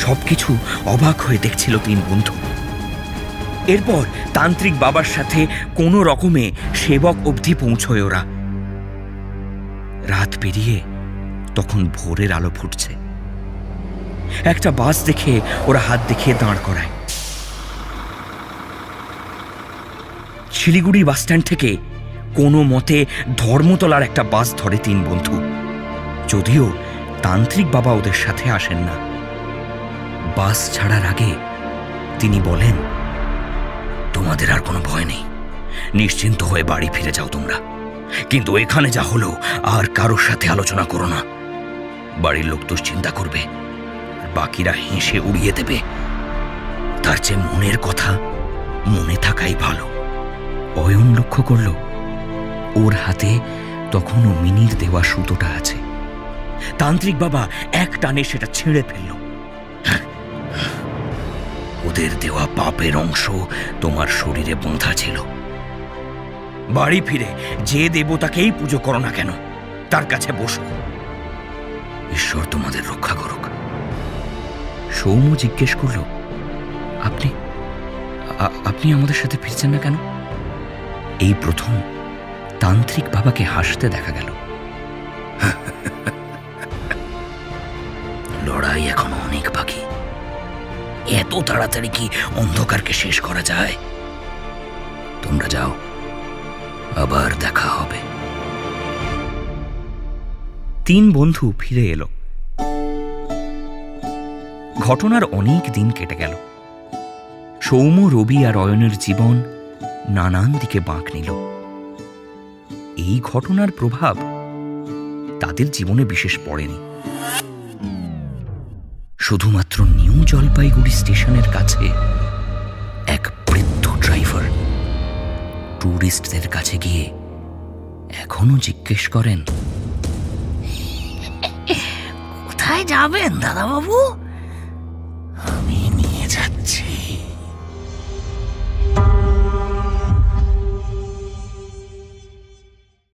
সবকিছু অবাক হয়ে দেখছিল 3 বন্ধু। এরপর তান্ত্রিক বাবার সাথে কোনো রকমে সেবক অবধি পৌঁছয় ওরা। রাত পেরিয়ে তখন ভোরের আলো ফুটছে। একটা বাস দেখে ওরা হাত দেখিয়ে দাঁড় করায়। শিলিগুড়ি বাসস্ট্যান্ড থেকে কোনো মতে ধর্মতলার একটা বাস ধরে 3 বন্ধু, যদিও তান্ত্রিক বাবা ওদের সাথে আসেন না। বাস ছাড়ার আগে তিনি বলেন, তোমাদের আর কোনো ভয় নেই, নিশ্চিন্ত হয়ে বাড়ি ফিরে যাও তোমরা। কিন্তু এখানে যা হলো আর কারোর সাথে আলোচনা করো না। বাড়ির লোক দুশ্চিন্তা করবে, বাকিরা হেসে উড়িয়ে দেবে। তার চেয়ে মনের কথা মনে থাকাই ভালো। অয়ন লক্ষ্য করল ওর হাতে তখনও মিনির দেওয়া সুতোটা আছে। তান্ত্রিক বাবা এক টানে সেটা ছিঁড়ে ফেলল। ওদের দেওয়া পাপের অংশ তোমার শরীরে বাঁধা ছিল। বাড়ি ফিরে যে দেবতাকেই পুজো করো না কেন তার কাছে বসো। ঈশ্বর তোমাদের রক্ষা করুক। সৌম জিজ্ঞেস করল, আপনি আপনি আমাদের সাথে ফিরছেন না কেন? এই প্রথম তান্ত্রিক বাবাকে হাসতে দেখা গেল। লড়াই এখনো অনেক বাকি। এত তাড়াতাড়ি কি অন্ধকারকে শেষ করা যায়? তোমরা যাও, আবার দেখা হবে। 3 বন্ধু ফিরে এলো। ঘটনার অনেক দিন কেটে গেল। সৌম, রবি আর অয়নের জীবন নানান দিকে বাঁক নিল। এই ঘটনার প্রভাব তাদের জীবনে বিশেষ পড়েনি। শুধুমাত্র নিউ জলপাইগুড়ি স্টেশনের কাছে এক বৃদ্ধ ড্রাইভার ট্যুরিস্টদের কাছে গিয়ে এখনো জিজ্ঞেস করেন, কোথায় যাবেন দাদাবাবু?